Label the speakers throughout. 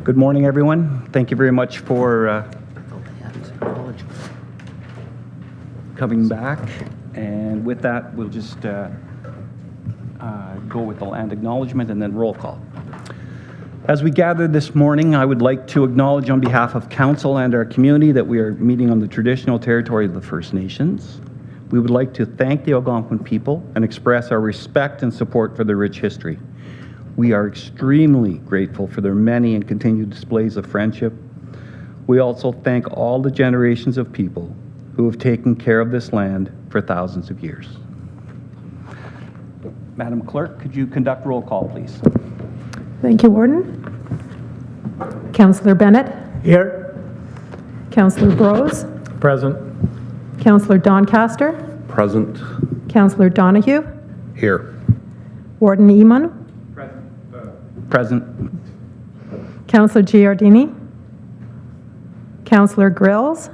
Speaker 1: Good morning, everyone. Thank you very much for coming back. And with that, we'll just go with the land acknowledgement and then roll call. As we gather this morning, I would like to acknowledge on behalf of Council and our community that we are meeting on the traditional territory of the First Nations. We would like to thank the Algonquin people and express our respect and support for their rich history. We are extremely grateful for their many and continued displays of friendship. We also thank all the generations of people who have taken care of this land for thousands of years. Madam Clerk, could you conduct roll call, please?
Speaker 2: Thank you, Warden. Councillor Bennett.
Speaker 3: Here.
Speaker 2: Councillor Brose.
Speaker 3: Present.
Speaker 2: Councillor Doncaster.
Speaker 4: Present.
Speaker 2: Councillor Donahue.
Speaker 4: Here.
Speaker 2: Warden Eamon.
Speaker 1: Present.
Speaker 2: Councillor Giardini. Councillor Grills.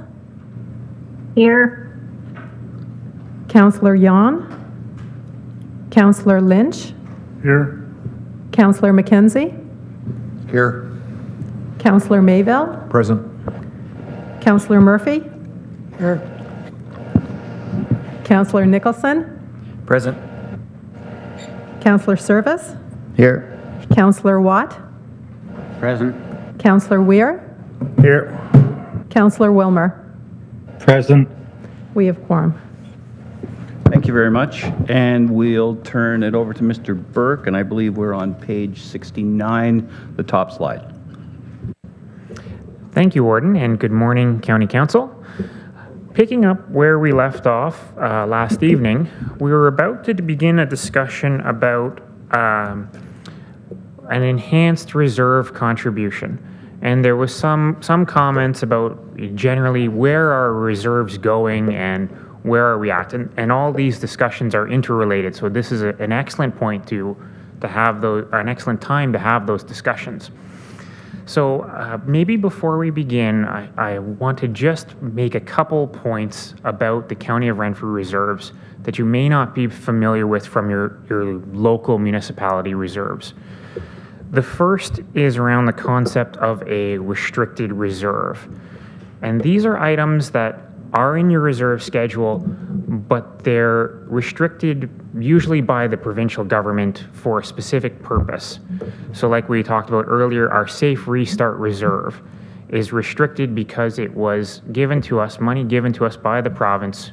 Speaker 5: Here.
Speaker 2: Councillor Yon. Councillor Lynch.
Speaker 3: Here.
Speaker 2: Councillor McKenzie.
Speaker 4: Here.
Speaker 2: Councillor Mayville.
Speaker 3: Present.
Speaker 2: Councillor Murphy.
Speaker 3: Here.
Speaker 2: Councillor Nicholson.
Speaker 3: Present.
Speaker 2: Councillor Service.
Speaker 3: Here.
Speaker 2: Councillor Watt.
Speaker 3: Present.
Speaker 2: Councillor Weir.
Speaker 3: Here.
Speaker 2: Councillor Wilmer.
Speaker 3: Present.
Speaker 2: We have quorum.
Speaker 1: Thank you very much. And we'll turn it over to Mr. Burke, and I believe we're on page 69, the top slide.
Speaker 6: Thank you, Warden, and good morning, County Council. Picking up where we left off last evening, we were about to begin a discussion about an enhanced reserve contribution. And there was some comments about generally where are reserves going and where are we at, and all these discussions are interrelated. So this is an excellent point to have those, or an excellent time to have those discussions. So maybe before we begin, I want to just make a couple points about the County of Renfrew reserves that you may not be familiar with from your local municipality reserves. The first is around the concept of a restricted reserve. And these are items that are in your reserve schedule, but they're restricted usually by the provincial government for a specific purpose. So like we talked about earlier, our Safe Restart Reserve is restricted because it was given to us, money given to us by the province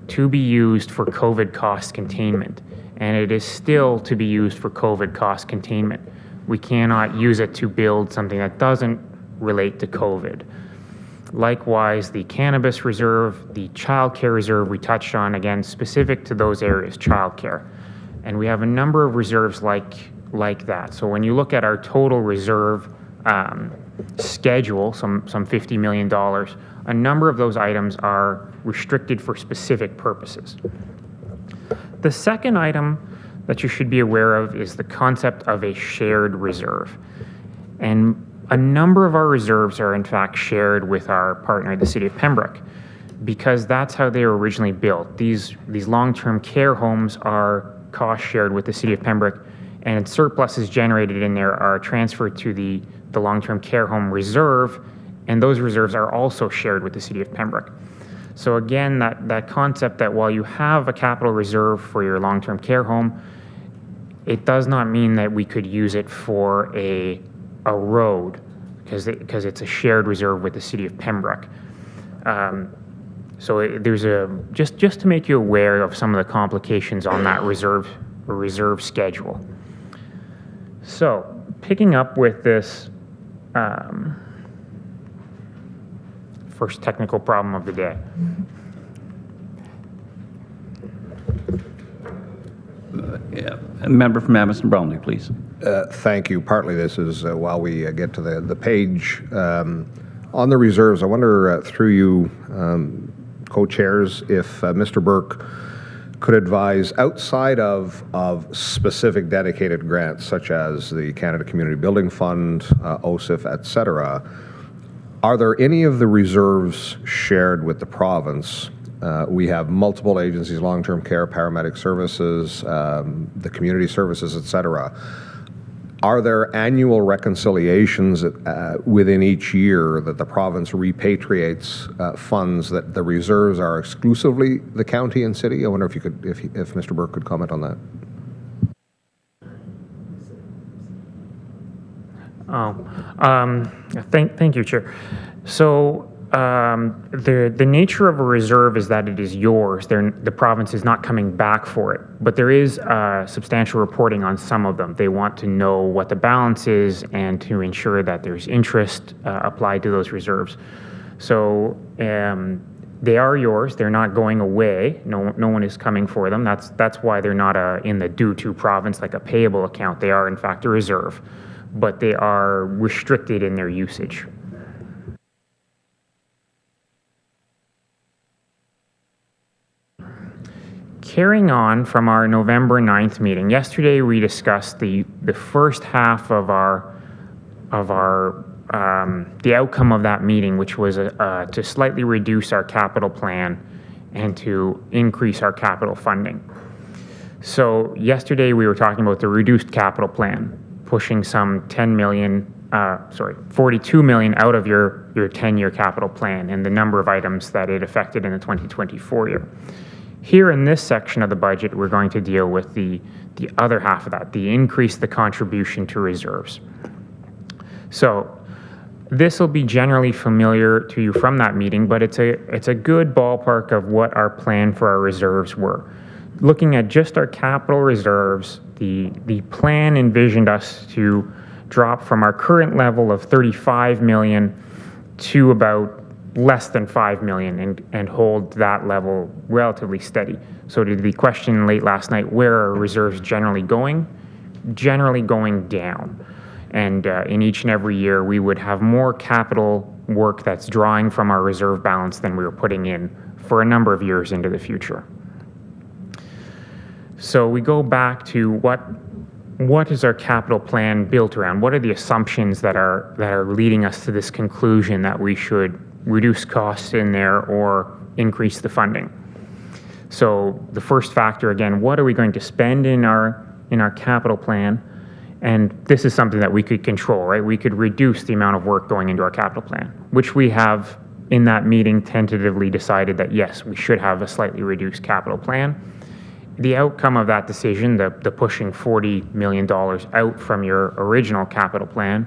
Speaker 6: to be used for COVID cost containment. And it is still to be used for COVID cost containment. We cannot use it to build something that doesn't relate to COVID. Likewise, the cannabis reserve, the childcare reserve we touched on, again, specific to those areas, childcare. And we have a number of reserves like that. So when you look at our total reserve schedule, some $50 million, a number of those items are restricted for specific purposes. The second item that you should be aware of is the concept of a shared reserve. And a number of our reserves are in fact shared with our partner, the City of Pembroke, because that's how they were originally built. These long-term care homes are cost shared with the City of Pembroke, and surpluses generated in there are transferred to the long-term care home reserve, and those reserves are also shared with the City of Pembroke. So again, that concept that while you have a capital reserve for your long-term care home, it does not mean that we could use it for a road because it's a shared reserve with the City of Pembroke. So there's just to make you aware of some of the complications on that reserve schedule. So picking up with this first technical problem of the day.
Speaker 1: Yeah. A member from Amherst Brownlee, please.
Speaker 4: Thank you. Partly this is while we get to the page. On the reserves, I wonder through you, co-chairs, if Mr. Burke could advise outside of specific dedicated grants such as the Canada Community Building Fund, OSIF, etc., are there any of the reserves shared with the province? We have multiple agencies, long-term care, paramedic services, the community services, etc. Are there annual reconciliations within each year that the province repatriates funds that the reserves are exclusively the county and city? I wonder if you could, if Mr. Burke could comment on that.
Speaker 6: Thank you, Chair. So the nature of a reserve is that it is yours. The province is not coming back for it, but there is substantial reporting on some of them. They want to know what the balance is and to ensure that there's interest applied to those reserves. So they are yours. They're not going away. No one is coming for them. That's why they're not in the due to province like a payable account. They are in fact a reserve, but they are restricted in their usage. Carrying on from our November 9th meeting, yesterday we discussed the first half of the outcome of that meeting, which was to slightly reduce our capital plan and to increase our capital funding. So yesterday we were talking about the reduced capital plan, pushing some 42 million out of your 10-year capital plan and the number of items that it affected in the 2024 year. Here in this section of the budget, we're going to deal with the other half of that, the increase the contribution to reserves. So this will be generally familiar to you from that meeting, but it's a good ballpark of what our plan for our reserves were. Looking at just our capital reserves, the plan envisioned us to drop from our current level of 35 million to about less than 5 million and hold that level relatively steady. So to the question late last night, where are reserves generally going? Generally going down. And in each and every year, we would have more capital work that's drawing from our reserve balance than we were putting in for a number of years into the future. So we go back to what is our capital plan built around? What are the assumptions that are leading us to this conclusion that we should reduce costs in there or increase the funding? So the first factor, again, what are we going to spend in our capital plan? And this is something that we could control, right? We could reduce the amount of work going into our capital plan, which we have in that meeting tentatively decided that yes, we should have a slightly reduced capital plan. The outcome of that decision, the pushing $40 million out from your original capital plan,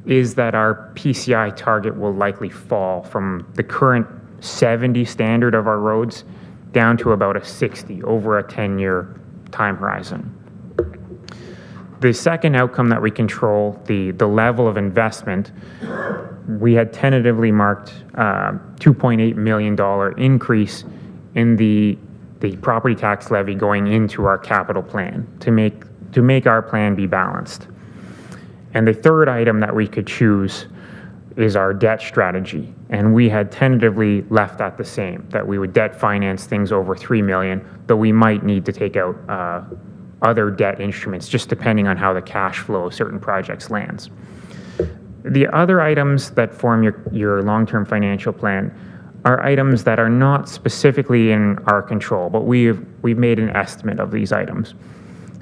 Speaker 6: is that our PCI target will likely fall from the current 70 standard of our roads down to about a 60 over a 10-year time horizon. The second outcome that we control, the level of investment, we had tentatively marked $2.8 million increase in the property tax levy going into our capital plan to make our plan be balanced. And the third item that we could choose is our debt strategy. And we had tentatively left that the same, that we would debt finance things over $3 million, though we might need to take out other debt instruments, just depending on how the cash flow of certain projects lands. The other items that form your long-term financial plan are items that are not specifically in our control, but we've made an estimate of these items.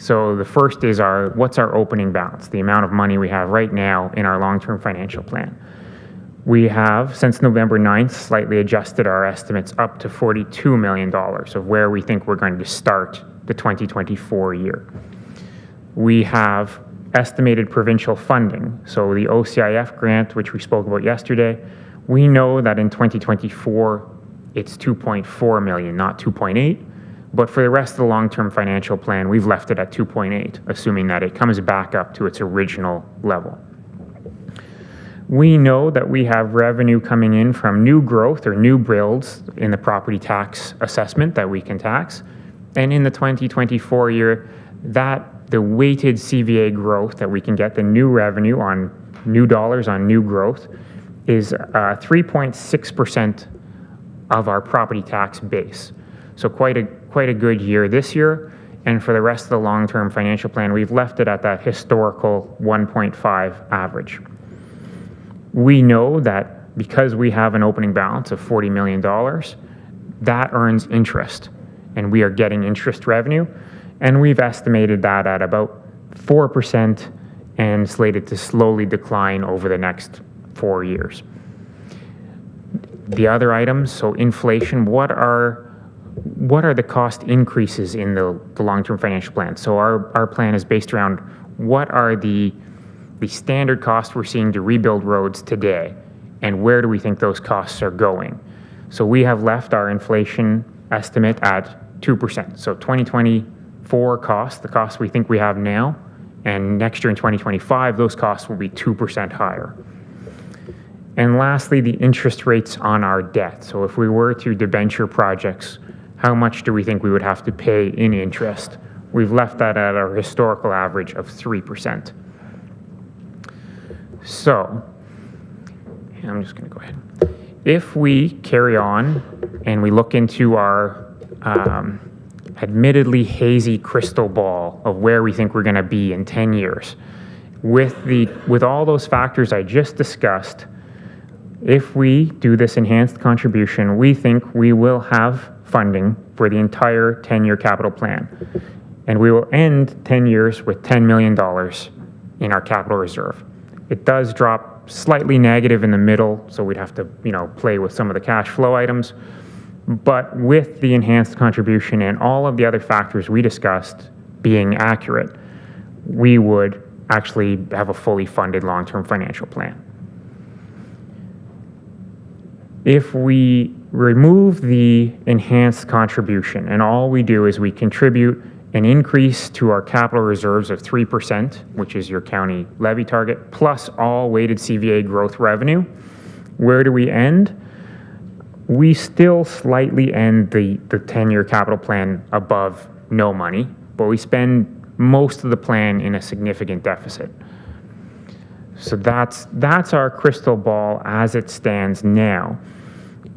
Speaker 6: So the first is what's our opening balance, the amount of money we have right now in our long-term financial plan. We have, since November 9th, slightly adjusted our estimates up to $42 million of where we think we're going to start the 2024 year. We have estimated provincial funding. So the OCIF grant, which we spoke about yesterday, we know that in 2024, it's 2.4 million, not 2.8. But for the rest of the long-term financial plan, we've left it at 2.8, assuming that it comes back up to its original level. We know that we have revenue coming in from new growth or new builds in the property tax assessment that we can tax. And in the 2024 year, the weighted CVA growth that we can get, the new revenue on new dollars on new growth, is 3.6% of our property tax base. So quite a good year this year. And for the rest of the long-term financial plan, we've left it at that historical 1.5 average. We know that because we have an opening balance of $40 million, that earns interest. And we are getting interest revenue. And we've estimated that at about 4% and slated to slowly decline over the next 4 years. The other items, so inflation, what are the cost increases in the long-term financial plan? So our plan is based around what are the standard costs we're seeing to rebuild roads today, and where do we think those costs are going? So we have left our inflation estimate at 2%. So 2024 costs, the costs we think we have now, and next year in 2025, those costs will be 2% higher. And lastly, the interest rates on our debt. So if we were to debenture projects, how much do we think we would have to pay in interest? We've left that at our historical average of 3%. So, I'm just going to go ahead. If we carry on and we look into our admittedly hazy crystal ball of where we think we're going to be in 10 years, with all those factors I just discussed, if we do this enhanced contribution, we think we will have funding for the entire 10-year capital plan. And we will end 10 years with $10 million in our capital reserve. It does drop slightly negative in the middle, so we'd have to, play with some of the cash flow items. But with the enhanced contribution and all of the other factors we discussed being accurate, we would actually have a fully funded long-term financial plan. If we remove the enhanced contribution and all we do is we contribute an increase to our capital reserves of 3%, which is your county levy target, plus all weighted CVA growth revenue, where do we end? We still slightly end the 10-year capital plan above no money, but we spend most of the plan in a significant deficit. So that's our crystal ball as it stands now.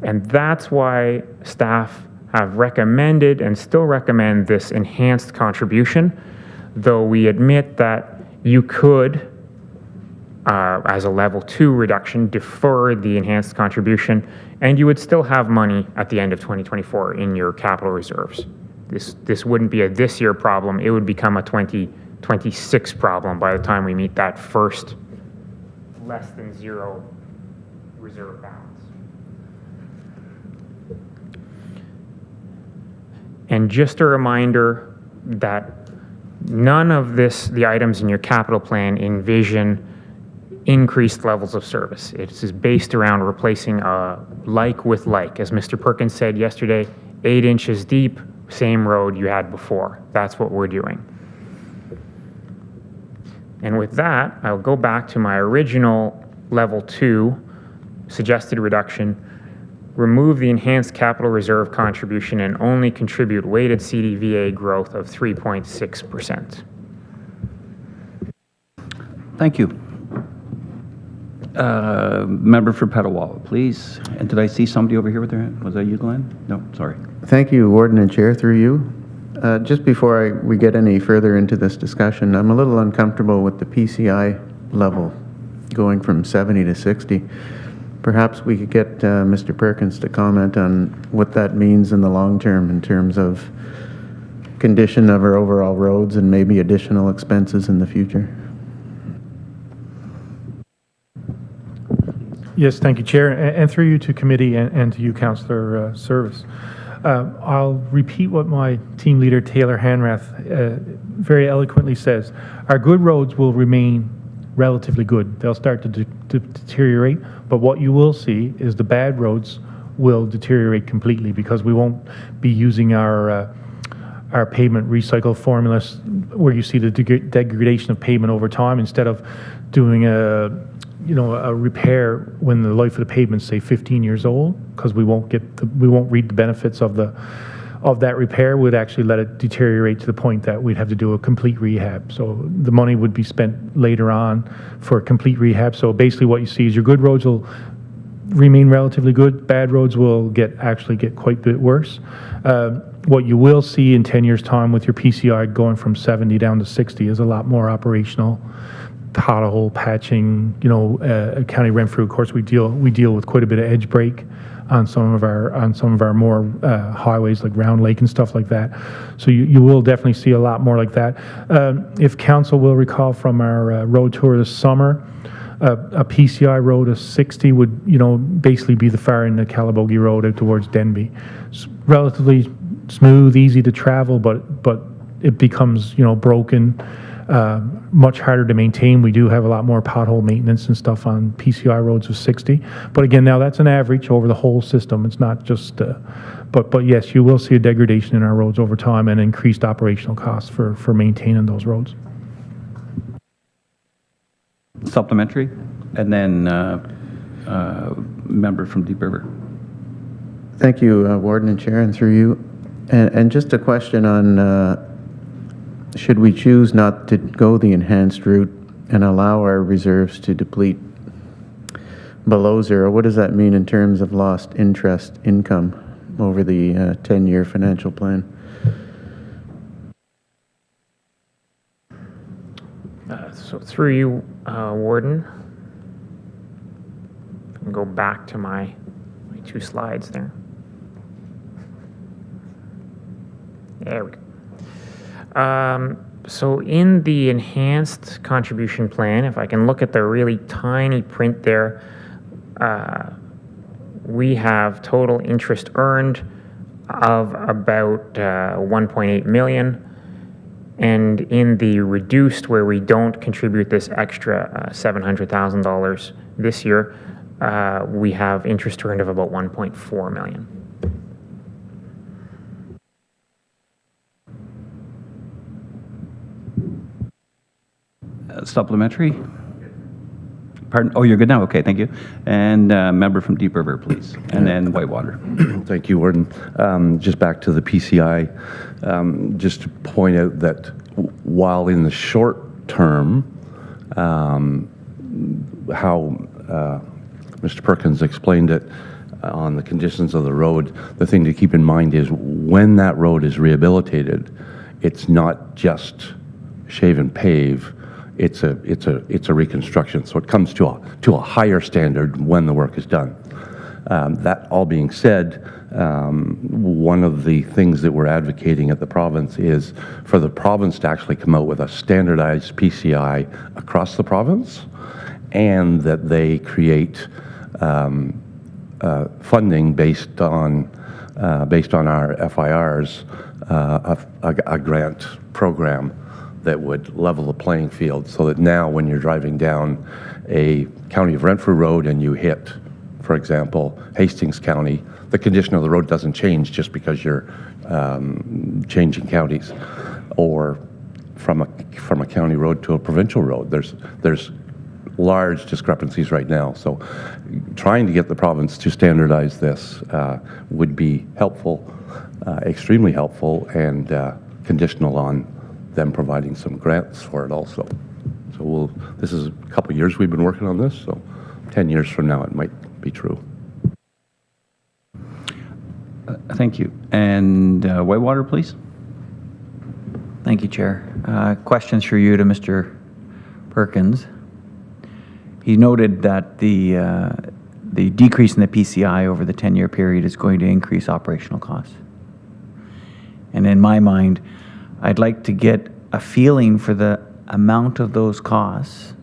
Speaker 6: And that's why staff have recommended and still recommend this enhanced contribution, though we admit that you could, as a level 2 reduction, defer the enhanced contribution, and you would still have money at the end of 2024 in your capital reserves. This wouldn't be a this year problem, it would become a 2026 problem by the time we meet that first less than zero reserve balance. And just a reminder that none of the items in your capital plan envision increased levels of service. It is based around replacing like with like. As Mr. Perkins said yesterday, 8 inches deep, same road you had before. That's what we're doing. And with that, I'll go back to my original level 2 suggested reduction. Remove the enhanced capital reserve contribution and only contribute weighted CDVA growth of 3.6%.
Speaker 1: Thank you. Member for Petawawa, please. And did I see somebody over here with their hand? Was that you, Glenn? No, sorry.
Speaker 7: Thank you, Warden and Chair, through you. Just before we get any further into this discussion, I'm a little uncomfortable with the PCI level going from 70 to 60. Perhaps we could get Mr. Perkins to comment on what that means in the long term in terms of condition of our overall roads and maybe additional expenses in the future.
Speaker 8: Yes, thank you, Chair, and through you to committee and to you, Councillor Service. I'll repeat what my team leader, Taylor Hanrath, very eloquently says. Our good roads will remain relatively good. They'll start to deteriorate, but what you will see is the bad roads will deteriorate completely because we won't be using our pavement recycle formulas where you see the degradation of pavement over time instead of doing a repair when the life of the pavement, say 15 years old, because we won't reap the benefits of that repair. Would actually let it deteriorate to the point that we'd have to do a complete rehab. So the money would be spent later on for a complete rehab. So basically what you see is your good roads will remain relatively good. Bad roads will actually get quite a bit worse. What you will see in 10 years time with your PCI going from 70 down to 60 is a lot more operational pothole patching. County Renfrew, of course, we deal with quite a bit of edge break on some of our more highways like Round Lake and stuff like that. So you will definitely see a lot more like that. If council will recall from our road tour this summer, a PCI road of 60 would, basically be the far end of Calabogie Road out towards Denby. It's relatively smooth, easy to travel, but it becomes, broken, much harder to maintain. We do have a lot more pothole maintenance and stuff on PCI roads of 60. But again, now that's an average over the whole system. It's not just, but yes, you will see a degradation in our roads over time and increased operational costs for maintaining those roads.
Speaker 1: Supplementary, and then member from Deep River.
Speaker 7: Thank you, Warden and Chair, and through you. And just a question on, should we choose not to go the enhanced route and allow our reserves to deplete below zero, what does that mean in terms of lost interest income over the 10-year financial plan?
Speaker 6: So through you, Warden, I can go back to my 2 slides there. There we go. So in the enhanced contribution plan, if I can look at the really tiny print there, we have total interest earned of about 1.8 million. And in the reduced, where we don't contribute this extra $700,000 this year, we have interest earned of about 1.4 million.
Speaker 1: Supplementary? Pardon? Oh, you're good now? Okay, thank you. And member from Deep River, please. And then Whitewater.
Speaker 9: Thank you, Warden. Just back to the PCI, just to point out that while in the short term, how Mr. Perkins explained it on the conditions of the road, the thing to keep in mind is when that road is rehabilitated, it's not just shave and pave. It's a reconstruction, so it comes to a higher standard when the work is done. That all being said, one of the things that we're advocating at the province is for the province to actually come out with a standardized PCI across the province, and that they create funding based on our FIRs, a grant program that would level the playing field, so that now when you're driving down a County of Renfrew road and you hit, for example, Hastings County, the condition of the road doesn't change just because you're changing counties, or from a county road to a provincial road. There's large discrepancies right now, so trying to get the province to standardize this would be helpful, extremely helpful, and conditional on them providing some grants for it also. So this is a couple years we've been working on this, so 10 years from now it might be true.
Speaker 1: Thank you. And Whitewater, please.
Speaker 10: Thank you, Chair. Questions for you to Mr. Perkins. He noted that the decrease in the PCI over the 10-year period is going to increase operational costs. And in my mind, I'd like to get a feeling for the amount of those costs,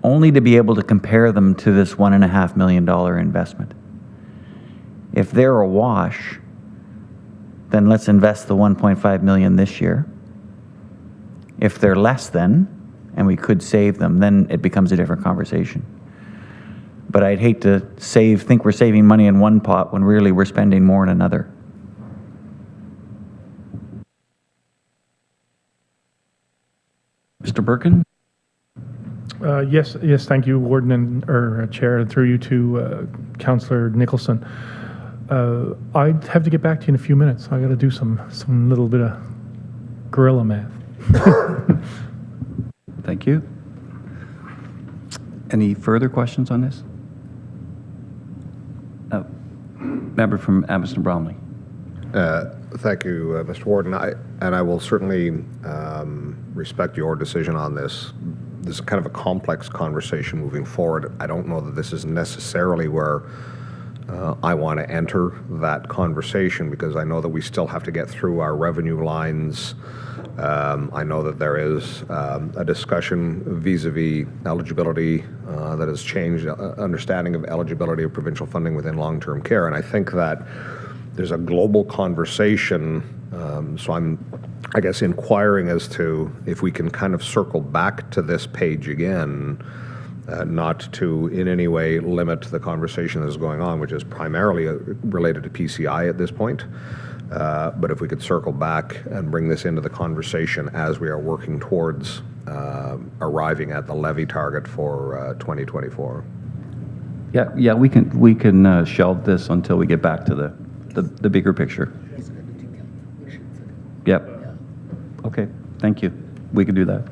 Speaker 10: only to be able to compare them to this $1.5 million investment. If they're a wash, then let's invest the $1.5 million this year. If they're less than, and we could save them, then it becomes a different conversation. But I'd hate to think we're saving money in one pot when really we're spending more in another.
Speaker 1: Mr. Birkin?
Speaker 8: Yes, thank you, Warden or Chair, and through you to Councillor Nicholson. I'd have to get back to you in a few minutes. I got to do some little bit of guerrilla math.
Speaker 1: Thank you. Any further questions on this? Member from Abbotston Bromley.
Speaker 4: Thank you, Mr. Warden. I will certainly respect your decision on this. This is kind of a complex conversation moving forward. I don't know that this is necessarily where I want to enter that conversation because I know that we still have to get through our revenue lines. I know that there is a discussion vis-a-vis eligibility that has changed, understanding of eligibility of provincial funding within long-term care. And I think that there's a global conversation. So I'm, I guess, inquiring as to if we can kind of circle back to this page again, not to in any way limit the conversation that is going on, which is primarily related to PCI at this point. But if we could circle back and bring this into the conversation as we are working towards arriving at the levy target for 2024.
Speaker 1: Yeah, we can shelve this until we get back to the bigger picture. Yep. Okay, thank you. We can do that.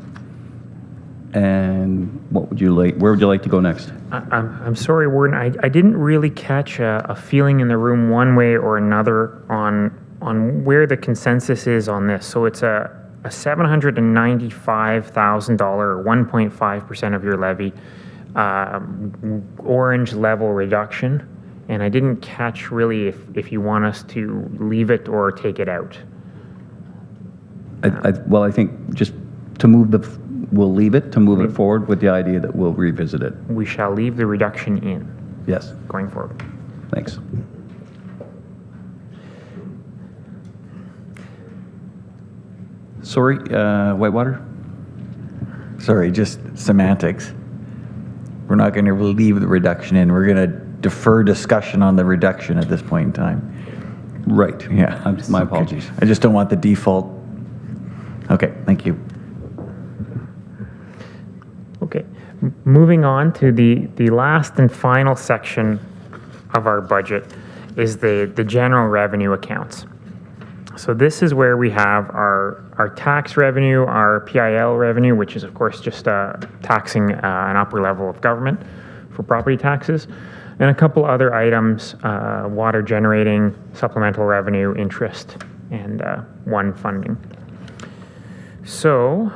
Speaker 1: And what would you like? Where would you like to go next?
Speaker 6: I'm sorry, Warden. I didn't really catch a feeling in the room one way or another on where the consensus is on this. So it's a $795,000, 1.5% of your levy, orange level reduction. And I didn't catch really if you want us to leave it or take it out.
Speaker 1: Well, I think just to move we'll leave it, to move it forward with the idea that we'll revisit it.
Speaker 6: We shall leave the reduction in.
Speaker 1: Yes.
Speaker 6: Going forward.
Speaker 1: Thanks. Sorry, Whitewater?
Speaker 10: Sorry, just semantics. We're not going to leave the reduction in. We're going to defer discussion on the reduction at this point in time.
Speaker 1: Right.
Speaker 10: Yeah.
Speaker 1: My apologies.
Speaker 10: I just don't want the default. Okay, thank you.
Speaker 6: Okay, moving on to the last and final section of our budget is the general revenue accounts. So this is where we have our tax revenue, our PIL revenue, which is of course just taxing an upper level of government for property taxes, and a couple other items, water generating, supplemental revenue, interest, and one funding. So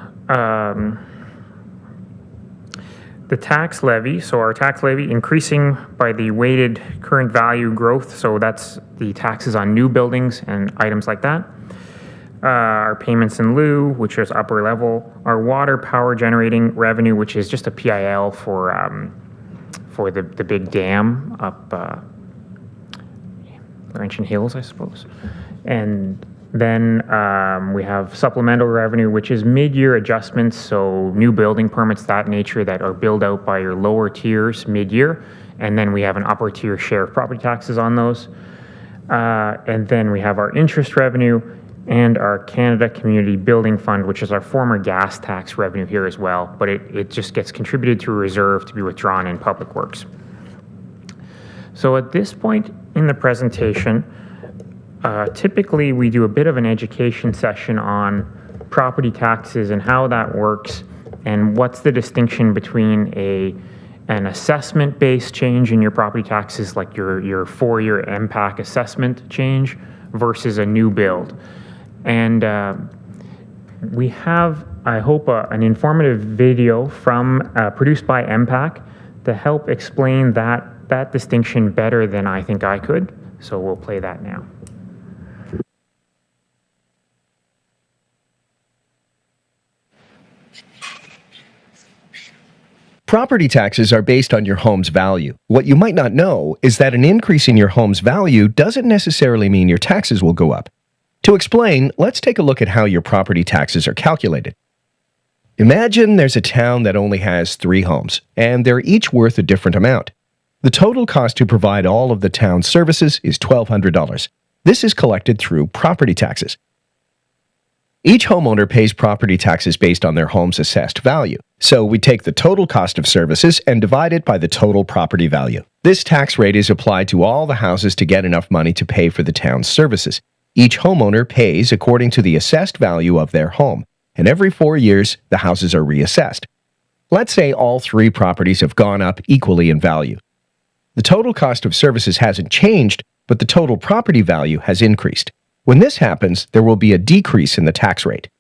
Speaker 6: the tax levy, so our tax levy increasing by the weighted current value growth, so that's the taxes on new buildings and items like that. Our payments in lieu, which is upper level. Our water power generating revenue, which is just a PIL for the big dam up Laurentian Hills, I suppose. And then we have supplemental revenue, which is mid-year adjustments, so new building permits, that nature, that are billed out by your lower tiers mid-year. And then we have an upper tier share of property taxes on those. And then we have our interest revenue and our Canada Community Building Fund, which is our former gas tax revenue here as well, but it just gets contributed to a reserve to be withdrawn in Public Works. So at this point in the presentation, typically we do a bit of an education session on property taxes and how that works and what's the distinction between an assessment-based change in your property taxes, like your 4-year MPAC assessment change, versus a new build. And we have, I hope, an informative video from produced by MPAC to help explain that distinction better than I think I could. So we'll play that now.
Speaker 11: Property taxes are based on your home's value. What you might not know is that an increase in your home's value doesn't necessarily mean your taxes will go up. To explain, let's take a look at how your property taxes are calculated. Imagine there's a town that only has 3 homes, and they're each worth a different amount. The total cost to provide all of the town's services is $1,200. This is collected through property taxes. Each homeowner pays property taxes based on their home's assessed value. So we take the total cost of services and divide it by the total property value. This tax rate is applied to all the houses to get enough money to pay for the town's services. Each homeowner pays according to the assessed value of their home, and every 4 years, the houses are reassessed. Let's say all 3 properties have gone up equally in value. The total cost of services hasn't changed, but the total property value has increased. When this happens, there will be a decrease in the tax rate.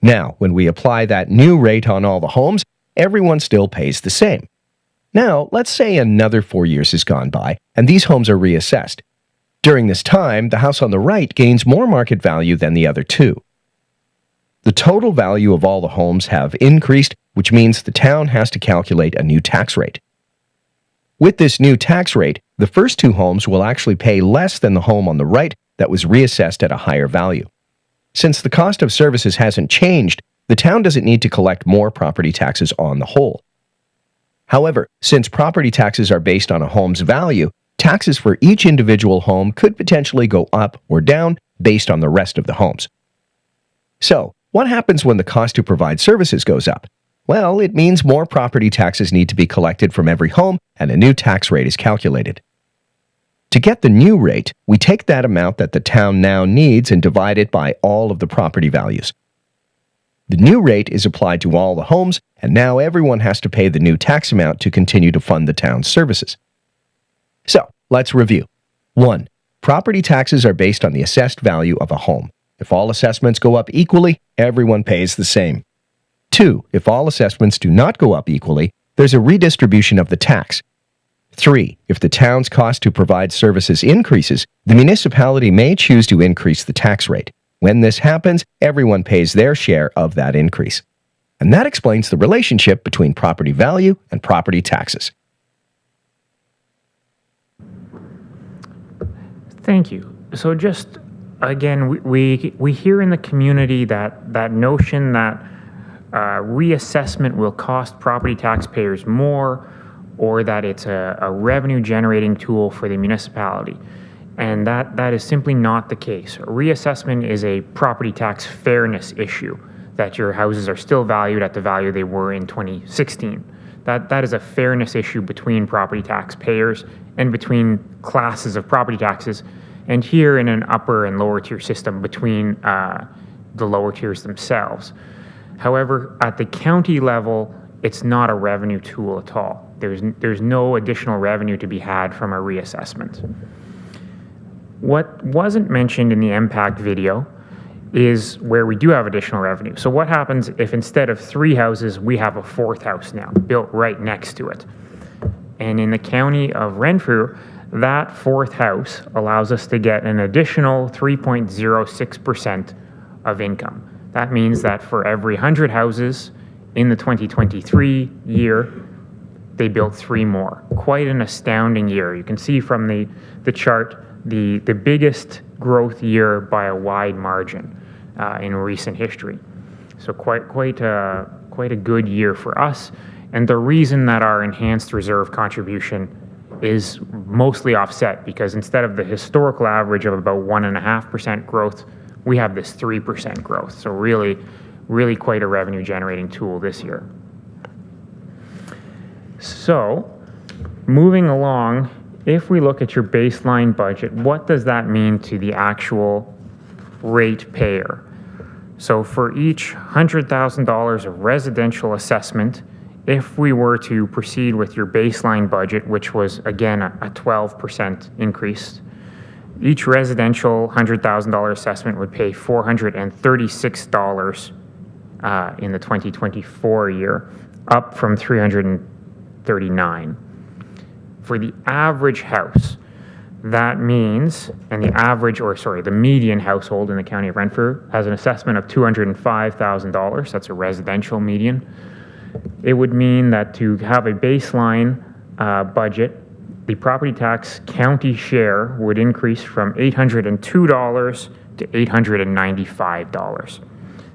Speaker 11: Now, when we apply that new rate on all the homes, everyone still pays the same. Now, let's say another 4 years has gone by, and these homes are reassessed. During this time, the house on the right gains more market value than the other two. The total value of all the homes have increased, which means the town has to calculate a new tax rate. With this new tax rate, the first two homes will actually pay less than the home on the right that was reassessed at a higher value. Since the cost of services hasn't changed, the town doesn't need to collect more property taxes on the whole. However, since property taxes are based on a home's value, taxes for each individual home could potentially go up or down based on the rest of the homes. So, what happens when the cost to provide services goes up? Well, it means more property taxes need to be collected from every home and a new tax rate is calculated. To get the new rate, we take that amount that the town now needs and divide it by all of the property values. The new rate is applied to all the homes, and now everyone has to pay the new tax amount to continue to fund the town's services. So, let's review. 1. Property taxes are based on the assessed value of a home. If all assessments go up equally, everyone pays the same. 2. If all assessments do not go up equally, there's a redistribution of the tax. 3. If the town's cost to provide services increases, the municipality may choose to increase the tax rate. When this happens, everyone pays their share of that increase. And that explains the relationship between property value and property taxes.
Speaker 6: Thank you. So just, again, we hear in the community that notion that reassessment will cost property taxpayers more, or that it's a revenue generating tool for the municipality. And that is simply not the case. Reassessment is a property tax fairness issue, that your houses are still valued at the value they were in 2016. That is a fairness issue between property taxpayers and between classes of property taxes, and here in an upper and lower tier system between the lower tiers themselves. However, at the county level, it's not a revenue tool at all. There's no additional revenue to be had from a reassessment. What wasn't mentioned in the impact video is where we do have additional revenue. So what happens if instead of 3 houses, we have a 4th house now built right next to it? And in the county of Renfrew, that 4th house allows us to get an additional 3.06% of income. That means that for every 100 houses in the 2023 year, they built 3 more. Quite an astounding year. You can see from the chart the biggest growth year by a wide margin in recent history. So quite a good year for us. And the reason that our enhanced reserve contribution is mostly offset, because instead of the historical average of about 1.5% growth, we have this 3% growth. So really quite a revenue generating tool this year. So moving along, if we look at your baseline budget, what does that mean to the actual ratepayer? So for each $100,000 of residential assessment, if we were to proceed with your baseline budget, which was again a 12% increase, each residential $100,000 assessment would pay $436 in the 2024 year, up from $339. For the average house, that means, and the median household in the county of Renfrew has an assessment of $205,000. That's a residential median. It would mean that to have a baseline budget, the property tax county share would increase from $802 to $895.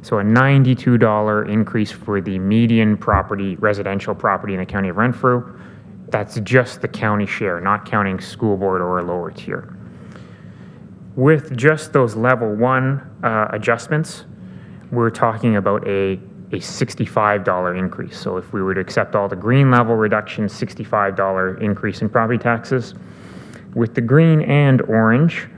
Speaker 6: So a $92 increase for the median residential property in the county of Renfrew. That's just the county share, not counting school board or a lower tier. With just those level 1 adjustments, we're talking about a $65 increase. So if we were to accept all the green level reductions, $65 increase in property taxes. With the green and orange,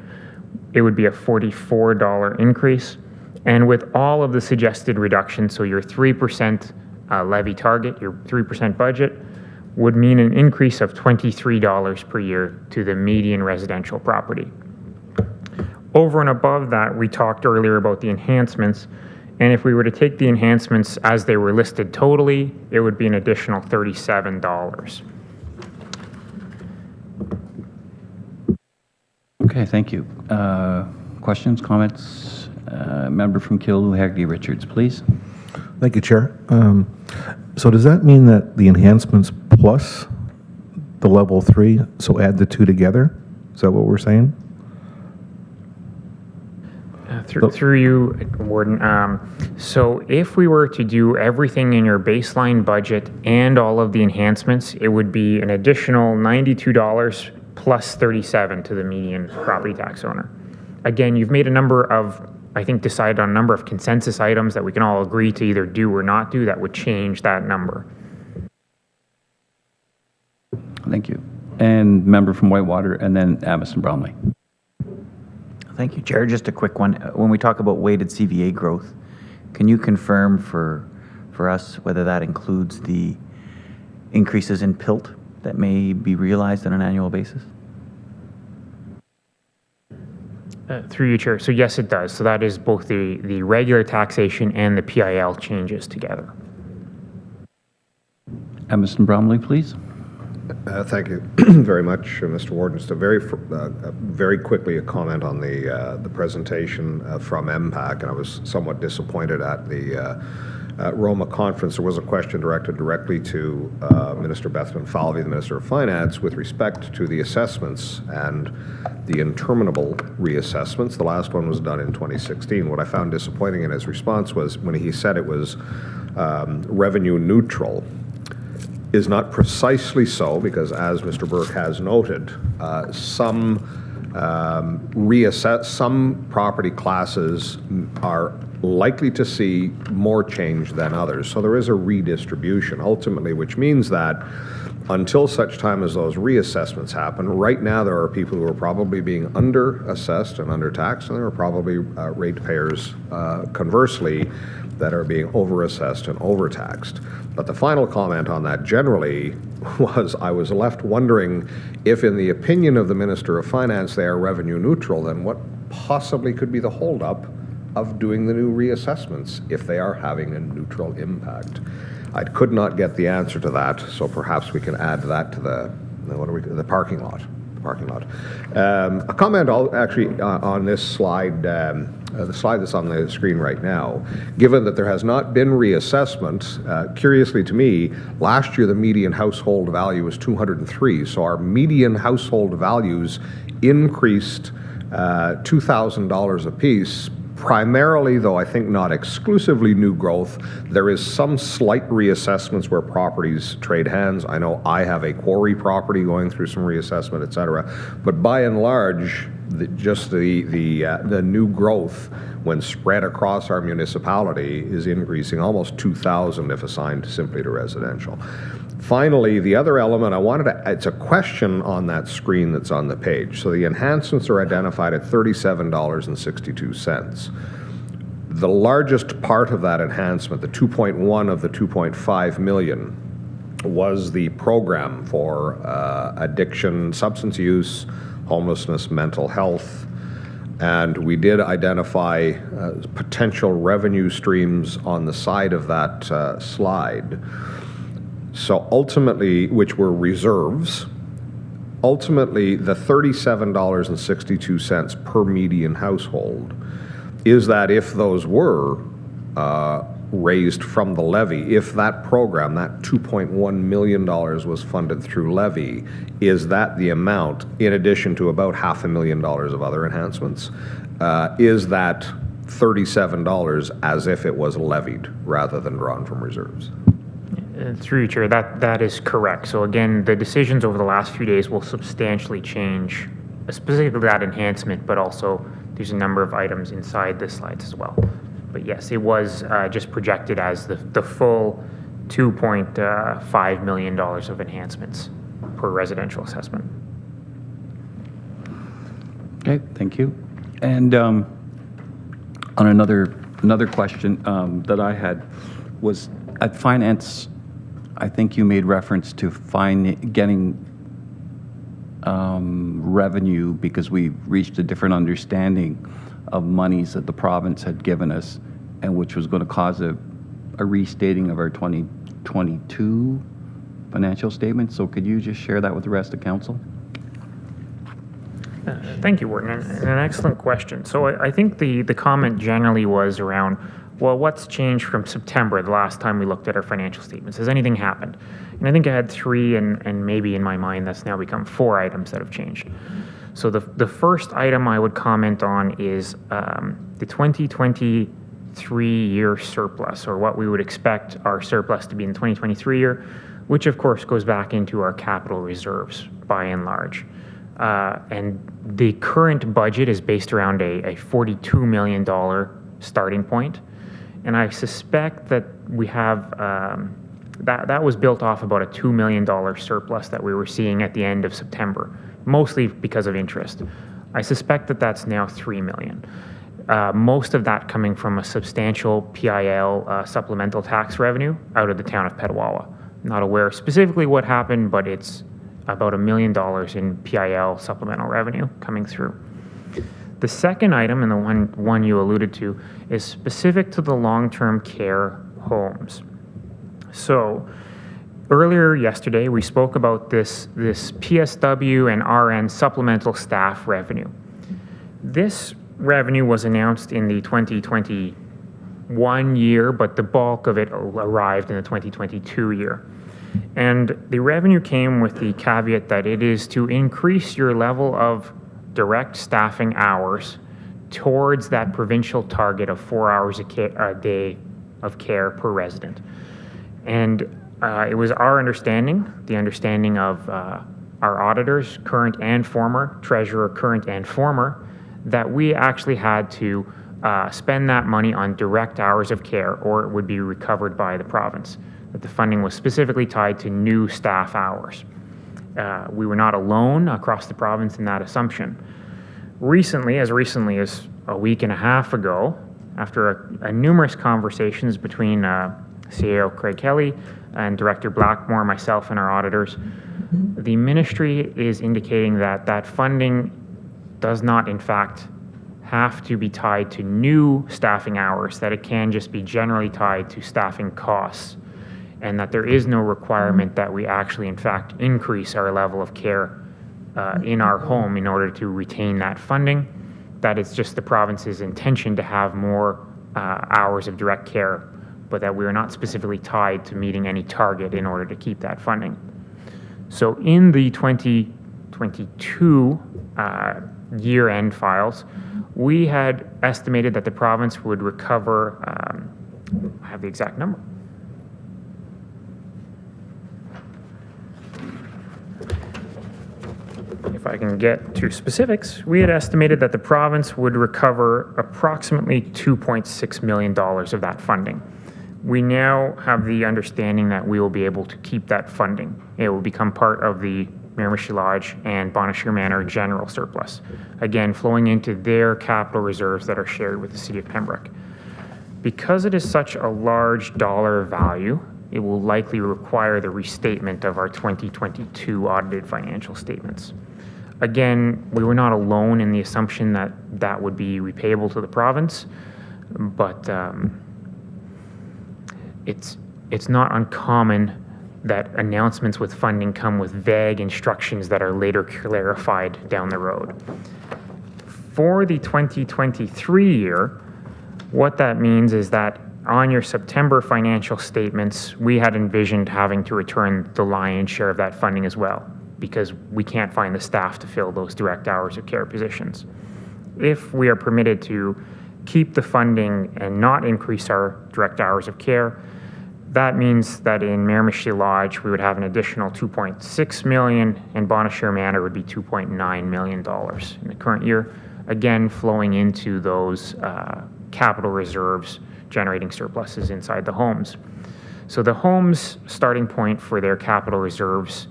Speaker 6: it would be a $44 increase. And with all of the suggested reductions, so your 3% levy target, your 3% budget, would mean an increase of $23 per year to the median residential property. Over and above that, we talked earlier about the enhancements, and if we were to take the enhancements as they were listed totally, it would be an additional $37.
Speaker 1: Okay, thank you. Questions, comments? Member from Killaloe, Haggerty Richards, please.
Speaker 12: Thank you, Chair. So does that mean that the enhancements plus the level 3, so add the two together? Is that what we're saying?
Speaker 6: Through you, Warden. So if we were to do everything in your baseline budget and all of the enhancements, it would be an additional $92 plus $37 to the median property tax owner. Again, you've made a number of, I think, decided on a number of consensus items that we can all agree to either do or not do that would change that number.
Speaker 1: Thank you. And member from Whitewater, and then Amison Bromley.
Speaker 10: Thank you, Chair. Just a quick one. When we talk about weighted CVA growth, can you confirm for us whether that includes the increases in PILT that may be realized on an annual basis?
Speaker 6: Through you, Chair. So yes, it does. So that is both the regular taxation and the PIL changes together.
Speaker 1: Amison Bromley, please.
Speaker 4: Thank you very much, Mr. Warden. Just a very quickly a comment on the presentation from MPAC, and I was somewhat disappointed at the Roma conference. There was a question directed directly to Minister Bethman Falvey, the Minister of Finance, with respect to the assessments and the interminable reassessments. The last one was done in 2016. What I found disappointing in his response was when he said it was revenue neutral, is not precisely so, because as Mr. Burke has noted, some property classes are likely to see more change than others. So there is a redistribution ultimately, which means that until such time as those reassessments happen, right now there are people who are probably being under-assessed and under-taxed, and there are probably ratepayers, conversely, that are being over-assessed and overtaxed. But the final comment on that generally was I was left wondering if, in the opinion of the Minister of Finance, they are revenue neutral, then what possibly could be the holdup of doing the new reassessments if they are having a neutral impact? I could not get the answer to that, so perhaps we can add that to the parking lot. A comment actually on this slide, the slide that's on the screen right now. Given that there has not been reassessment, curiously to me, last year the median household value was 203. So our median household values increased $2,000 apiece. Primarily, though I think not exclusively new growth, there is some slight reassessments where properties trade hands. I know I have a quarry property going through some reassessment, et cetera. But by and large, the new growth, when spread across our municipality, is increasing almost 2,000 if assigned simply to residential. Finally, the other element I wanted to, it's a question on that screen that's on the page. So the enhancements are identified at $37.62. The largest part of that enhancement, the 2.1 of the 2.5 million, was the program for addiction, substance use, homelessness, mental health, and we did identify potential revenue streams on the side of that slide. So ultimately, which were reserves, ultimately the $37.62 per median household is that if those were raised from the levy, if that program, that $2.1 million was funded through levy, is that the amount, in addition to about $500,000 of other enhancements, is that $37 as if it was levied rather than drawn from reserves?
Speaker 6: Through you, Chair, that is correct. So again, the decisions over the last few days will substantially change, specifically that enhancement, but also there's a number of items inside the slides as well. But yes, it was just projected as the full $2.5 million of enhancements per residential assessment.
Speaker 1: Okay, thank you. And on another question that I had was at finance. I think you made reference to getting revenue because we reached a different understanding of monies that the province had given us, and which was going to cause a restating of our 2022 financial statements. So could you just share that with the rest of council?
Speaker 6: Thank you, Warden, and an excellent question. So I think the comment generally was around, well, what's changed from September, the last time we looked at our financial statements? Has anything happened? And I think I had 3, and maybe in my mind that's now become 4 items that have changed. So the first item I would comment on is the 2023 year surplus, or what we would expect our surplus to be in the 2023 year, which of course goes back into our capital reserves by and large. And the current budget is based around a $42 million starting point. And I suspect that we have, that was built off about a $2 million surplus that we were seeing at the end of September, mostly because of interest. I suspect that that's now $3 million. Most of that coming from a substantial PIL supplemental tax revenue out of the town of Petawawa. Not aware specifically what happened, but it's about $1 million in PIL supplemental revenue coming through. The second item, and the one you alluded to, is specific to the long-term care homes. So earlier yesterday, we spoke about this PSW and RN supplemental staff revenue. This revenue was announced in the 2021 year, but the bulk of it arrived in the 2022 year. And the revenue came with the caveat that it is to increase your level of direct staffing hours towards that provincial target of 4 hours a day of care per resident. And it was our understanding, the understanding of our auditors, current and former, treasurer, current and former, that we actually had to spend that money on direct hours of care, or it would be recovered by the province. That the funding was specifically tied to new staff hours. We were not alone across the province in that assumption. Recently as a week and a half ago, after numerous conversations between CEO Craig Kelly and Director Blackmore, myself, and our auditors, the ministry is indicating that that funding does not, in fact, have to be tied to new staffing hours, that it can just be generally tied to staffing costs, and that there is no requirement that we actually, in fact, increase our level of care in our home in order to retain that funding. That it's just the province's intention to have more hours of direct care, but that we are not specifically tied to meeting any target in order to keep that funding. So in the 2022 year-end files, we had estimated that the province would recover, I have the exact number. If I can get to specifics, we had estimated that the province would recover approximately $2.6 million of that funding. We now have the understanding that we will be able to keep that funding. It will become part of the Miramichi Lodge and Bonnechere Manor general surplus, again flowing into their capital reserves that are shared with the City of Pembroke. Because it is such a large dollar value, it will likely require the restatement of our 2022 audited financial statements. Again, we were not alone in the assumption that that would be repayable to the province, but it's not uncommon that announcements with funding come with vague instructions that are later clarified down the road. For the 2023 year, what that means is that on your September financial statements, we had envisioned having to return the lion's share of that funding as well, because we can't find the staff to fill those direct hours of care positions. If we are permitted to keep the funding and not increase our direct hours of care, that means that in Miramichi Lodge, we would have an additional $2.6 million, and Bonnechere Manor would be $2.9 million in the current year, again flowing into those capital reserves, generating surpluses inside the homes. So the homes' starting point for their capital reserves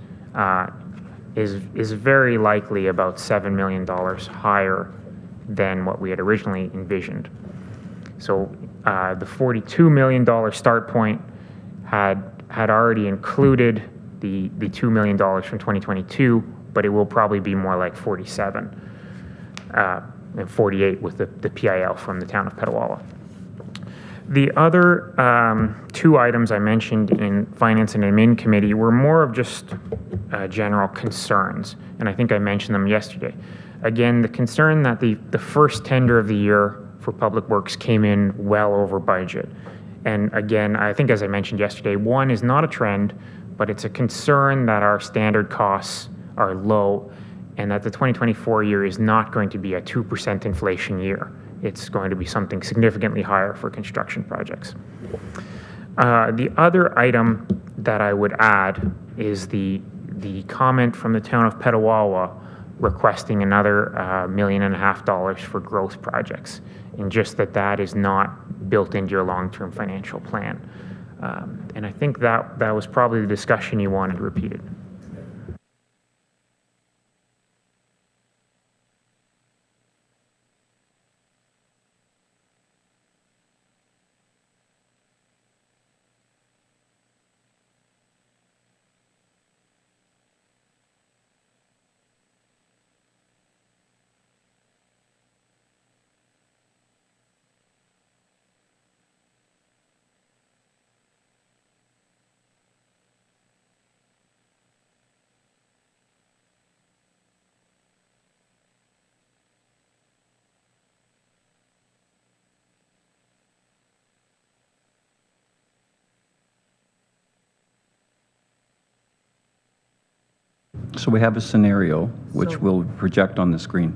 Speaker 6: is very likely about $7 million higher than what we had originally envisioned. So the $42 million start point had already included the $2 million from 2022, but it will probably be more like 47 and 48 with the PIL from the town of Petawawa. The other 2 items I mentioned in Finance and Admin Committee were more of just general concerns, and I think I mentioned them yesterday. again, the concern that the first tender of the year for Public Works came in well over budget. And again, I think as I mentioned yesterday, one is not a trend, but it's a concern that our standard costs are low and that the 2024 year is not going to be a 2% inflation year. It's going to be something significantly higher for construction projects. The other item that I would add is the comment from the town of Petawawa requesting another $1.5 million for growth projects, and just that is not built into your long-term financial plan. And I think that was probably the discussion you wanted repeated.
Speaker 1: So we have a scenario which we'll project on the screen.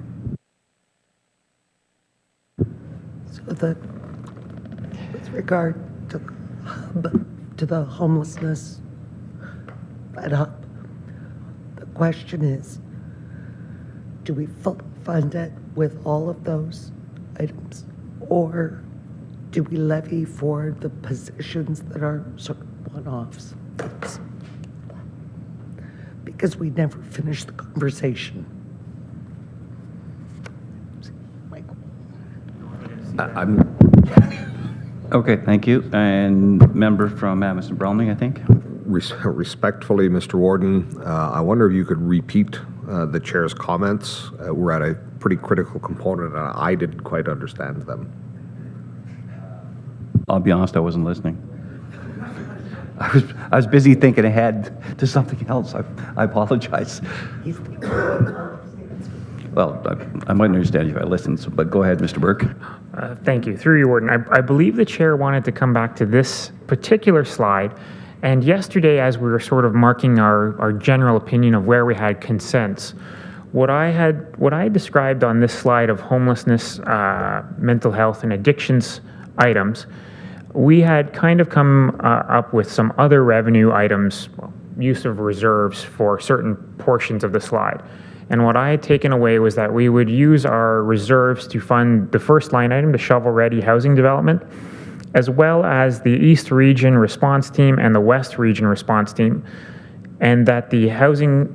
Speaker 13: So with regard to the homelessness at Hub, the question is, do we fund it with all of those items, or do we levy for the positions that are sort of one-offs? Because we never finished the conversation.
Speaker 1: Okay, thank you. And member from Amherst and Bromley, I think.
Speaker 4: Respectfully, Mr. Warden, I wonder if you could repeat the chair's comments. We're at a pretty critical component, and I didn't quite understand them.
Speaker 1: I'll be honest, I wasn't listening. I was busy thinking ahead to something else. I apologize. Well, I might understand if I listened, but go ahead, Mr. Burke.
Speaker 6: Thank you. Through you, Warden. I believe the chair wanted to come back to this particular slide. And yesterday, as we were sort of marking our general opinion of where we had consents, what I described on this slide of homelessness, mental health, and addictions items, we had kind of come up with some other revenue items, use of reserves for certain portions of the slide. And what I had taken away was that we would use our reserves to fund the first line item, the shovel-ready housing development, as well as the East Region Response Team and the West Region Response Team, and that the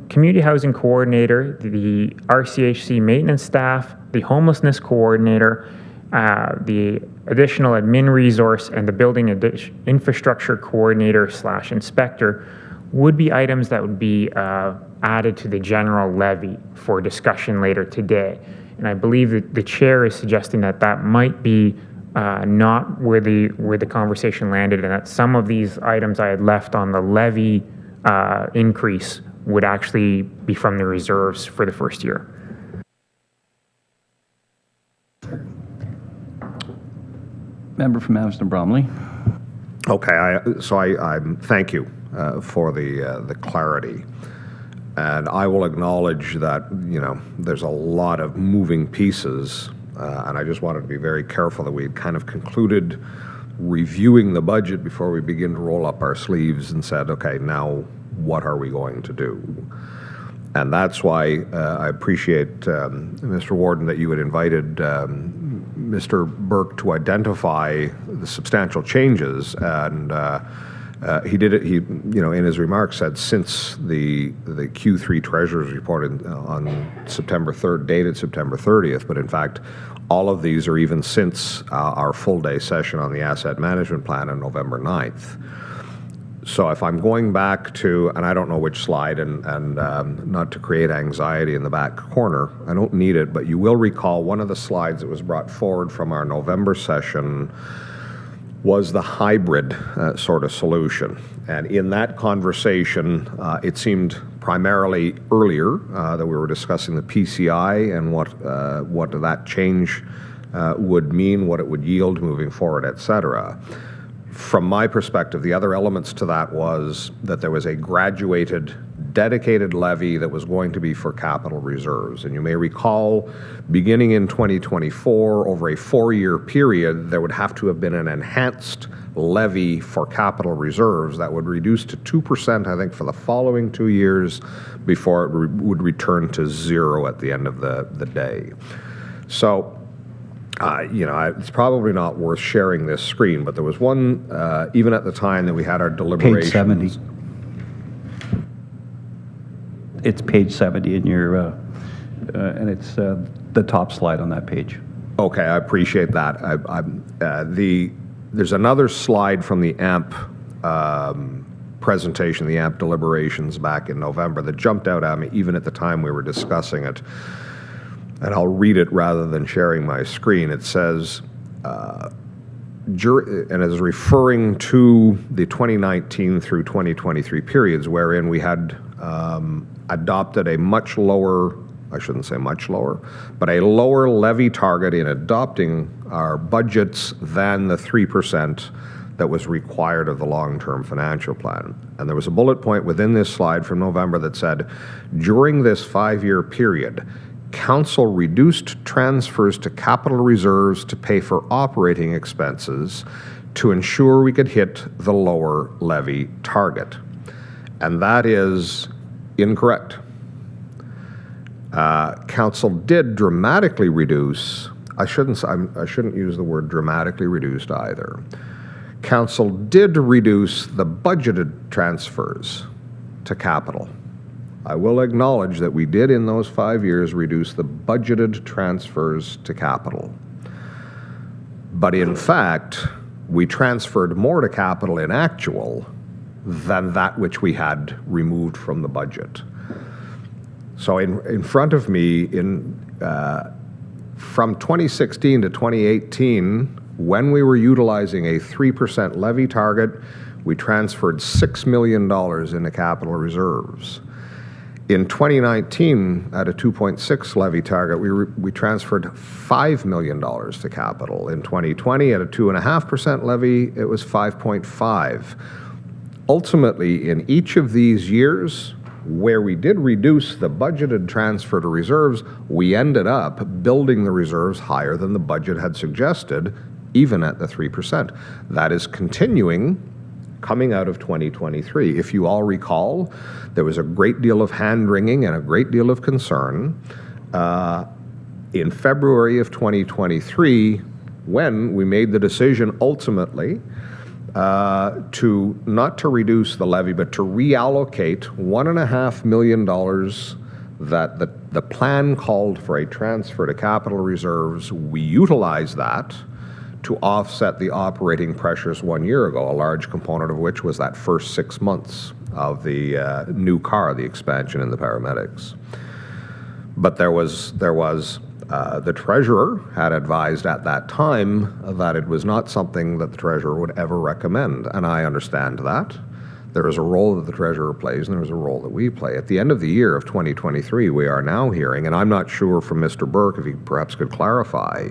Speaker 6: community housing coordinator, the RCHC maintenance staff, the homelessness coordinator, the additional admin resource, and the building infrastructure coordinator / inspector would be items that would be added to the general levy for discussion later today. And I believe that the chair is suggesting that might be not where the conversation landed, and that some of these items I had left on the levy increase would actually be from the reserves for the first year.
Speaker 1: Member from Amherst and Bromley.
Speaker 4: Okay, I thank you for the clarity, and I will acknowledge that there's a lot of moving pieces, and I just wanted to be very careful that we had kind of concluded reviewing the budget before we begin to roll up our sleeves and said, okay, now what are we going to do? And that's why I appreciate, Mr. Warden, that you had invited Mr. Burke to identify the substantial changes, and he did it. He, in his remarks, said since the Q3 Treasurer's report on September 3rd, dated September 30th, but in fact, all of these are even since our full-day session on the asset management plan on November 9th. So if I'm going back to, and I don't know which slide, and not to create anxiety in the back corner, I don't need it, but you will recall one of the slides that was brought forward from our November session was the hybrid sort of solution. And in that conversation, it seemed primarily earlier that we were discussing the PCI and what that change would mean, what it would yield moving forward, et cetera. From my perspective, the other elements to that was that there was a graduated, dedicated levy that was going to be for capital reserves. And you may recall, beginning in 2024, over a 4-year period, there would have to have been an enhanced levy for capital reserves that would reduce to 2%, I think, for the following 2 years before it would return to 0 at the end of the day. So, it's probably not worth sharing this screen, but there was one, even at the time that we had our deliberations.
Speaker 1: Page 70. It's page 70 in your, and it's the top slide on that page.
Speaker 4: Okay, I appreciate that. There's another slide from the AMP presentation, the AMP deliberations back in November that jumped out at me even at the time we were discussing it. And I'll read it rather than sharing my screen. It says, and it is referring to the 2019 through 2023 periods wherein we had adopted a much lower, I shouldn't say much lower, but a lower levy target in adopting our budgets than the 3% that was required of the long-term financial plan. And there was a bullet point within this slide from November that said, during this 5-year period, Council reduced transfers to capital reserves to pay for operating expenses to ensure we could hit the lower levy target. And that is incorrect. Council did dramatically reduce, I shouldn't use the word dramatically reduced either. Council did reduce the budgeted transfers to capital. I will acknowledge that we did in those 5 years reduce the budgeted transfers to capital. But in fact, we transferred more to capital in actual than that which we had removed from the budget. So in front of me, from 2016 to 2018, when we were utilizing a 3% levy target, we transferred $6 million into capital reserves. In 2019, at a 2.6 levy target, we transferred $5 million to capital. In 2020, at a 2.5% levy, it was 5.5. Ultimately, in each of these years, where we did reduce the budgeted transfer to reserves, we ended up building the reserves higher than the budget had suggested, even at the 3%. That is continuing coming out of 2023. If you all recall, there was a great deal of hand-wringing and a great deal of concern in February of 2023 when we made the decision ultimately to not to reduce the levy, but to reallocate $1.5 million that the plan called for a transfer to capital reserves. We utilized that to offset the operating pressures 1 year ago, a large component of which was that first 6 months of the new car, the expansion in the paramedics. But there was the treasurer had advised at that time that it was not something that the treasurer would ever recommend, and I understand that. There is a role that the treasurer plays, and there is a role that we play. At the end of the year of 2023, we are now hearing, and I'm not sure from Mr. Burke if he perhaps could clarify.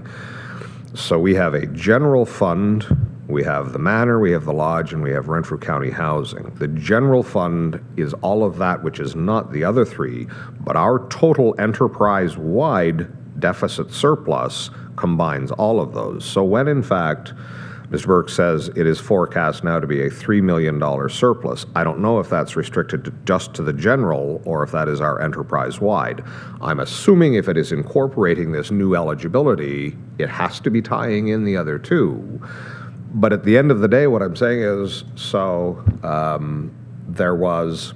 Speaker 4: So we have a general fund, we have the Manor, we have the Lodge, and we have Renfrew County Housing. The general fund is all of that which is not the other three, but our total enterprise-wide deficit surplus combines all of those. So when in fact Mr. Burke says it is forecast now to be a $3 million surplus, I don't know if that's restricted just to the general or if that is our enterprise-wide. I'm assuming if it is incorporating this new eligibility, it has to be tying in the other two. But at the end of the day, what I'm saying is, there was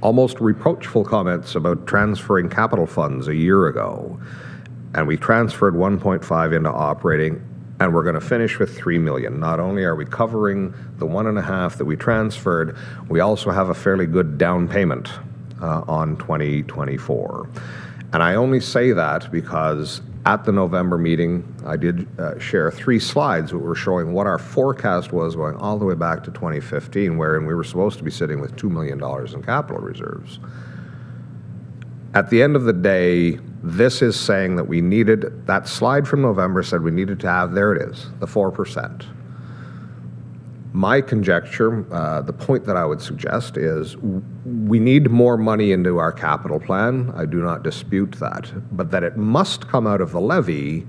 Speaker 4: almost reproachful comments about transferring capital funds a year ago, and we transferred 1.5 into operating, and we're going to finish with $3 million. Not only are we covering the 1.5 that we transferred, we also have a fairly good down payment on 2024. And I only say that because at the November meeting, I did share 3 slides that were showing what our forecast was going all the way back to 2015, wherein we were supposed to be sitting with $2 million in capital reserves. At the end of the day, this is saying that we needed, that slide from November said we needed to have, there it is, the 4%. My conjecture, the point that I would suggest is we need more money into our capital plan. I do not dispute that. But that it must come out of the levy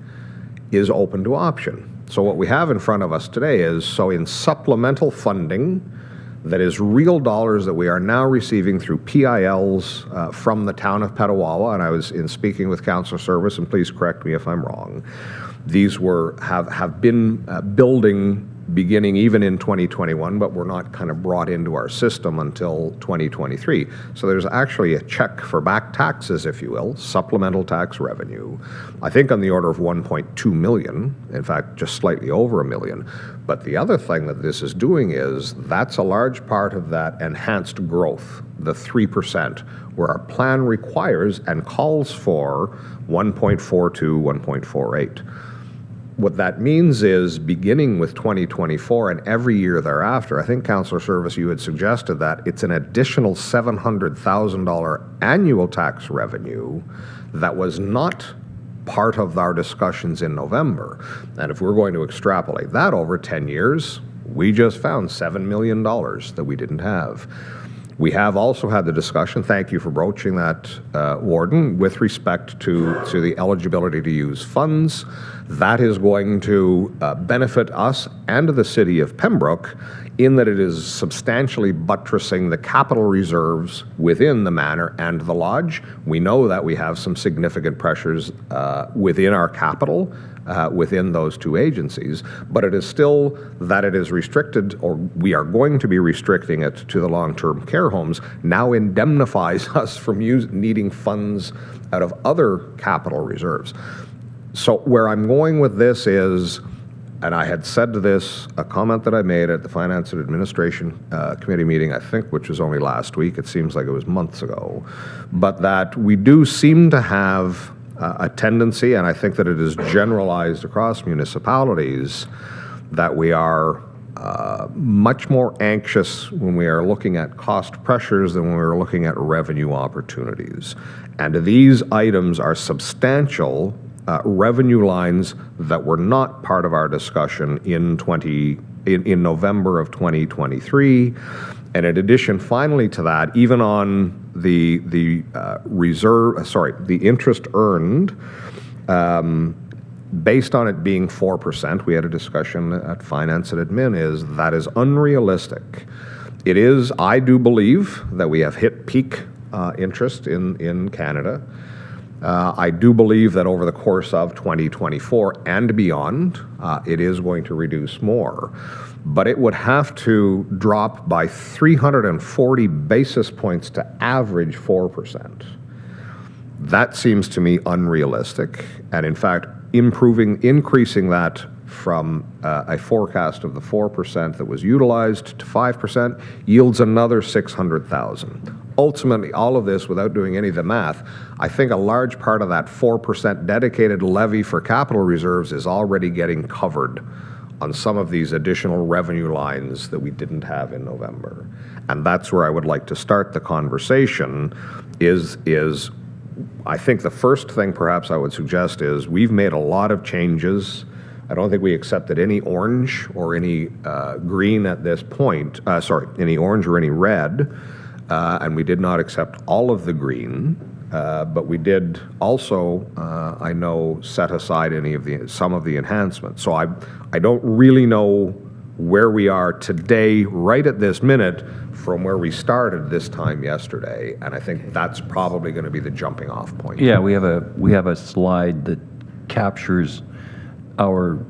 Speaker 4: is open to option. So what we have in front of us today is, so in supplemental funding, that is real dollars that we are now receiving through PILs from the town of Petawawa, and I was in speaking with Council Service, and please correct me if I'm wrong. These have been building beginning even in 2021, but were not kind of brought into our system until 2023. So there's actually a check for back taxes, if you will, supplemental tax revenue, I think on the order of 1.2 million, in fact, just slightly over $1 million. But the other thing that this is doing is that's a large part of that enhanced growth, the 3%, where our plan requires and calls for 1.42, 1.48. What that means is, beginning with 2024 and every year thereafter, I think, Councillor Service, you had suggested that it's an additional $700,000 annual tax revenue that was not part of our discussions in November. And if we're going to extrapolate that over 10 years, we just found $7 million that we didn't have. We have also had the discussion, thank you for broaching that, Warden, with respect to the eligibility to use funds. That is going to benefit us and the city of Pembroke in that it is substantially buttressing the capital reserves within the manor and the lodge. We know that we have some significant pressures within our capital, within those 2 agencies, but it is still that it is restricted, or we are going to be restricting it to the long-term care homes, now indemnifies us from needing funds out of other capital reserves. So where I'm going with this is, and I had said to this, a comment that I made at the Finance and Administration Committee meeting, I think, which was only last week, it seems like it was months ago, but that we do seem to have a tendency, and I think that it is generalized across municipalities, that we are much more anxious when we are looking at cost pressures than when we're looking at revenue opportunities. And these items are substantial revenue lines that were not part of our discussion in November of 2023. And in addition, finally to that, even on the interest earned, based on it being 4%, we had a discussion at Finance and Admin, that is unrealistic. It is, I do believe, that we have hit peak interest in Canada. I do believe that over the course of 2024 and beyond, it is going to reduce more. But it would have to drop by 340 basis points to average 4%. That seems to me unrealistic. And in fact, increasing that from a forecast of the 4% that was utilized to 5% yields another 600,000. Ultimately, all of this, without doing any of the math, I think a large part of that 4% dedicated levy for capital reserves is already getting covered on some of these additional revenue lines that we didn't have in November. And that's where I would like to start the conversation is I think the first thing perhaps I would suggest is we've made a lot of changes. I don't think we accepted any orange or any green at this point, any orange or any red, and we did not accept all of the green, but we did also, I know, set aside some of the enhancements. So I don't really know where we are today, right at this minute, from where we started this time yesterday, and I think that's probably going to be the jumping off point.
Speaker 1: Yeah, we have a slide that captures our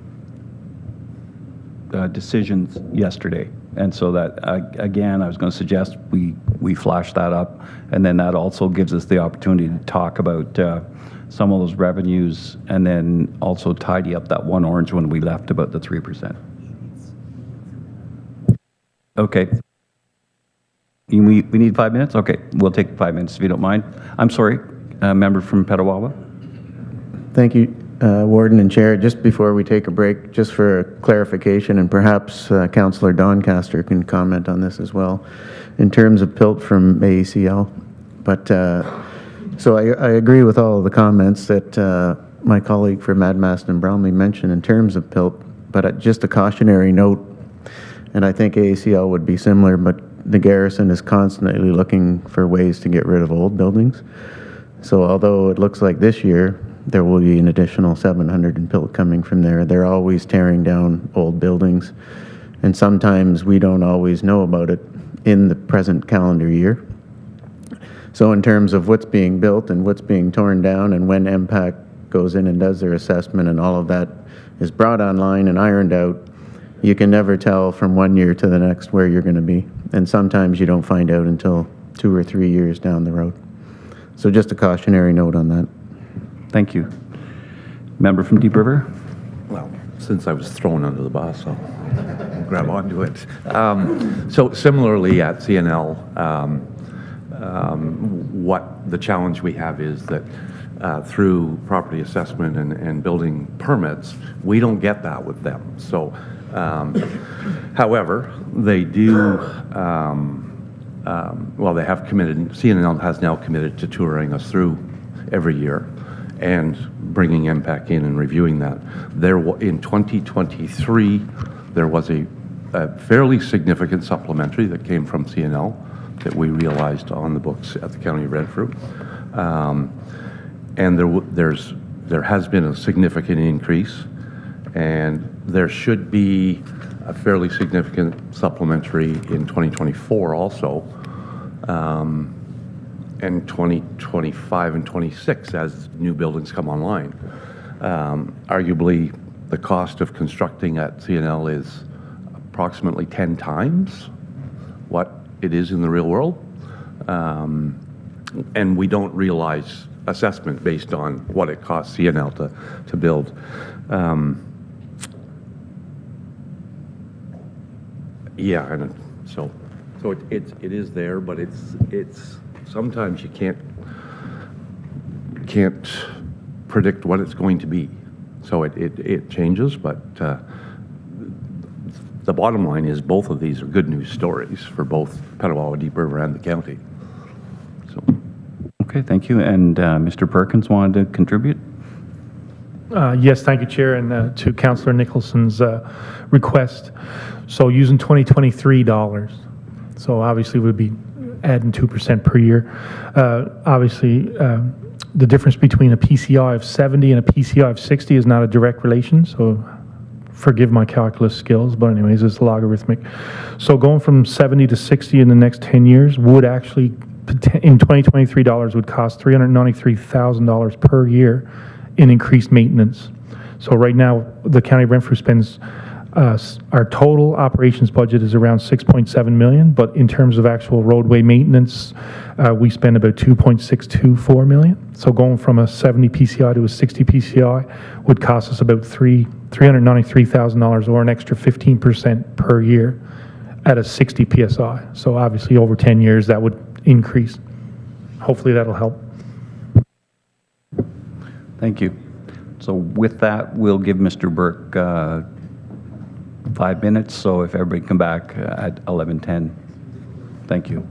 Speaker 1: decisions yesterday, and so that again, I was going to suggest we flash that up, and then that also gives us the opportunity to talk about some of those revenues, and then also tidy up that one orange one we left about the 3%. Okay. We need 5 minutes? Okay, we'll take 5 minutes if you don't mind. I'm sorry, member from Petawawa.
Speaker 7: Thank you, Warden and Chair, just before we take a break, just for clarification, and perhaps Councillor Doncaster can comment on this as well, in terms of PILT from AECL. But, so I agree with all of the comments that my colleague from Madmaster and Bromley mentioned in terms of PILT, but just a cautionary note, and I think AECL would be similar, but the garrison is constantly looking for ways to get rid of old buildings. So although it looks like this year there will be an additional 700 in PILT coming from there, they're always tearing down old buildings. And sometimes we don't always know about it in the present calendar year. So in terms of what's being built and what's being torn down, and when MPAC goes in and does their assessment and all of that is brought online and ironed out, you can never tell from one year to the next where you're going to be. And sometimes you don't find out until 2 or 3 years down the road. So just a cautionary note on that.
Speaker 1: Thank you. Member from Deep River?
Speaker 9: Well, since I was thrown under the bus, I'll grab onto it. So similarly at CNL, what the challenge we have is that through property assessment and building permits, we don't get that with them. So, however, they do, well, they have committed, CNL has now committed to touring us through every year and bringing MPAC in and reviewing that. In 2023, there was a fairly significant supplementary that came from CNL that we realized on the books at the County of Renfrew. And there has been a significant increase, and there should be a fairly significant supplementary in 2024 also, and 2025 and 26 as new buildings come online. Arguably, the cost of constructing at CNL is approximately 10 times what it is in the real world. And we don't realize assessment based on what it costs CNL to build. Yeah, and so it is there, but it's sometimes you can't predict what it's going to be. So it changes, but the bottom line is both of these are good news stories for both Petawawa, Deep River, and the county. So.
Speaker 1: Okay, thank you. And Mr. Perkins wanted to contribute?
Speaker 8: Yes, thank you, Chair, and to Councillor Nicholson's request. So using 2023 dollars, so obviously we'd be adding 2% per year. Obviously, the difference between a PCI of 70 and a PCI of 60 is not a direct relation, so forgive my calculus skills, but anyways, it's logarithmic. So going from 70 to 60 in the next 10 years would actually, in 2023 dollars, would cost $393,000 per year in increased maintenance. So right now, the County of Renfrew spends, our total operations budget is around $6.7 million, but in terms of actual roadway maintenance, we spend about $2.624 million. So going from a 70 PCI to a 60 PCI would cost us about $393,000, or an extra 15% per year at a 60 PSI. So obviously over 10 years that would increase. Hopefully that'll help.
Speaker 1: Thank you. So with that, we'll give Mr. Burke 5 minutes, so if everybody come back at 11:10. Thank you.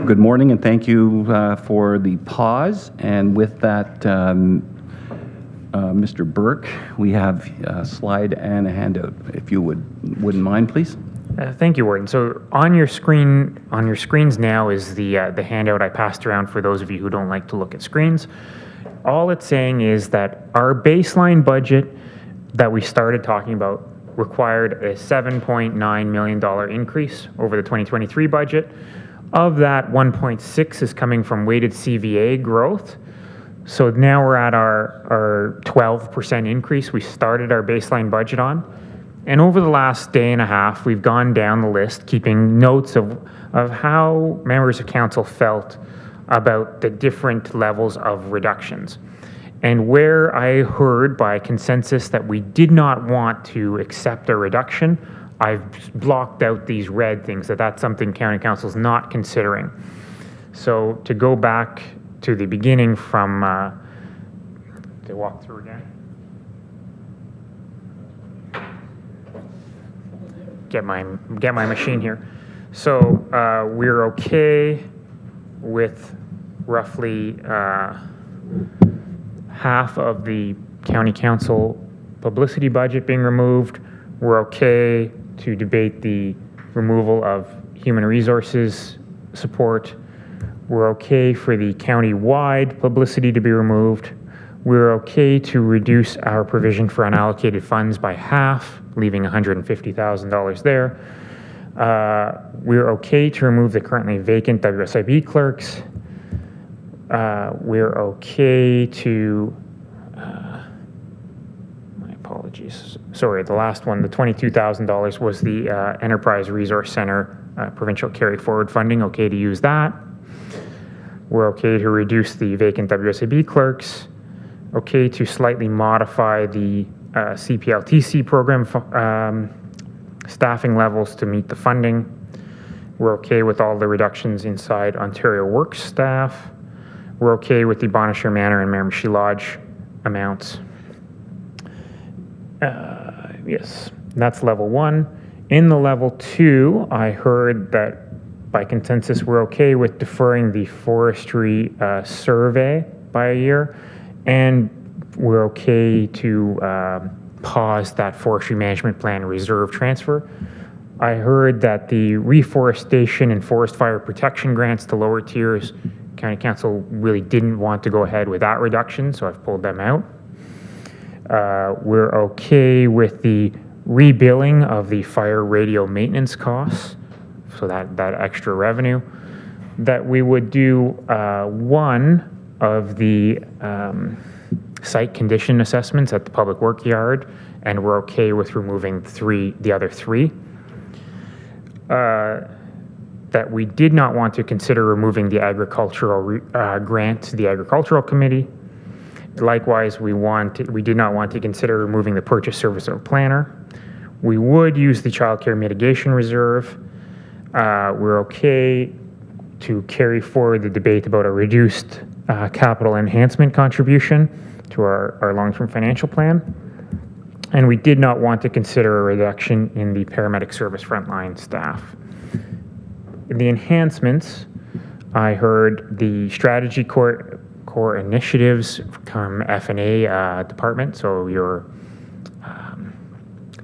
Speaker 1: Good morning, and thank you for the pause. And with that, Mr. Burke, we have a slide and a handout. If you wouldn't mind, please.
Speaker 6: Thank you, Warden. So on your screens now is the handout I passed around for those of you who don't like to look at screens. All it's saying is that our baseline budget that we started talking about required a $7.9 million increase over the 2023 budget. Of that, 1.6 is coming from weighted CVA growth. So now we're at our 12% increase we started our baseline budget on. And over the last day and a half, we've gone down the list, keeping notes of how members of council felt about the different levels of reductions. And where I heard by consensus that we did not want to accept a reduction, I've blocked out these red things, that's something County Council's not considering. So to go back to the beginning from, to walk through again. Get my machine here. So we're okay with roughly half of the County Council publicity budget being removed. We're okay to debate the removal of human resources support. We're okay for the county-wide publicity to be removed. We're okay to reduce our provision for unallocated funds by half, leaving $150,000 there. We're okay to remove the currently vacant WSIB clerks. We're okay to, my apologies. Sorry, the last one, the $22,000 was the Enterprise Resource Center provincial carry forward funding, okay to use that. We're okay to reduce the vacant WSIB clerks. Okay to slightly modify the CPLTC program staffing levels to meet the funding. We're okay with all the reductions inside Ontario Works staff. We're okay with the Bonnechere Manor and Miramichi Lodge amounts. Yes, that's level 1. In the level 2, I heard that by consensus we're okay with deferring the forestry survey by a year, and we're okay to pause that forestry management plan reserve transfer. I heard that the reforestation and forest fire protection grants to lower tiers, County Council really didn't want to go ahead with that reduction, so I've pulled them out. We're okay with the rebilling of the fire radio maintenance costs, so that extra revenue. That we would do one of the site condition assessments at the public work yard, and we're okay with removing the other three. That we did not want to consider removing the agricultural grant to the agricultural committee. Likewise, we did not want to consider removing the purchase service of a planner. We would use the child care mitigation reserve. We're okay to carry forward the debate about a reduced capital enhancement contribution to our long-term financial plan. And we did not want to consider a reduction in the paramedic service frontline staff. In the enhancements, I heard the strategy core initiatives from F&A department, so your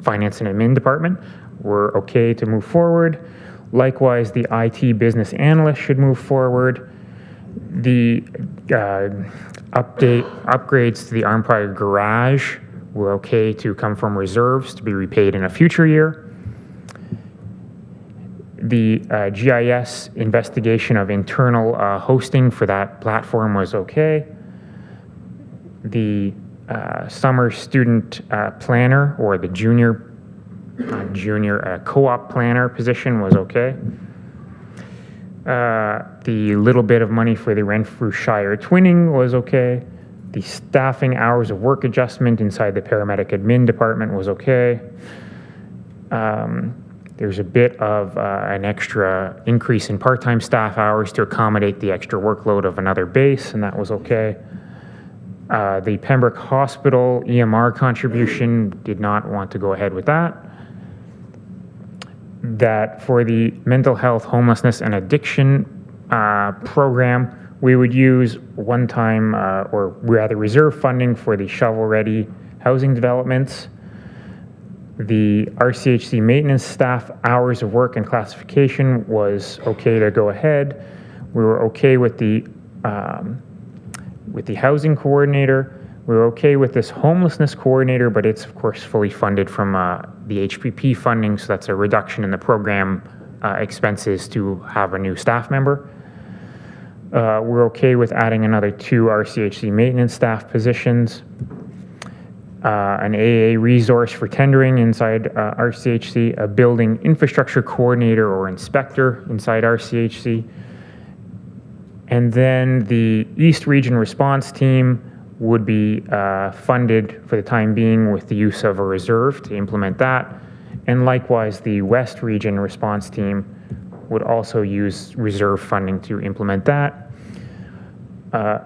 Speaker 6: finance and admin department, were okay to move forward. Likewise, the IT business analyst should move forward. The upgrades to the Armpire garage were okay to come from reserves to be repaid in a future year. The GIS investigation of internal hosting for that platform was okay. The summer student planner, or the junior co-op planner position, was okay. The little bit of money for the Renfrew Shire twinning was okay. The staffing hours of work adjustment inside the paramedic admin department was okay. There's a bit of an extra increase in part-time staff hours to accommodate the extra workload of another base, and that was okay. The Pembroke Hospital EMR contribution, did not want to go ahead with that. that for the mental health, homelessness, and addiction program, we would use one-time or rather reserve funding for the shovel-ready housing developments. The RCHC maintenance staff hours of work and classification was okay to go ahead. We were okay with the housing coordinator. We were okay with this homelessness coordinator, but it's of course fully funded from the HPP funding, so that's a reduction in the program expenses to have a new staff member. We're okay with adding another 2 RCHC maintenance staff positions, an AA resource for tendering inside RCHC, a building infrastructure coordinator or inspector inside RCHC, and then the East Region response team would be funded for the time being with the use of a reserve to implement that, and likewise the West Region response team would also use reserve funding to implement that.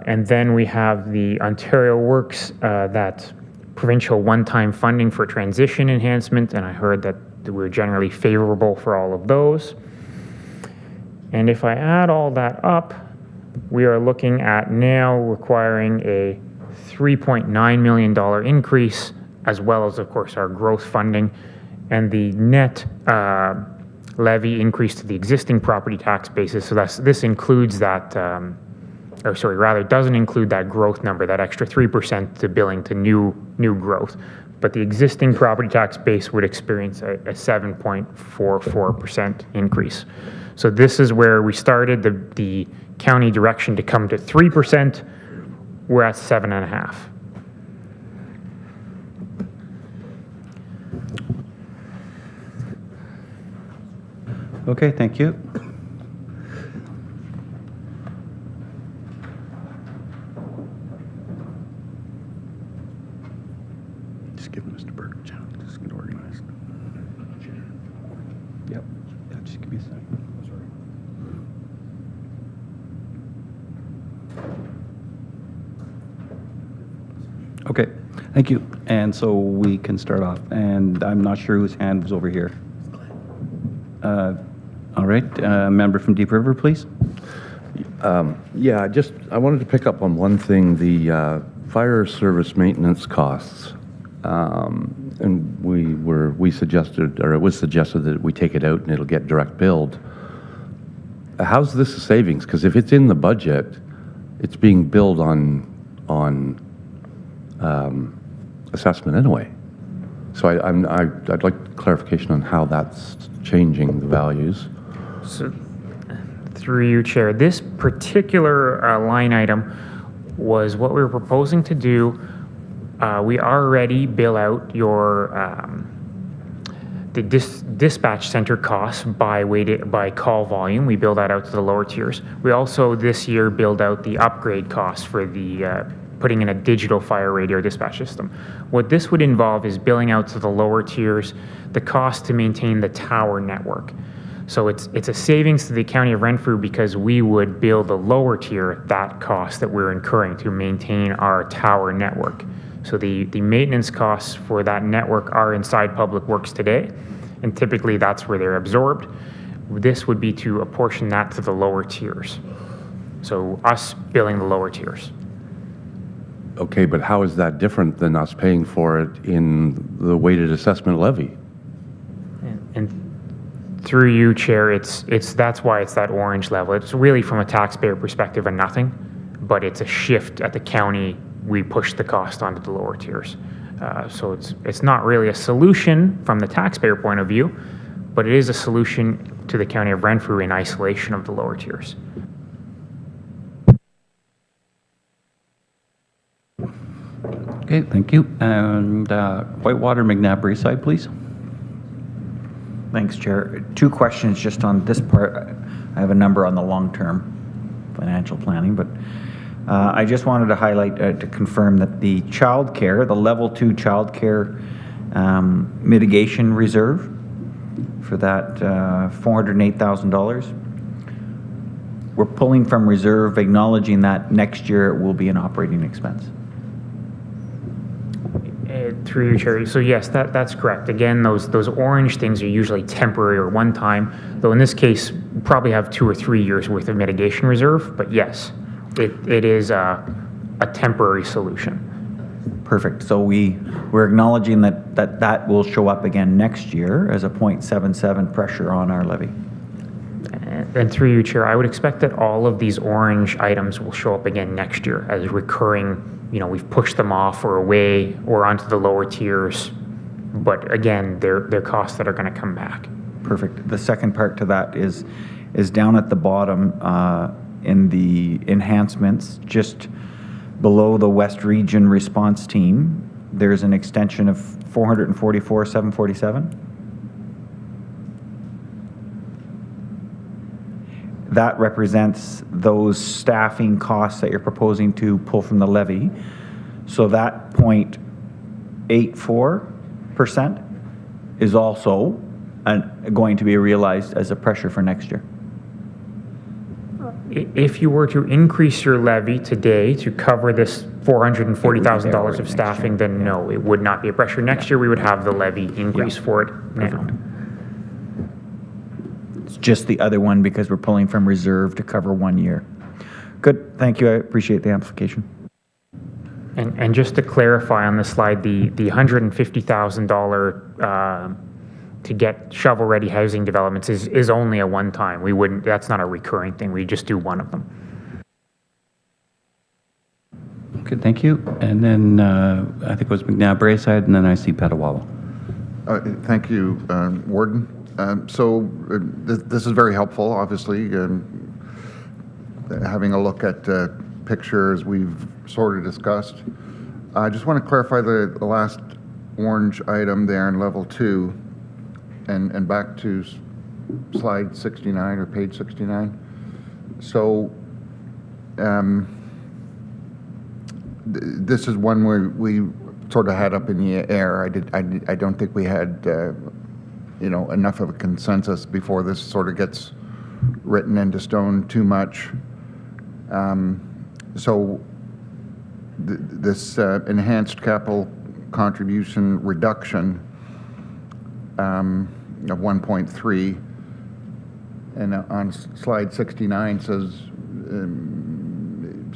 Speaker 6: And then we have the Ontario Works, that provincial one-time funding for transition enhancement, and I heard that we're generally favorable for all of those. And if I add all that up, we are looking at now requiring a $3.9 million increase, as well as, of course, our growth funding, and the net levy increase to the existing property tax basis. So this includes that, doesn't include that growth number, that extra 3% to billing to new growth. But the existing property tax base would experience a 7.44% increase. So this is where we started the county direction to come to 3%. We're at 7.5%.
Speaker 1: Okay, thank you.
Speaker 12: Just give Mr. Burke a chance. Just get organized.
Speaker 1: Yep. Yeah, just give me a second. Okay, thank you. And so we can start off. And I'm not sure whose hand was over here. All right, member from Deep River, please.
Speaker 9: Yeah, I wanted to pick up on one thing, the fire service maintenance costs. And we suggested, or it was suggested that we take it out and it'll get direct billed. How's this a savings? Because if it's in the budget, it's being billed on assessment anyway. So I'd like clarification on how that's changing the values.
Speaker 6: So, through you, Chair, this particular line item was what we were proposing to do. We already bill out your the dispatch center costs by call volume. We bill that out to the lower tiers. We also this year billed out the upgrade costs for the putting in a digital fire radio dispatch system. What this would involve is billing out to the lower tiers the cost to maintain the tower network. So it's a savings to the County of Renfrew because we would bill the lower tier that cost that we're incurring to maintain our tower network. So the maintenance costs for that network are inside Public Works today, and typically that's where they're absorbed. This would be to apportion that to the lower tiers. So us billing the lower tiers.
Speaker 9: Okay, but how is that different than us paying for it in the weighted assessment levy?
Speaker 6: And through you, Chair, that's why it's that orange level. It's really from a taxpayer perspective a nothing, but it's a shift at the county. We push the cost onto the lower tiers. So it's not really a solution from the taxpayer point of view, but it is a solution to the County of Renfrew in isolation of the lower tiers.
Speaker 1: Okay, thank you. And Whitewater, McNabb, Braeside, please.
Speaker 10: Thanks, Chair. 2 questions just on this part. I have a number on the long-term financial planning, but I just wanted to highlight, to confirm that the childcare, the level 2 childcare mitigation reserve for that $408,000, we're pulling from reserve, acknowledging that next year it will be an operating expense.
Speaker 6: Through you, Chair. So yes, that's correct. Again, those orange things are usually temporary or one time, though in this case, we probably have 2 or 3 years worth of mitigation reserve, but yes, it is a temporary solution.
Speaker 10: Perfect. So we're acknowledging that will show up again next year as a 0.77 pressure on our levy.
Speaker 6: And through you, Chair, I would expect that all of these orange items will show up again next year as recurring. We've pushed them off or away or onto the lower tiers, but again, they're costs that are going to come back.
Speaker 10: Perfect. The second part to that is down at the bottom in the enhancements, just below the West Region Response Team. There's an extension of 444,747. That represents those staffing costs that you're proposing to pull from the levy. So that 0.84% is also going to be realized as a pressure for next year.
Speaker 6: If you were to increase your levy today to cover this $440,000 of staffing, then no, it would not be a pressure. Next year, we would have the levy increase for it now.
Speaker 10: It's just the other one because we're pulling from reserve to cover 1 year. Good, thank you, I appreciate the amplification.
Speaker 6: And just to clarify on the slide, the $150,000 to get shovel-ready housing developments is only a one-time. That's not a recurring thing. We just do one of them.
Speaker 1: Okay, thank you. And then I think it was McNabb Brayside, and then I see Petawawa.
Speaker 14: Thank you, Warden. This is very helpful, obviously, having a look at pictures we've sort of discussed. I just want to clarify the last orange item there in level 2 and back to slide 69 or page 69. So this is one where we sort of had up in the air. I don't think we had enough of a consensus before this sort of gets written into stone too much. This enhanced capital contribution reduction of 1.3, and on slide 69 says,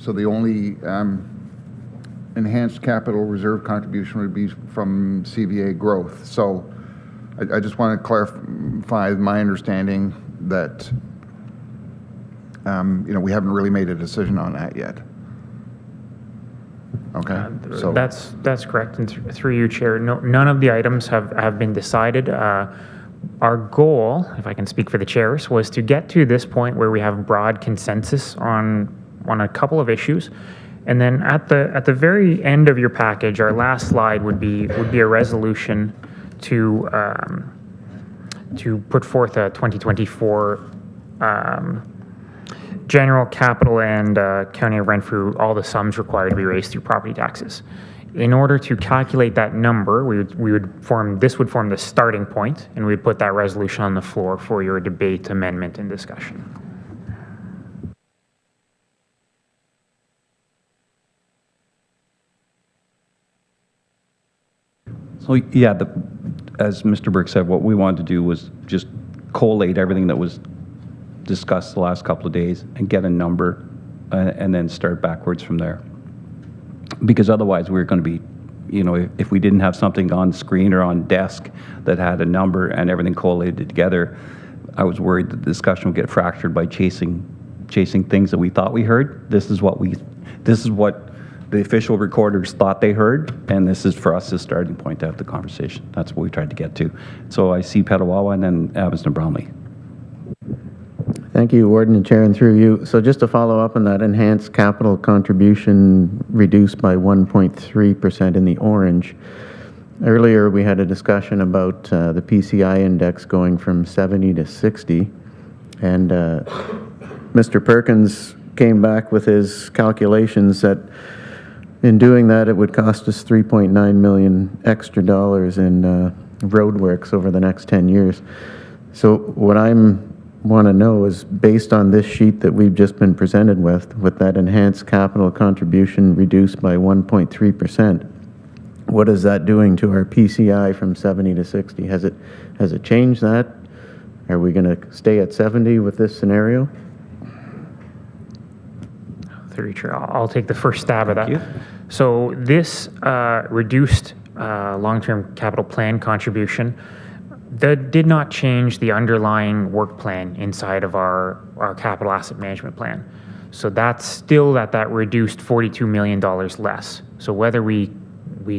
Speaker 14: so the only enhanced capital reserve contribution would be from CVA growth. So I just want to clarify my understanding that we haven't really made a decision on that yet. Okay, so
Speaker 6: that's correct. And through you, Chair, none of the items have been decided. Our goal, if I can speak for the chairs, was to get to this point where we have broad consensus on a couple of issues, and then at the very end of your package, our last slide would be a resolution to put forth a 2024 general capital and County of Renfrew, all the sums required to be raised through property taxes. In order to calculate that number, this would form the starting point, and we'd put that resolution on the floor for your debate, amendment, and discussion.
Speaker 1: So yeah, as Mr. Burke said, what we wanted to do was just collate everything that was discussed the last couple of days and get a number and then start backwards from there. Because otherwise we're going to be, if we didn't have something on screen or on desk that had a number and everything collated together, I was worried that the discussion would get fractured by chasing things that we thought we heard. This is what the official recorders thought they heard, and this is for us the starting point to have the conversation. That's what we tried to get to. So I see Petawawa and then Abbotston Brownlee.
Speaker 7: Thank you, Warden and Chair, and through you. So just to follow up on that, enhanced capital contribution reduced by 1.3% in the orange. Earlier, we had a discussion about the PCI index going from 70 to 60, and Mr. Perkins came back with his calculations that in doing that, it would cost us $3.9 million extra dollars in roadworks over the next 10 years. So what I'm want to know is, based on this sheet that we've just been presented with that enhanced capital contribution reduced by 1.3%, what is that doing to our PCI from 70 to 60? Has it changed that? Are we going to stay at 70 with this scenario?
Speaker 6: Through you, Chair, I'll take the first stab at that.
Speaker 1: you.
Speaker 6: So this reduced long-term capital plan contribution that did not change the underlying work plan inside of our capital asset management plan. So that's still at that reduced $42 million less. So whether we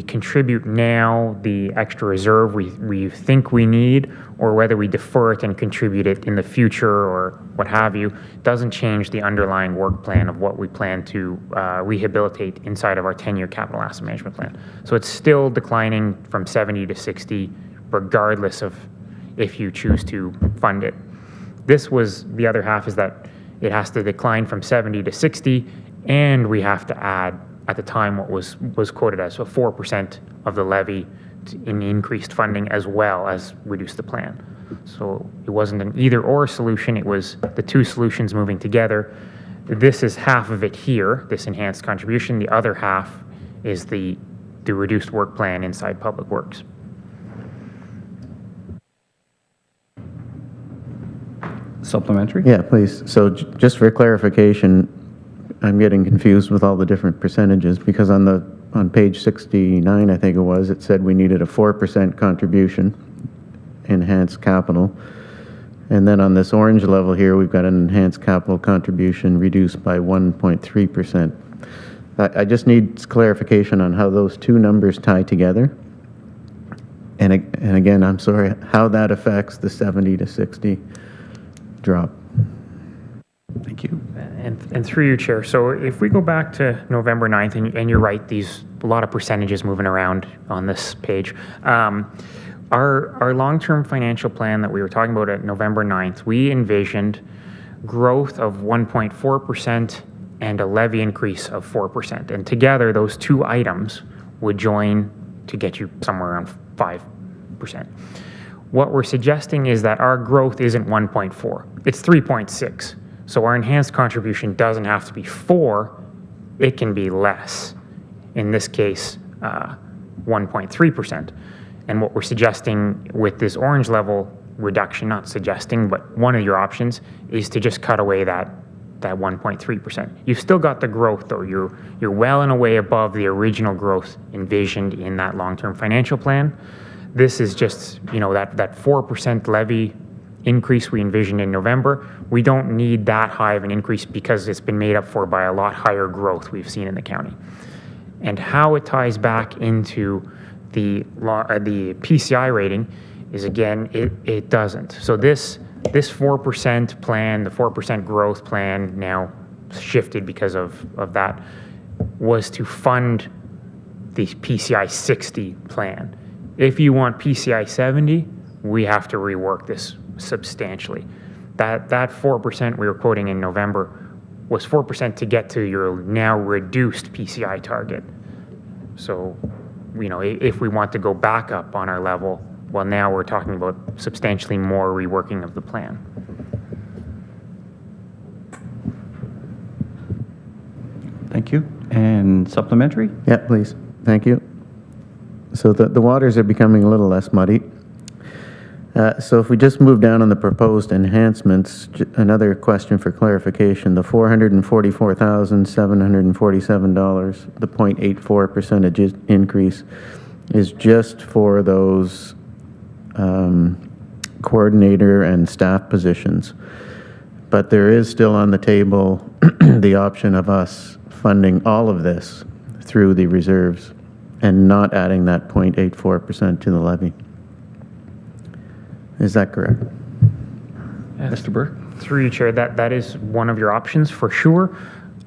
Speaker 6: contribute now the extra reserve we think we need, or whether we defer it and contribute it in the future or what have you, doesn't change the underlying work plan of what we plan to rehabilitate inside of our 10-year capital asset management plan. So it's still declining from 70 to 60, regardless of if you choose to fund it. This was, the other half is that it has to decline from 70 to 60, and we have to add, at the time, what was quoted as a 4% of the levy in increased funding, as well as reduce the plan. So it wasn't an either-or solution, it was the two solutions moving together. This is half of it here, this enhanced contribution. The other half is the reduced work plan inside Public Works.
Speaker 1: Supplementary?
Speaker 7: Yeah, please. So just for clarification, I'm getting confused with all the different percentages, because on page 69, I think it was, it said we needed a 4% contribution, enhanced capital. And then on this orange level here, we've got an enhanced capital contribution reduced by 1.3%. I just need clarification on how those two numbers tie together. And again, I'm sorry, how that affects the 70 to 60 drop.
Speaker 1: Thank you.
Speaker 6: And through you, Chair. So if we go back to November 9th, and you're right, a lot of percentages moving around on this page. Our long-term financial plan that we were talking about at November 9th, we envisioned growth of 1.4% and a levy increase of 4%. And together, those two items would join to get you somewhere around 5%. What we're suggesting is that our growth isn't 1.4, it's 3.6. So our enhanced contribution doesn't have to be 4, it can be less. In this case, 1.3%. And what we're suggesting with this orange level reduction, not suggesting, but one of your options is to just cut away that 1.3%. You've still got the growth, though. You're well and away above the original growth envisioned in that long-term financial plan. This is just, that 4% levy increase we envisioned in November. We don't need that high of an increase because it's been made up for by a lot higher growth we've seen in the county. And how it ties back into the PCI rating is, again, it doesn't. So this 4% plan, the 4% growth plan, now shifted because of that, was to fund the PCI 60 plan. If you want PCI 70, we have to rework this substantially. That 4% we were quoting in November was 4% to get to your now reduced PCI target. So, if we want to go back up on our level, well, now we're talking about substantially more reworking of the plan.
Speaker 1: Thank you. And supplementary?
Speaker 7: Yeah, please. Thank you. So the waters are becoming a little less muddy. So if we just move down on the proposed enhancements, another question for clarification, the $444,747, the 0.84% increase is just for those coordinator and staff positions. But there is still on the table the option of us funding all of this through the reserves and not adding that 0.84% to the levy. Is that correct?
Speaker 1: Mr. Burke?
Speaker 6: Through you, Chair, that is one of your options for sure.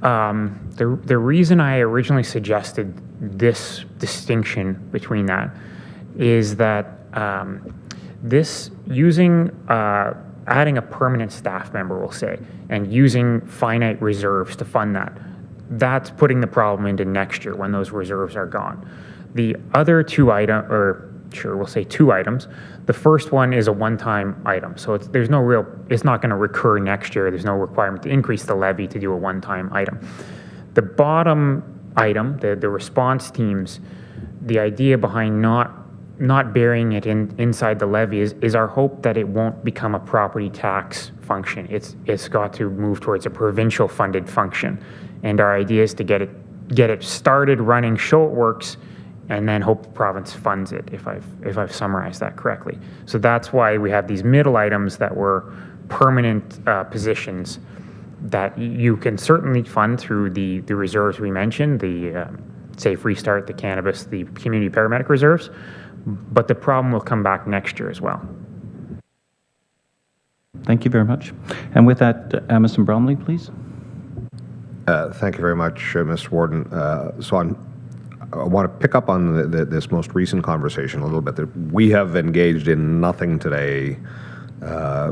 Speaker 6: The reason I originally suggested this distinction between that is that this using adding a permanent staff member, we'll say, and using finite reserves to fund that's putting the problem into next year when those reserves are gone. The other two items, we'll say two items. The first one is a one-time item, so it's not going to recur next year. There's no requirement to increase the levy to do a one-time item. The bottom item, the response teams, the idea behind not burying it inside the levy is our hope that it won't become a property tax function. It's got to move towards a provincial funded function, and our idea is to get it started running, show it works, and then hope the province funds it. If I've summarized that correctly, so that's why we have these middle items that were permanent positions that you can certainly fund through the reserves we mentioned, the Safe Restart, the cannabis, the community paramedic reserves, but the problem will come back next year as well.
Speaker 1: Thank you very much. And with that, Mr. Bromley, please.
Speaker 4: Thank you very much, Mr. Warden. I want to pick up on this most recent conversation a little bit. That we have engaged in nothing today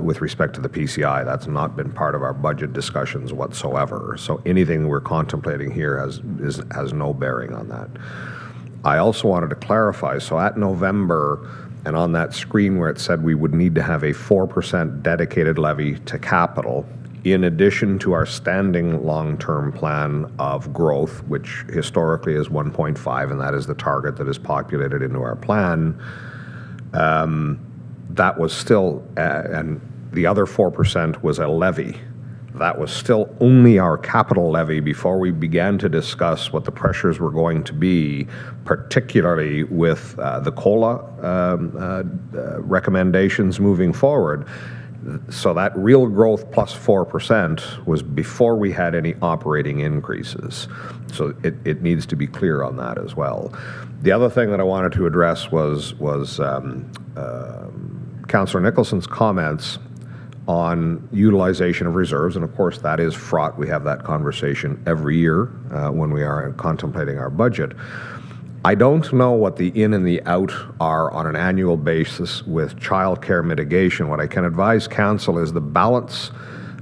Speaker 4: with respect to the PCI. That's not been part of our budget discussions whatsoever. So anything we're contemplating here has no bearing on that. I also wanted to clarify, so at November, and on that screen where it said we would need to have a 4% dedicated levy to capital, in addition to our standing long-term plan of growth, which historically is 1.5, and that is the target that is populated into our plan, that was still, and the other 4% was a levy. That was still only our capital levy before we began to discuss what the pressures were going to be, particularly with the COLA recommendations moving forward. So that real growth plus 4% was before we had any operating increases. So it needs to be clear on that as well. The other thing that I wanted to address was Councillor Nicholson's comments on utilization of reserves, and of course that is fraught. We have that conversation every year when we are contemplating our budget. I don't know what the in and the out are on an annual basis with childcare mitigation. What I can advise council is the balance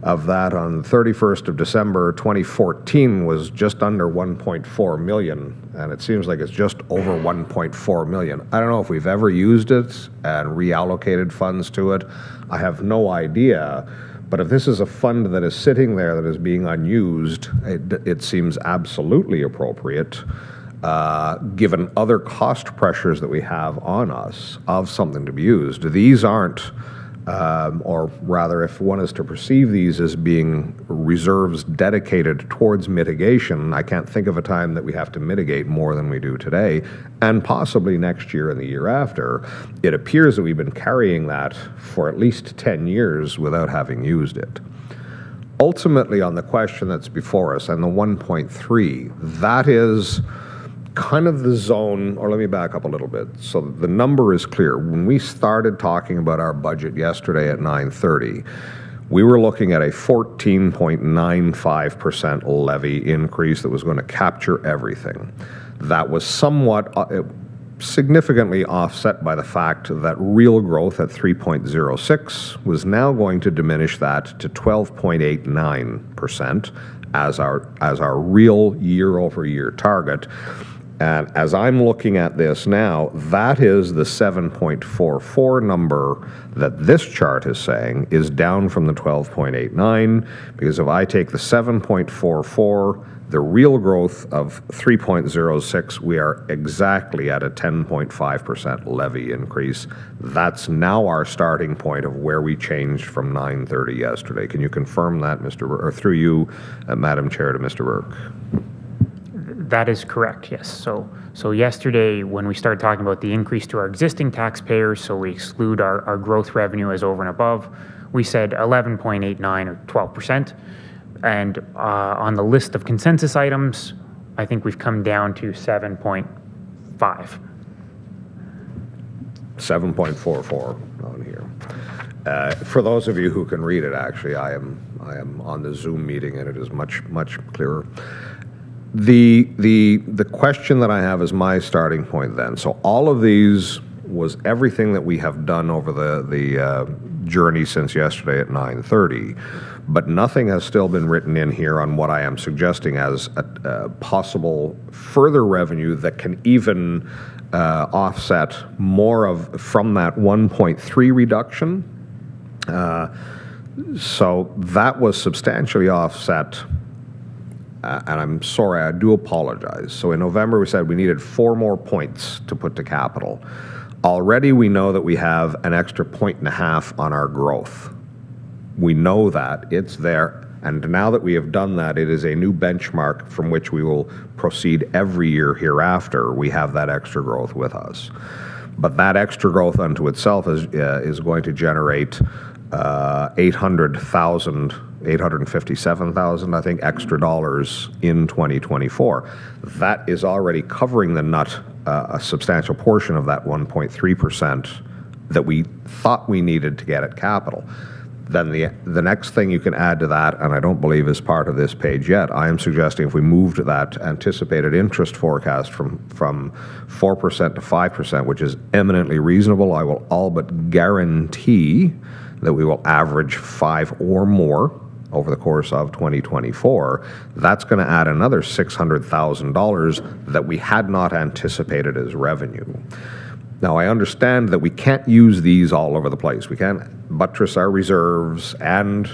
Speaker 4: of that on 31st of December 2014 was just under 1.4 million, and it seems like it's just over 1.4 million. I don't know if we've ever used it and reallocated funds to it. I have no idea, but if this is a fund that is sitting there that is being unused, it seems absolutely appropriate, given other cost pressures that we have on us of something to be used. These aren't, or rather, if one is to perceive these as being reserves dedicated towards mitigation, I can't think of a time that we have to mitigate more than we do today, and possibly next year and the year after. It appears that we've been carrying that for at least 10 years without having used it. Ultimately, on the question that's before us, and the 1.3, that is kind of the zone, or let me back up a little bit. So the number is clear. When we started talking about our budget yesterday at 9:30, we were looking at a 14.95% levy increase that was going to capture everything. That was somewhat significantly offset by the fact that real growth at 3.06 was now going to diminish that to 12.89% as our real year-over-year target. And as I'm looking at this now, that is the 7.44 number that this chart is saying is down from the 12.89, because if I take the 7.44, the real growth of 3.06, we are exactly at a 10.5% levy increase. That's now our starting point of where we changed from 9:30 yesterday. Can you confirm that, Mr. Burke, or through you, Madam Chair, to Mr. Burke?
Speaker 6: That is correct, yes. So yesterday, when we started talking about the increase to our existing taxpayers, so we exclude our growth revenue as over and above, we said 11.89 or 12%. And on the list of consensus items, I think we've come down to 7.5.
Speaker 4: 7.44 on here. For those of you who can read it, actually, I am on the Zoom meeting, and it is much clearer. The question that I have is my starting point then. So all of these was everything that we have done over the journey since yesterday at 9:30, but nothing has still been written in here on what I am suggesting as a possible further revenue that can even offset more from that 1.3 reduction. So that was substantially offset and I'm sorry, I do apologize. So in November, we said we needed 4 more points to put to capital. Already we know that we have an extra 1.5 on our growth. We know that, it's there, and now that we have done that, it is a new benchmark from which we will proceed every year hereafter. We have that extra growth with us. But that extra growth unto itself is going to generate 857,000, I think, extra dollars in 2024. That is already covering the nut, a substantial portion of that 1.3% that we thought we needed to get at capital. Then the next thing you can add to that, and I don't believe is part of this page yet, I am suggesting if we moved that anticipated interest forecast from 4% to 5%, which is eminently reasonable, I will all but guarantee that we will average 5 or more over the course of 2024, that's going to add another $600,000 that we had not anticipated as revenue. Now, I understand that we can't use these all over the place. We can't buttress our reserves and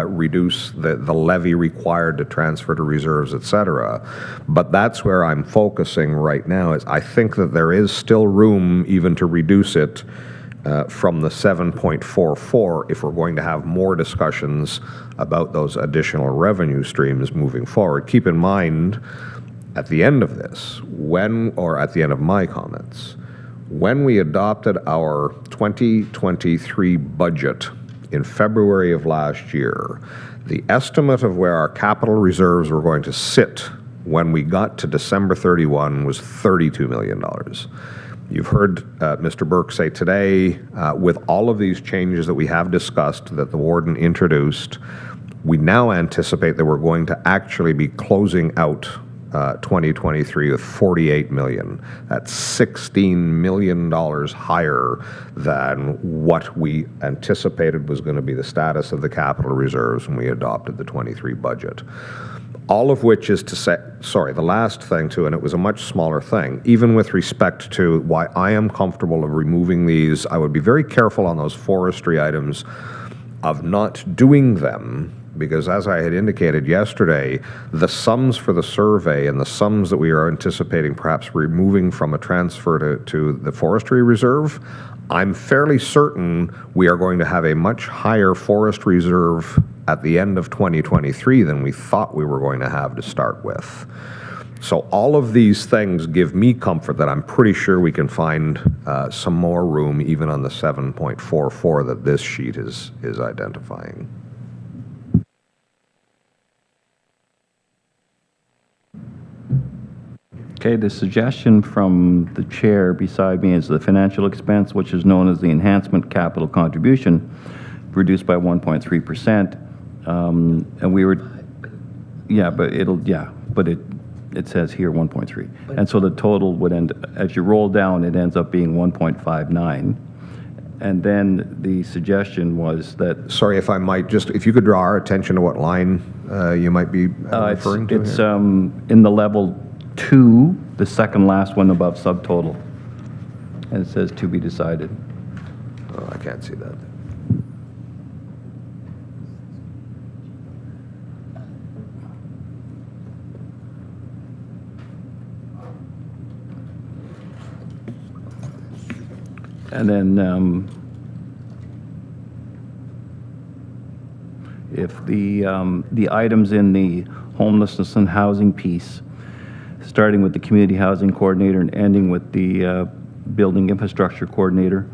Speaker 4: reduce the levy required to transfer to reserves, et cetera. But that's where I'm focusing right now, is I think that there is still room even to reduce it from the 7.44 if we're going to have more discussions about those additional revenue streams moving forward. Keep in mind, at the end of this, or at the end of my comments, when we adopted our 2023 budget in February of last year, the estimate of where our capital reserves were going to sit when we got to December 31 was $32 million. You've heard Mr. Burke say today, with all of these changes that we have discussed that the warden introduced, we now anticipate that we're going to actually be closing out 2023 with $48 million. That's $16 million higher than what we anticipated was going to be the status of the capital reserves when we adopted the 23 budget. All of which is to say, sorry, the last thing too, and it was a much smaller thing, even with respect to why I am comfortable of removing these, I would be very careful on those forestry items of not doing them, because as I had indicated yesterday, the sums for the survey and the sums that we are anticipating perhaps removing from a transfer to the forestry reserve, I'm fairly certain we are going to have a much higher forest reserve at the end of 2023 than we thought we were going to have to start with. So all of these things give me comfort that I'm pretty sure we can find some more room even on the 7.44 that this sheet is identifying.
Speaker 1: Okay, the suggestion from the chair beside me is the financial expense, which is known as the enhancement capital contribution, reduced by 1.3%. And we were, yeah, but it says here 1.3. And so the total would end, as you roll down, it ends up being 1.59. And then the suggestion was that...
Speaker 4: Sorry, if I might, just if you could draw our attention to what line you might be referring to.
Speaker 1: It's in the level 2, the second last one above subtotal. And it says to be decided.
Speaker 4: Oh, I can't see that.
Speaker 1: And then if the items in the homelessness and housing piece, starting with the community housing coordinator and ending with the building infrastructure coordinator,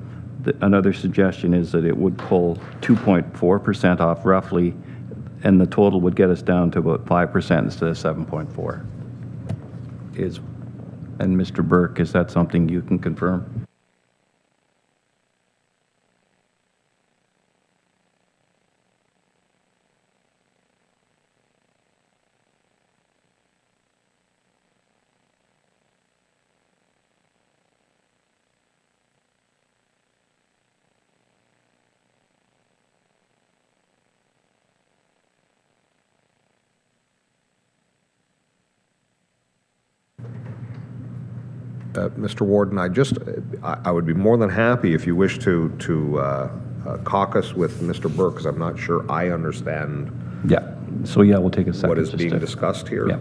Speaker 1: another suggestion is that it would pull 2.4% off roughly, and the total would get us down to about 5% instead of 7.4. And Mr. Burke, is that something you can confirm?
Speaker 4: Mr. Warden, I would be more than happy if you wish to caucus with Mr. Burke, because I'm not sure I understand
Speaker 1: So yeah, we'll take a second.
Speaker 4: what is
Speaker 1: just
Speaker 4: being
Speaker 1: to-
Speaker 4: discussed here?
Speaker 1: Yeah.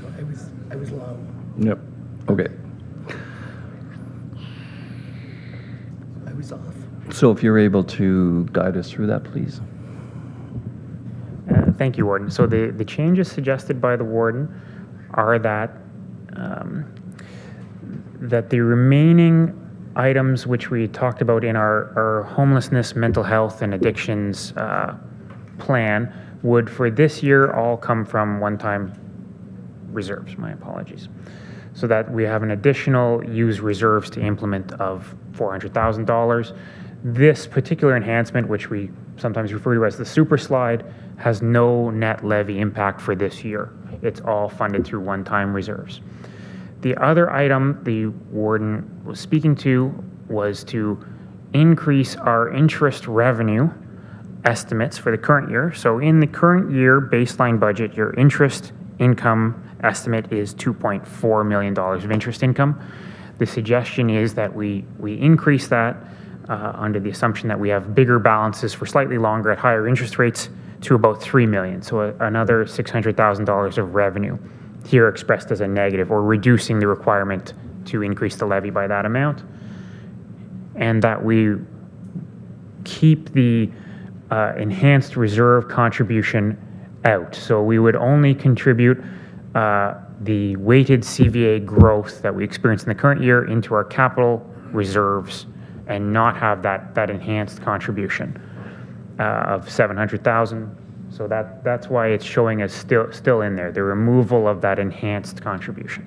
Speaker 13: So I was low.
Speaker 1: Yep. Okay.
Speaker 13: I was off.
Speaker 1: So if you're able to guide us through that, please.
Speaker 6: Thank you, Warden. So the changes suggested by the Warden are that that the remaining items which we talked about in our homelessness, mental health, and addictions plan would, for this year, all come from one-time reserves. My apologies. So that we have an additional used reserves to implement of $400,000. This particular enhancement, which we sometimes refer to as the super slide, has no net levy impact for this year. It's all funded through one-time reserves. The other item the warden was speaking to was to increase our interest revenue estimates for the current year. So in the current year baseline budget, your interest income estimate is $2.4 million of interest income. The suggestion is that we increase that under the assumption that we have bigger balances for slightly longer at higher interest rates to about $3 million. So another $600,000 of revenue here expressed as a negative, or reducing the requirement to increase the levy by that amount. And that we keep the enhanced reserve contribution out. So we would only contribute the weighted CVA growth that we experience in the current year into our capital reserves and not have that enhanced contribution of $700,000. So that's why it's showing as still in there, the removal of that enhanced contribution.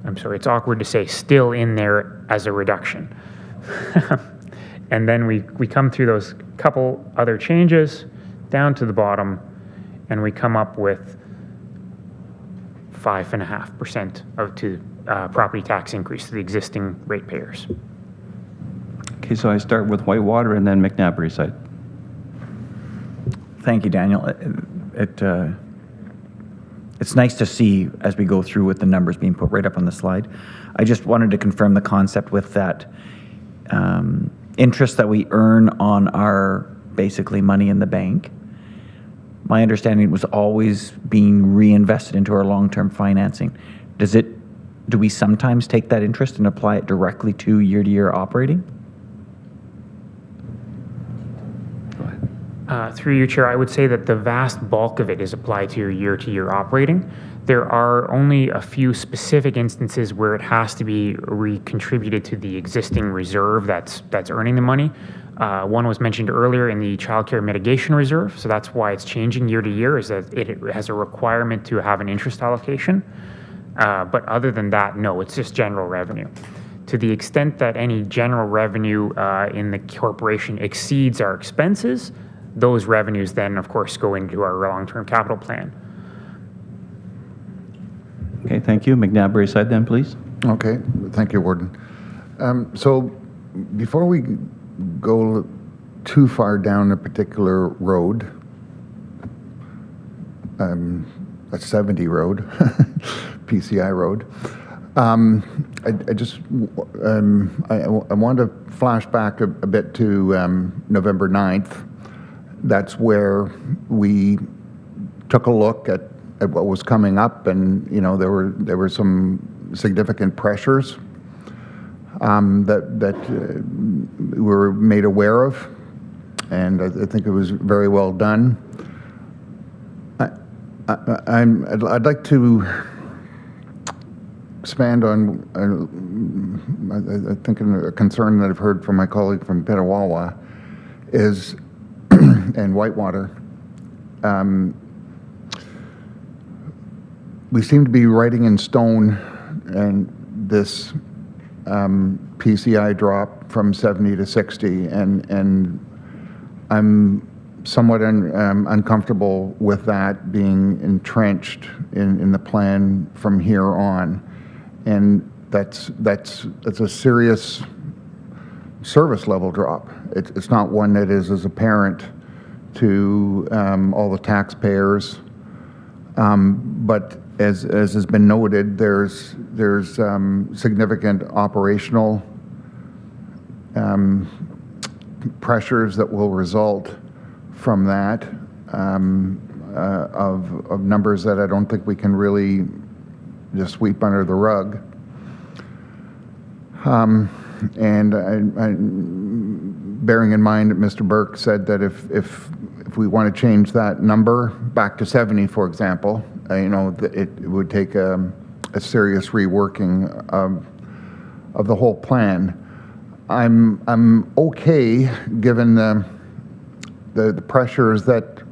Speaker 6: I'm sorry, it's awkward to say still in there as a reduction. And then we come through those couple other changes down to the bottom, and we come up with 5.5% to property tax increase to the existing ratepayers.
Speaker 1: Okay, so I start with Whitewater and then McNabb side.
Speaker 10: Thank you, Daniel. It's nice to see as we go through with the numbers being put right up on the slide. I just wanted to confirm the concept with that interest that we earn on our basically money in the bank. My understanding was always being reinvested into our long-term financing. Do we sometimes take that interest and apply it directly to year-to-year operating?
Speaker 6: Through you, Chair, I would say that the vast bulk of it is applied to your year-to-year operating. There are only a few specific instances where it has to be recontributed to the existing reserve that's earning the money. One was mentioned earlier in the child care mitigation reserve, so that's why it's changing year to year, is that it has a requirement to have an interest allocation. But other than that, no, it's just general revenue. To the extent that any general revenue in the corporation exceeds our expenses, those revenues then, of course, go into our long-term capital plan.
Speaker 1: Okay, thank you. McNabb side then, please.
Speaker 14: Okay, thank you, Warden. So before we go too far down a particular road, a 70 road, PCI road, I just I want to flash back a bit to November 9th. That's where we took a look at what was coming up, and there were some significant pressures that we were made aware of, and I think it was very well done. I'd like to expand on, I think a concern that I've heard from my colleague from Petawawa is, and Whitewater, we seem to be writing in stone and this PCI drop from 70 to 60, and I'm somewhat uncomfortable with that being entrenched in the plan from here on. And that's a serious service level drop. It's not one that is as apparent to all the taxpayers, but as has been noted, there's significant operational pressures that will result from that, of numbers that I don't think we can really just sweep under the rug. And bearing in mind that Mr. Burke said that if we want to change that number back to 70, for example, it would take a serious reworking of the whole plan. I'm okay given the pressures that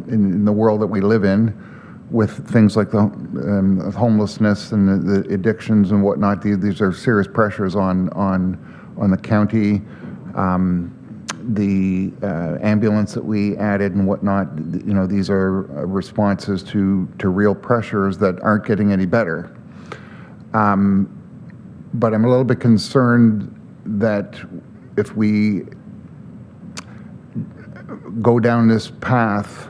Speaker 14: in the world that we live in, with things like the homelessness and the addictions and whatnot. These are serious pressures on the county. The ambulance that we added and whatnot, these are responses to real pressures that aren't getting any better. But I'm a little bit concerned that if we go down this path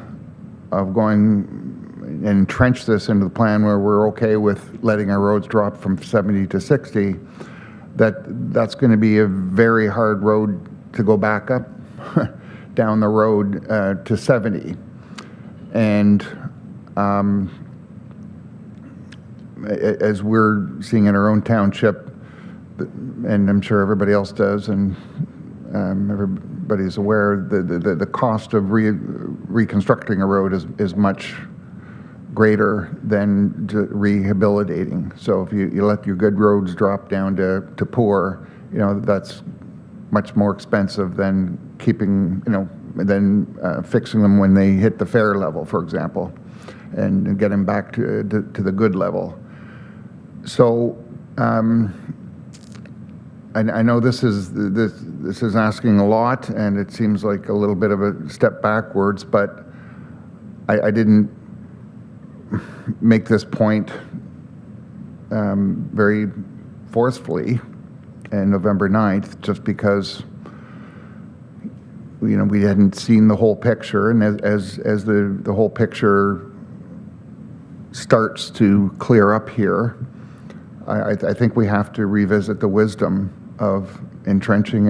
Speaker 14: of going and entrench this into the plan where we're okay with letting our roads drop from 70 to 60, that's going to be a very hard road to go back up down the road to 70. And as we're seeing in our own township, and I'm sure everybody else does, and everybody's aware, the cost of reconstructing a road is much greater than rehabilitating. So if you let your good roads drop down to poor, that's much more expensive than keeping, fixing them when they hit the fair level, for example, and get them back to the good level. So I know this is asking a lot, and it seems like a little bit of a step backwards, but I didn't make this point very forcefully on November 9th, just because we hadn't seen the whole picture, and as the whole picture starts to clear up here, I think we have to revisit the wisdom of entrenching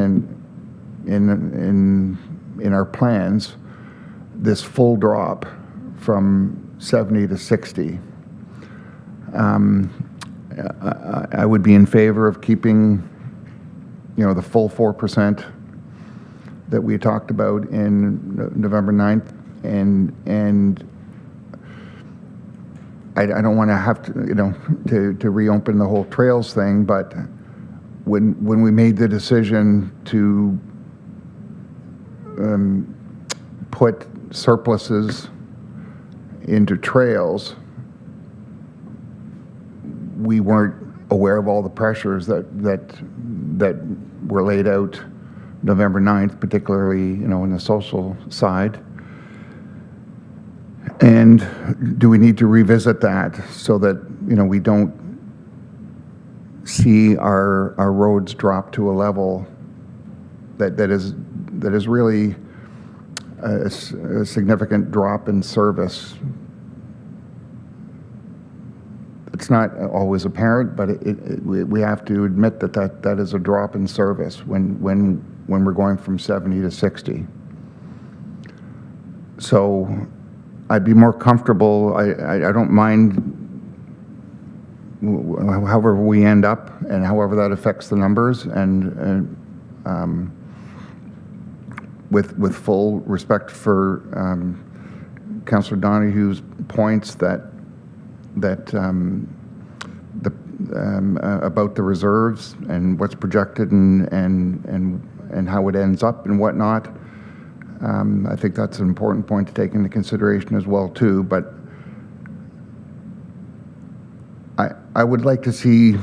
Speaker 14: in our plans this full drop from 70 to 60. I would be in favor of keeping, the full 4% that we talked about in November 9th, and I don't want to have to reopen the whole trails thing, but when we made the decision to put surpluses into trails, we weren't aware of all the pressures that were laid out November 9th, particularly in the social side. And do we need to revisit that so that we don't see our roads drop to a level that is really a significant drop in service it's not always apparent, but we have to admit that is a drop in service when we're going from 70 to 60. So I'd be more comfortable, I don't mind however we end up and however that affects the numbers, and with full respect for Councillor Donohue's points about the reserves and what's projected and how it ends up and whatnot. I think that's an important point to take into consideration as well too. But I would like to see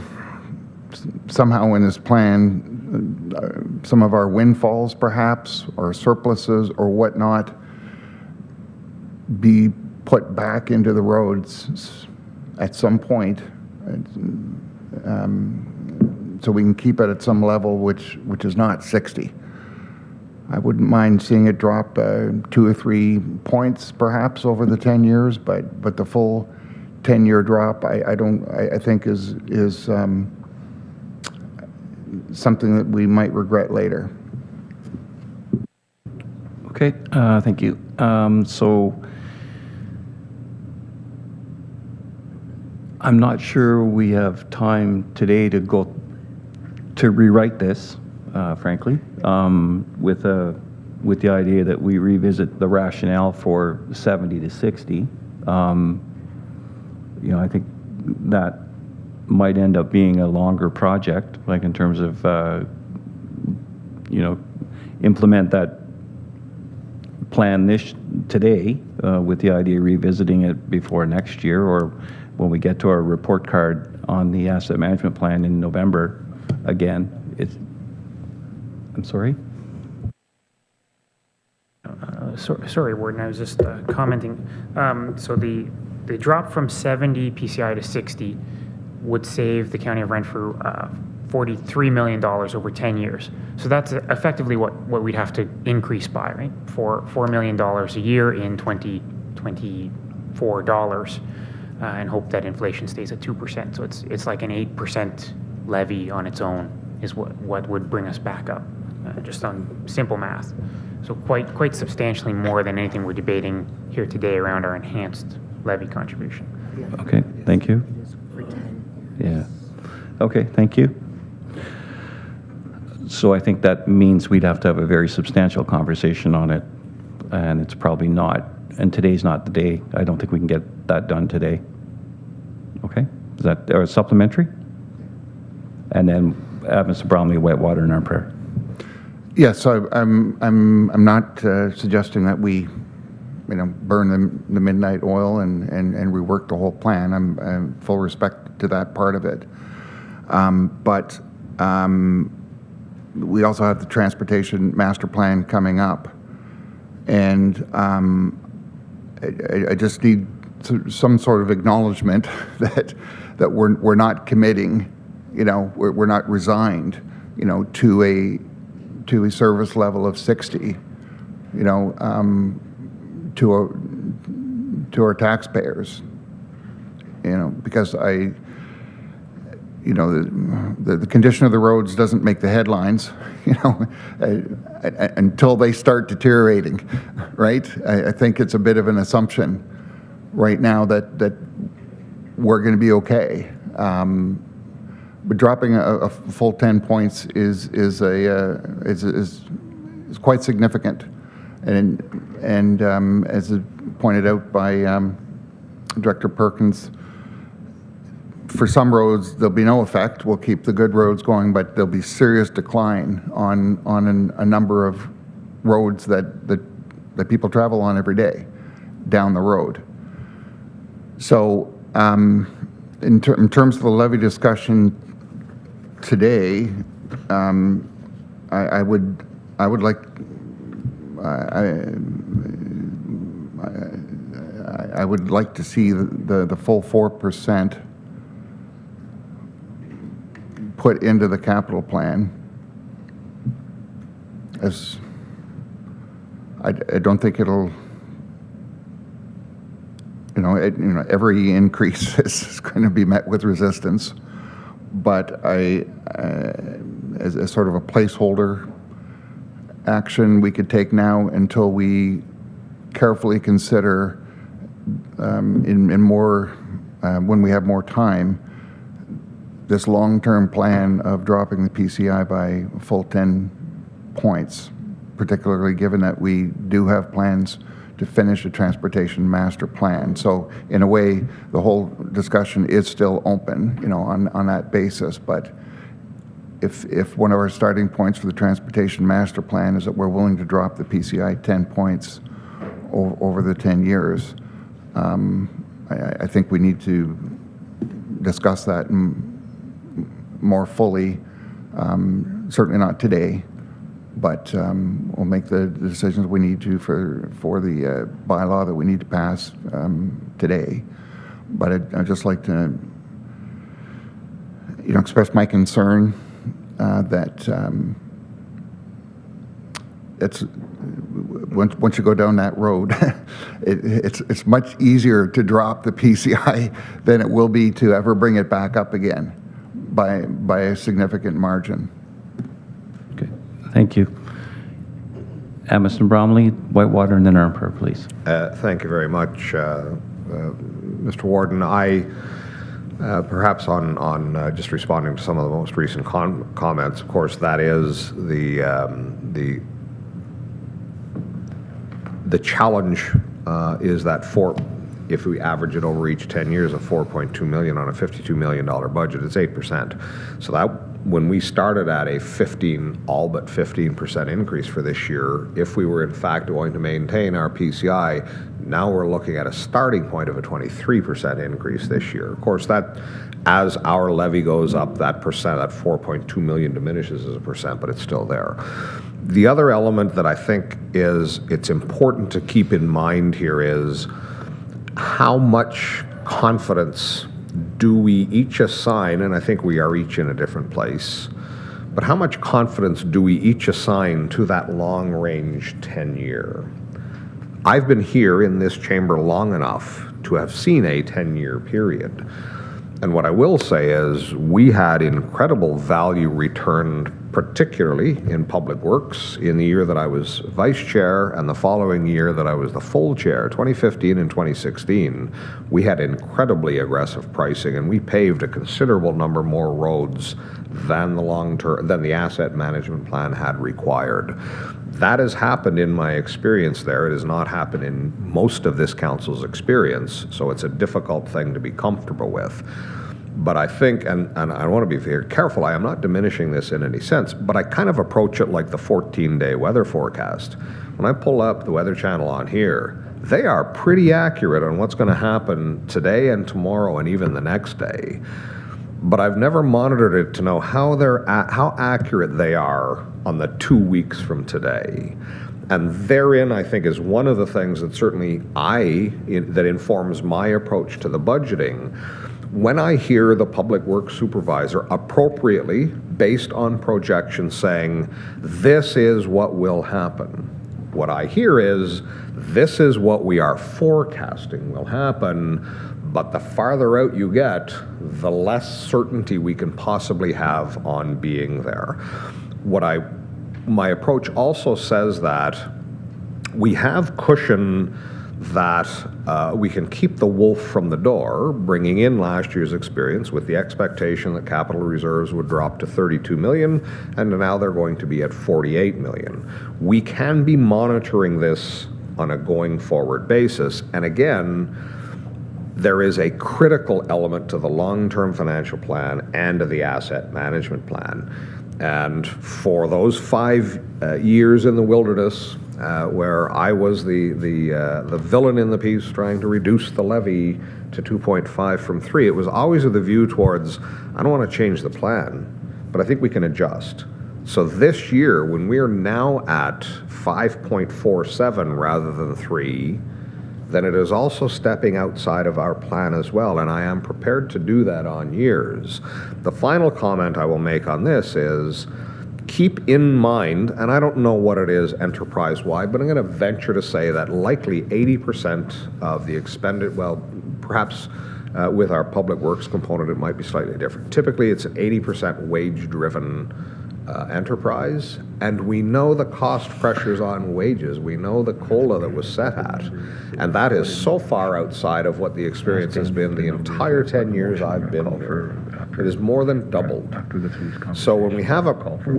Speaker 14: somehow in this plan some of our windfalls perhaps, or surpluses or whatnot, be put back into the roads at some point, so we can keep it at some level which is not 60. I wouldn't mind seeing it drop 2 or 3 points perhaps over the 10 years, but the full 10-year drop I think is something that we might regret later.
Speaker 1: Okay, thank you. So I'm not sure we have time today to go to rewrite this, frankly, with the idea that we revisit the rationale for 70 to 60. I think that might end up being a longer project, like in terms of, implement that plan today with the idea of revisiting it before next year, or when we get to our report card on the asset management plan in November again. I'm sorry?
Speaker 6: Sorry, Warden, I was just commenting. So the drop from 70 PCI to 60 would save the County of Renfrew $43 million over 10 years. So that's effectively what we'd have to increase by, right? $4 million a year in 2024 dollars, and hope that inflation stays at 2%. So it's like an 8% levy on its own is what would bring us back up, just on simple math. So quite substantially more than anything we're debating here today around our enhanced levy contribution.
Speaker 1: Okay, thank you. Yeah. Okay, thank you. So I think that means we'd have to have a very substantial conversation on it, and it's probably not, and today's not the day. I don't think we can get that done today. Okay? Is that or supplementary? And then Mr. Bromley, wet water in our prayer.
Speaker 14: Yes, so I'm not suggesting that we, burn the midnight oil and rework the whole plan. I'm full respect to that part of it. But we also have the transportation master plan coming up, and I just need some sort of acknowledgement that we're not committing, we're not resigned, to a service level of 60, to our taxpayers, because the condition of the roads doesn't make the headlines, until they start deteriorating, right? I think it's a bit of an assumption right now that we're going to be okay. But dropping a full 10 points is quite significant, and as pointed out by Director Perkins, for some roads there'll be no effect. We'll keep the good roads going, but there'll be serious decline on a number of roads that people travel on every day down the road. So in terms of the levy discussion today, I would like I would like to see the full 4% put into the capital plan. As I don't think it'll every increase is going to be met with resistance. But as sort of a placeholder action we could take now until we carefully consider in more, when we have more time, this long-term plan of dropping the PCI by a full 10 points, particularly given that we do have plans to finish the transportation master plan. So in a way, the whole discussion is still open, on that basis. But if one of our starting points for the transportation master plan is that we're willing to drop the PCI 10 points over the 10 years, I think we need to discuss that more fully, certainly not today, but we'll make the decisions we need to for the bylaw that we need to pass today. But I'd just like to express my concern that it's once you go down that road, it's much easier to drop the PCI than it will be to ever bring it back up again by a significant margin.
Speaker 1: Okay, thank you. Amison Bromley, Whitewater, and then Renfrew, please.
Speaker 4: Thank you very much, Mr. Warden. I perhaps on just responding to some of the most recent comments. Of course, that is the challenge is that if we average it over each 10 years of $4.2 million on a $52 million budget, it's 8%. So that when we started at a all but 15% increase for this year, if we were in fact going to maintain our PCI, now we're looking at a starting point of a 23% increase this year. Of course, that as our levy goes up, that percent, that 4.2 million diminishes as a percent, but it's still there. The other element that I think it's important to keep in mind here is how much confidence do we each assign, and I think we are each in a different place, but how much confidence do we each assign to that long-range 10-year? I've been here in this chamber long enough to have seen a 10-year period. And what I will say is we had incredible value returned, particularly in public works, in the year that I was vice chair and the following year that I was the full chair, 2015 and 2016. We had incredibly aggressive pricing, and we paved a considerable number more roads than the asset management plan had required. That has happened in my experience there. It has not happened in most of this council's experience, so it's a difficult thing to be comfortable with. But I think, and I want to be very careful, I am not diminishing this in any sense, but I kind of approach it like the 14-day weather forecast. When I pull up the Weather Channel on here, they are pretty accurate on what's going to happen today and tomorrow and even the next day. But I've never monitored it to know how accurate they are on the 2 weeks from today. And therein, I think, is one of the things that certainly that informs my approach to the budgeting. When I hear the public works supervisor appropriately, based on projections, saying, this is what will happen, what I hear is, this is what we are forecasting will happen, but the farther out you get, the less certainty we can possibly have on being there. My approach also says that we have cushion that we can keep the wolf from the door, bringing in last year's experience with the expectation that capital reserves would drop to 32 million, and now they're going to be at 48 million. We can be monitoring this on a going forward basis, and again, there is a critical element to the long-term financial plan and to the asset management plan. And for those 5 years in the wilderness, where I was the villain in the piece trying to reduce the levy to 2.5 from 3, it was always with a view towards, I don't want to change the plan, but I think we can adjust. So this year, when we are now at 5.47 rather than 3, then it is also stepping outside of our plan as well, and I am prepared to do that on years. The final comment I will make on this is, keep in mind, and I don't know what it is enterprise-wide, but I'm going to venture to say that likely 80% of the expended, well, perhaps with our public works component, it might be slightly different. Typically, it's an 80% wage-driven enterprise, and we know the cost pressures on wages. We know the COLA that was set at, and that is so far outside of what the experience has been the entire 10 years I've been here. It is more than doubled. So when we have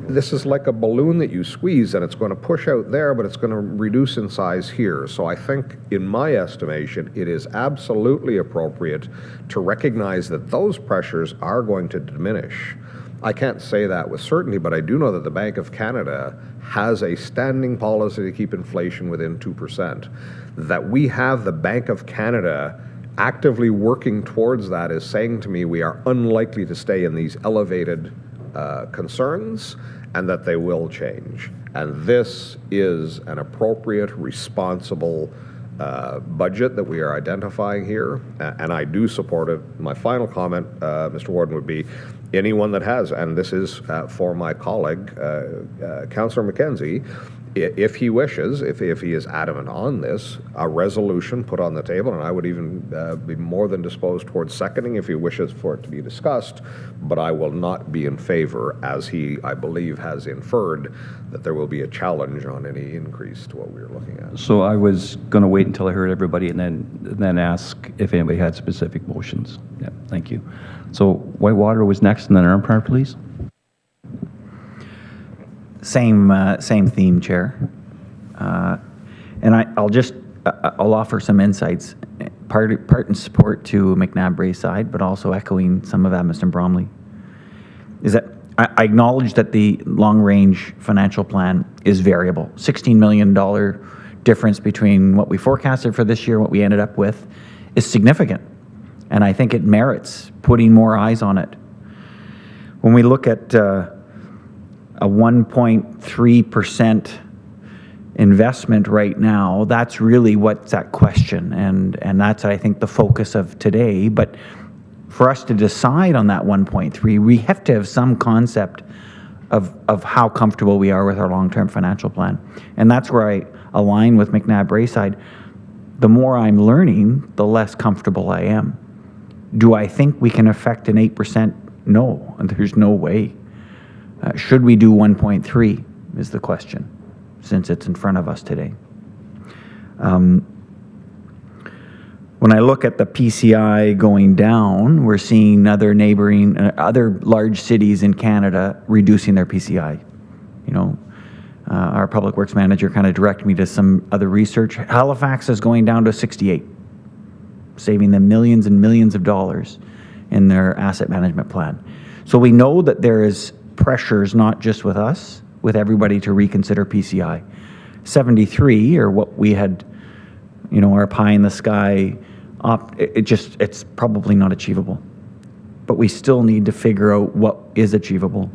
Speaker 4: this is like a balloon that you squeeze, and it's going to push out there, but it's going to reduce in size here. So I think, in my estimation, it is absolutely appropriate to recognize that those pressures are going to diminish. I can't say that with certainty, but I do know that the Bank of Canada has a standing policy to keep inflation within 2%. That we have the Bank of Canada actively working towards that is saying to me we are unlikely to stay in these elevated concerns, and that they will change. And this is an appropriate, responsible budget that we are identifying here, and I do support it. My final comment, Mr. Warden, would be anyone that has, and this is for my colleague, Councillor McKenzie, if he wishes, if he is adamant on this, a resolution put on the table, and I would even be more than disposed towards seconding if he wishes for it to be discussed, but I will not be in favor, as he, I believe, has inferred, that there will be a challenge on any increase to what we're looking at.
Speaker 1: So I was going to wait until I heard everybody and then ask if anybody had specific motions. Yeah, thank you. So Whitewater was next, and then Empire, please.
Speaker 10: Same theme, Chair. And I'll offer some insights, part in support to McNabb Braeside, but also echoing some of Edmiston Bromley. Is that I acknowledge that the long-range financial plan is variable. $16 million difference between what we forecasted for this year and what we ended up with is significant. And I think it merits putting more eyes on it. When we look at a 1.3% investment right now, that's really what's at question. And that's, I think, the focus of today. But for us to decide on that 1.3, we have to have some concept of how comfortable we are with our long-term financial plan. And that's where I align with McNabb Braeside. The more I'm learning, the less comfortable I am. Do I think we can affect an 8%? No, there's no way. Should we do 1.3 is the question, since it's in front of us today. When I look at the PCI going down, we're seeing other large cities in Canada reducing their PCI. You know, our public works manager kind of directed me to some other research. Halifax is going down to 68, saving them millions and millions of dollars in their asset management plan. So we know that there is pressures, not just with us, with everybody to reconsider PCI. 73, or what we had, you know, our pie in the sky, it's probably not achievable. But we still need to figure out what is achievable.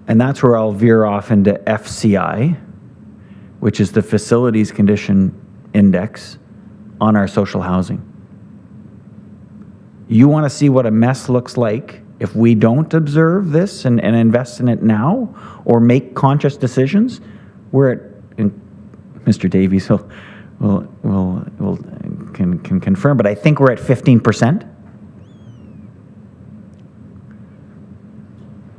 Speaker 10: And that's where I'll veer off into FCI, which is the Facilities Condition Index on our social housing. You want to see what a mess looks like if we don't observe this and invest in it now, or make conscious decisions? We're at, and Mr. Davies can confirm, but I think we're at 15%.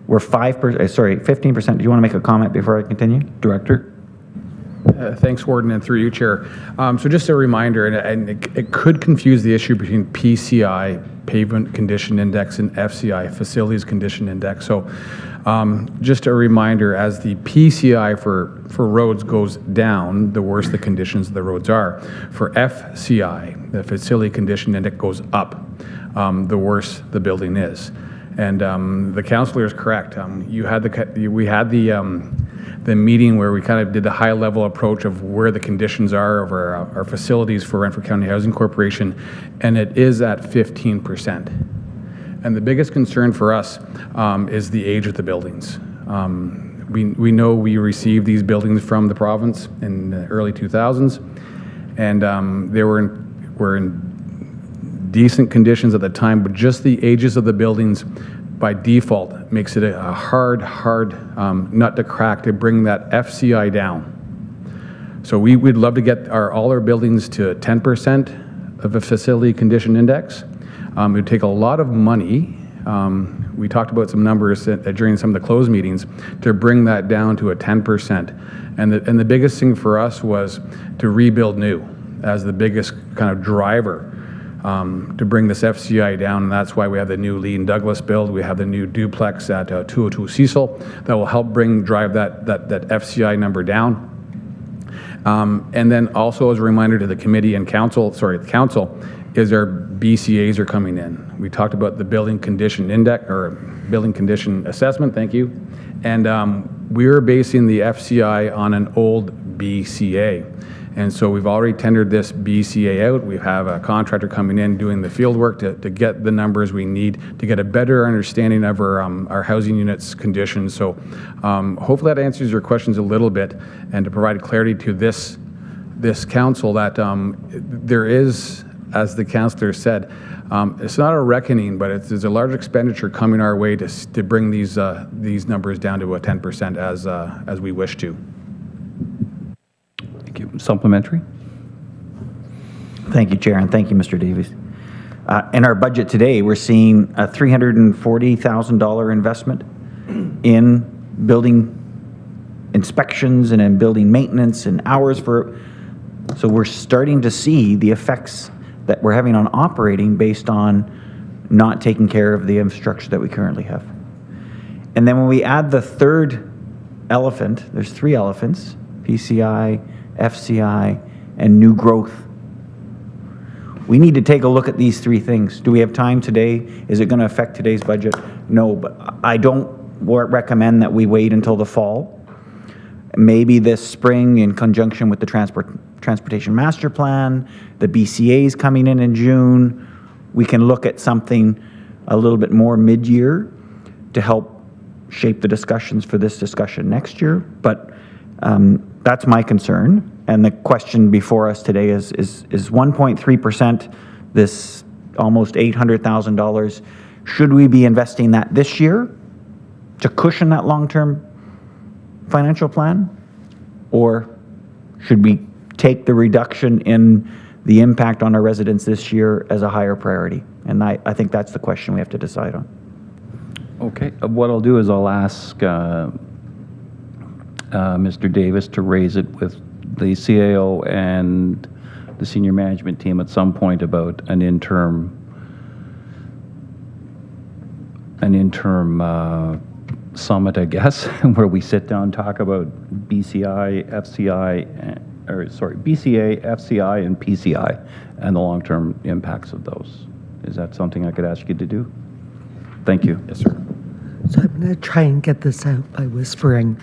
Speaker 10: We're 15%. Do you want to make a comment before I continue, Director?
Speaker 15: Thanks, Warden, and through you, Chair. So just a reminder, and it could confuse the issue between PCI, Pavement Condition Index, and FCI, Facilities Condition Index. So just a reminder, as the PCI for roads goes down, the worse the conditions of the roads are. For FCI, the Facility Condition Index, goes up, the worse the building is. And the councillor is correct. We had the meeting where we kind of did the high-level approach of where the conditions are of our facilities for Renfrew County Housing Corporation, and it is at 15%. And the biggest concern for us is the age of the buildings. We know we received these buildings from the province in the early 2000s, and they were in decent conditions at the time, but just the ages of the buildings by default makes it a hard nut to crack to bring that FCI down. So we'd love to get all our buildings to 10% of a facility condition index. It would take a lot of money. We talked about some numbers during some of the closed meetings to bring that down to a 10%. And the biggest thing for us was to rebuild new as the biggest kind of driver to bring this FCI down. And that's why we have the new Lee and Douglas build. We have the new duplex at 202 Cecil that will help drive that FCI number down. And then also as a reminder to the committee and council, is our BCAs are coming in. We talked about the building condition index or building condition assessment, thank you. And we're basing the FCI on an old BCA. And so we've already tendered this BCA out. We have a contractor coming in doing the field work to get the numbers we need to get a better understanding of our housing units conditions. So hopefully that answers your questions a little bit, and to provide clarity to this council that there is, as the councillor said, it's not a reckoning, but there's a large expenditure coming our way to bring these numbers down to a 10% as we wish to.
Speaker 1: Thank you. Supplementary?
Speaker 10: Thank you, Chair, and thank you, Mr. Davies. In our budget today, we're seeing a $340,000 investment in building inspections and in building maintenance and hours for. So we're starting to see the effects that we're having on operating based on not taking care of the infrastructure that we currently have. And then when we add the third elephant, there's three elephants: PCI, FCI, and new growth. We need to take a look at these three things. Do we have time today? Is it going to affect today's budget? No, but I don't recommend that we wait until the fall. Maybe this spring, in conjunction with the Transportation Master Plan, the BCA's coming in June, we can look at something a little bit more mid-year to help shape the discussions for this discussion next year. But that's my concern. And the question before us today is 1.3%, this almost $800,000, should we be investing that this year to cushion that long-term financial plan? Or should we take the reduction in the impact on our residents this year as a higher priority? And I think that's the question we have to decide on.
Speaker 1: Okay. What I'll do is I'll ask Mr. Davis to raise it with the CAO and the senior management team at some point about an interim summit, I guess, where we sit down and talk about BCA, FCI, and PCI, and the long-term impacts of those. Is that something I could ask you to do? Thank you.
Speaker 15: Yes, sir.
Speaker 13: So I'm going to try and get this out by whispering.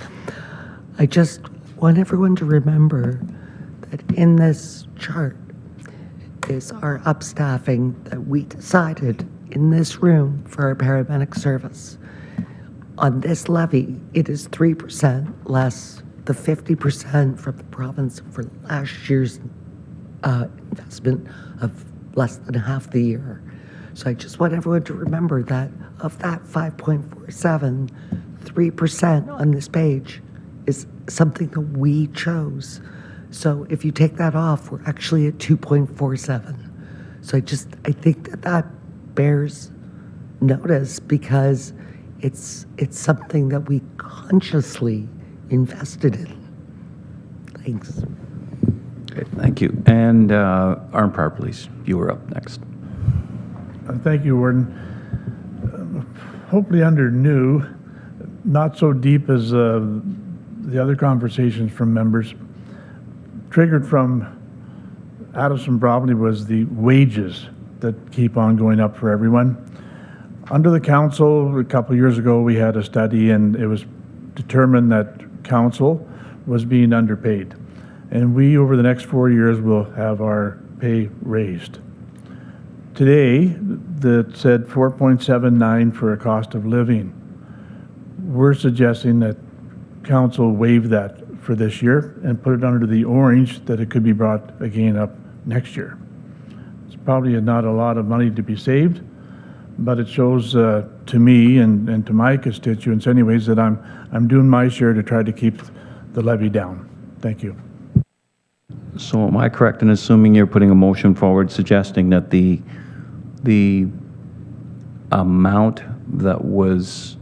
Speaker 13: I just want everyone to remember that in this chart is our upstaffing that we decided in this room for our paramedic service. On this levy, it is 3% less the 50% from the province for last year's investment of less than half the year. So I just want everyone to remember that of that 5.47, 3% on this page is something that we chose. So if you take that off, we're actually at 2.47. So I think that bears notice, because it's something that we consciously invested in. Thanks.
Speaker 1: Okay, thank you. And Arm Par, please. You were up next.
Speaker 8: Thank you, Warden. Hopefully under new, not so deep as the other conversations from members. Triggered from Addison probably was the wages that keep on going up for everyone. Under the council, a couple of years ago, we had a study, and it was determined that council was being underpaid. And we, over the next 4 years, will have our pay raised. Today, that said 4.79 for a cost of living. We're suggesting that council waive that for this year and put it under the orange, that it could be brought again up next year. It's probably not a lot of money to be saved,
Speaker 16: but it shows to me and to my constituents anyways that I'm doing my share to try to keep the levy down. Thank you.
Speaker 1: So am I correct in assuming you're putting a motion forward suggesting that the amount that was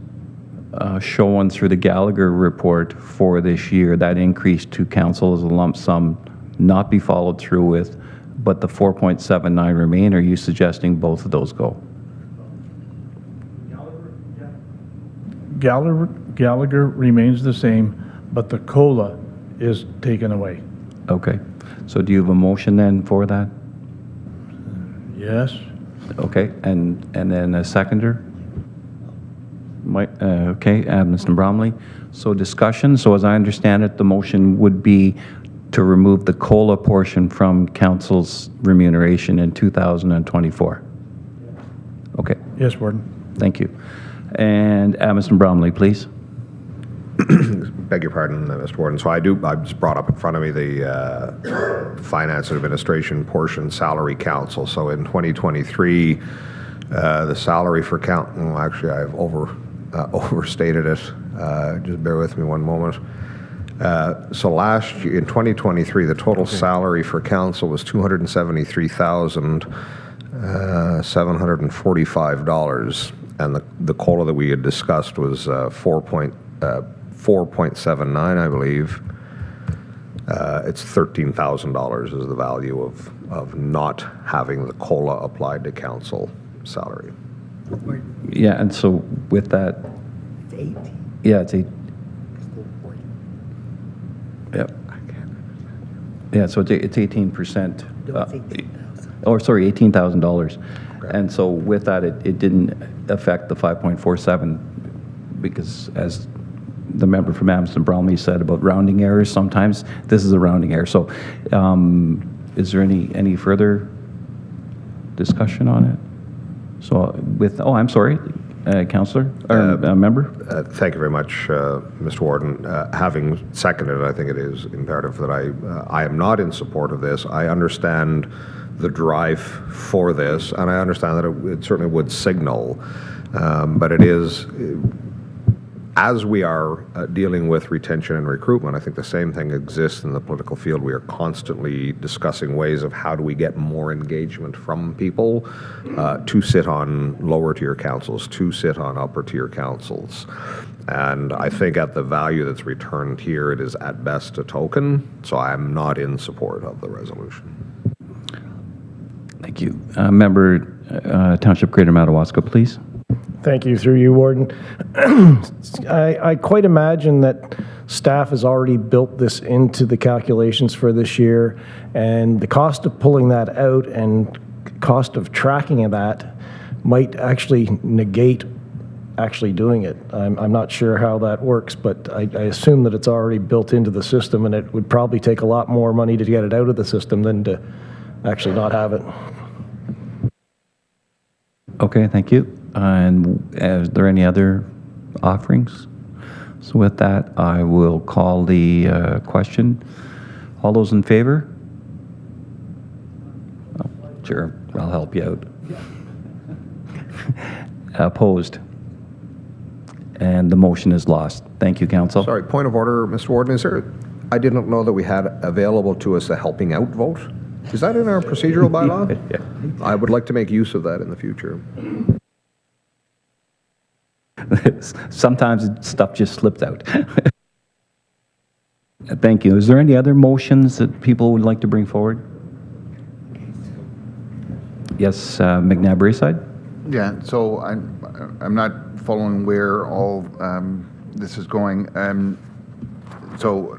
Speaker 1: shown through the Gallagher report for this year, that increase to council as a lump sum, not be followed through with, but the 4.79 remain? Or are you suggesting both of those go?
Speaker 16: Gallagher remains the same, but the COLA is taken away.
Speaker 1: Okay. So do you have a motion then for that?
Speaker 16: Yes.
Speaker 1: Okay, and then a seconder? Okay, Mr. Bromley. So discussion, so as I understand it, the motion would be to remove the COLA portion from council's remuneration in 2024. Okay.
Speaker 16: Yes, Warden.
Speaker 1: Thank you. And Mr. Bromley, please.
Speaker 4: Beg your pardon, Mr. Warden. So I just brought up in front of me the Finance and Administration portion salary council. So in 2023, the salary for well, actually I've overstated it. Just bear with me one moment. So last year, in 2023, the total salary for council was $273,745, and the COLA that we had discussed was 4.79, I believe. It's $13,000 is the value of not having the COLA applied to council salary.
Speaker 1: Yeah, and so with that,
Speaker 13: It's 18.
Speaker 1: yeah, it's 8. Yep. Yeah, so it's 18%.
Speaker 13: No, it's 18,000.
Speaker 1: Or sorry, $18,000. And so with that, it didn't affect the 5.47 because as the member from Amsden Bromley said about rounding errors, sometimes this is a rounding error. So is there any further discussion on it? So with, I'm sorry, Councillor, or member?
Speaker 4: Thank you very much, Mr. Warden. Having seconded, I think it is imperative that I am not in support of this. I understand the drive for this, and I understand that it certainly would signal, but it is, as we are dealing with retention and recruitment, I think the same thing exists in the political field. We are constantly discussing ways of how do we get more engagement from people to sit on lower tier councils, to sit on upper tier councils. And I think at the value that's returned here, it is at best a token, so I'm not in support of the resolution.
Speaker 1: Thank you. Member Township Greater Madawaska, please.
Speaker 17: Thank you, through you, Warden. I quite imagine that staff has already built this into the calculations for this year, and the cost of pulling that out and cost of tracking of that might actually negate actually doing it. I'm not sure how that works, but I assume that it's already built into the system, and it would probably take a lot more money to get it out of the system than to actually not have it.
Speaker 1: Okay, thank you. And is there any other offerings? So with that, I will call the question. All those in favor? Oh, sure, I'll help you out. Opposed? And the motion is lost. Thank you, Council.
Speaker 4: Sorry, point of order, Mr. Warden. I didn't know that we had available to us a helping out vote. Is that in our procedural bylaw?
Speaker 1: Yeah.
Speaker 4: I would like to make use of that in the future.
Speaker 1: Sometimes stuff just slips out. Thank you. Is there any other motions that people would like to bring forward? Yes, McNabb Braeside?
Speaker 14: Yeah, so I'm not following where all this is going. So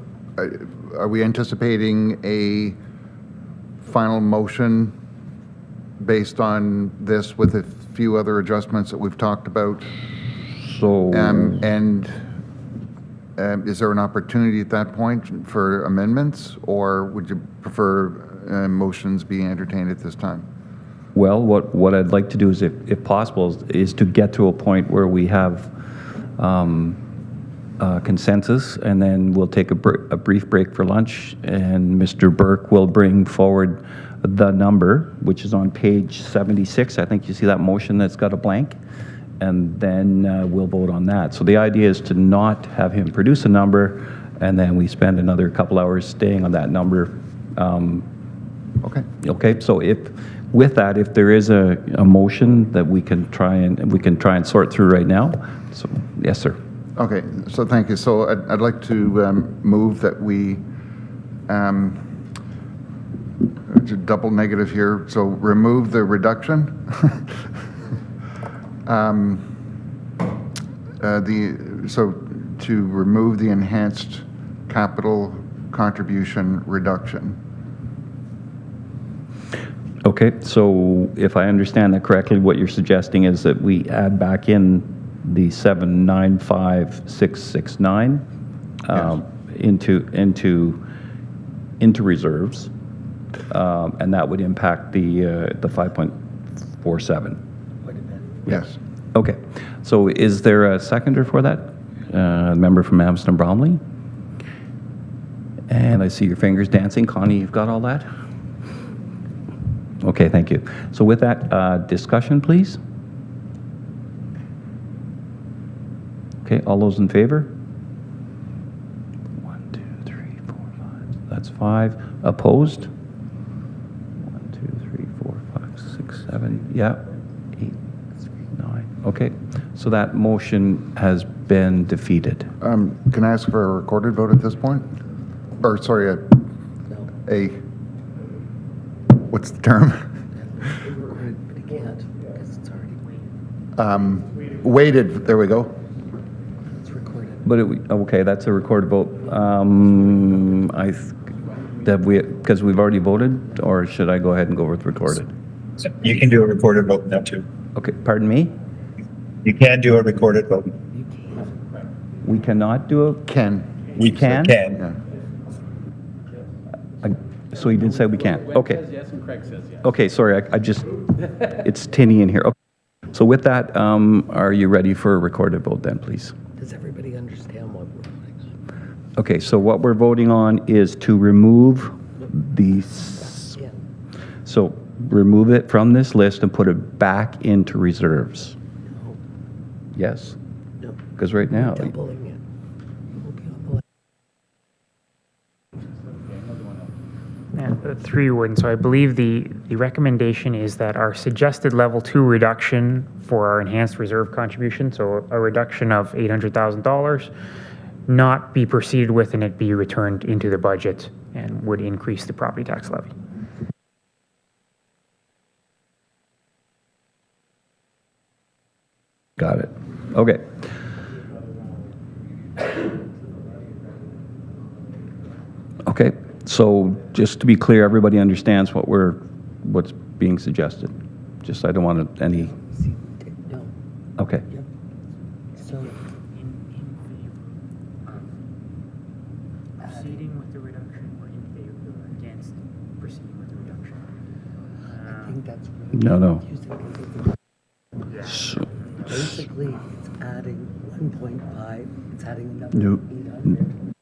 Speaker 14: are we anticipating a final motion based on this with a few other adjustments that we've talked about?
Speaker 1: So,
Speaker 14: is there an opportunity at that point for amendments, or would you prefer motions being entertained at this time?
Speaker 1: Well, what I'd like to do is, if possible, is to get to a point where we have consensus, and then we'll take a brief break for lunch, and Mr. Burke will bring forward the number, which is on page 76. I think you see that motion that's got a blank. And then we'll vote on that. So the idea is to not have him produce a number, and then we spend another couple hours staying on that number.
Speaker 14: Okay.
Speaker 1: Okay, so with that, if there is a motion that we can try and sort through right now. So, yes, sir.
Speaker 14: Okay, so thank you. So I'd like to move that we, double negative here, so remove the reduction. So to remove the enhanced capital contribution reduction.
Speaker 1: Okay, so if I understand that correctly, what you're suggesting is that we add back in the 795,669 into reserves, and that would impact the 5.47.
Speaker 14: Yes.
Speaker 1: Okay, so is there a seconder for that? Member from Amsden Bromley? And I see your fingers dancing. Connie, you've got all that? Okay, thank you. So with that, discussion, please. Okay, all those in favor? 1, 2, 3, 4, 5. That's 5. Opposed? 1, 2, 3, 4, 5, 6, 7. Yeah. 8, 9. Okay, so that motion has been defeated.
Speaker 14: Can I ask for a recorded vote at this point? Or, sorry, what's the term? Weighted, there we go.
Speaker 1: But okay, that's a recorded vote. Because we've already voted, or should I go ahead and go with recorded?
Speaker 3: You can do a recorded vote now, too.
Speaker 1: Okay, pardon me?
Speaker 3: You can do a recorded vote.
Speaker 1: We cannot do a... We can?
Speaker 3: Can.
Speaker 1: So he did say we can't. Okay.
Speaker 15: Says yes and Craig says yes.
Speaker 1: Okay, sorry, I just... It's tinny in here. Okay. So with that, are you ready for a recorded vote then, please?
Speaker 13: Does everybody understand what we're voting on?
Speaker 1: Okay, so what we're voting on is to remove these.
Speaker 13: Yeah.
Speaker 1: So remove it from this list and put it back into reserves.
Speaker 13: No.
Speaker 1: Yes?
Speaker 13: No.
Speaker 1: Because right now.
Speaker 13: Doubling it. We'll be on the left.
Speaker 6: Yeah, 3 wouldn't. So I believe the recommendation is that our suggested level 2 reduction for our enhanced reserve contribution, so a reduction of $800,000, not be proceeded with and it be returned into the budget and would increase the property tax levy.
Speaker 1: Got it. Okay. Okay, so just to be clear, everybody understands what's being suggested. Just I don't want any.
Speaker 13: No.
Speaker 1: Okay.
Speaker 13: Yep. So
Speaker 6: Proceeding with the reduction or in favor or against proceeding with the reduction?
Speaker 13: I think that's
Speaker 1: No.
Speaker 13: confusing.
Speaker 1: So,
Speaker 13: Basically, it's adding 1.5. It's adding another
Speaker 1: Nope.
Speaker 13: 800.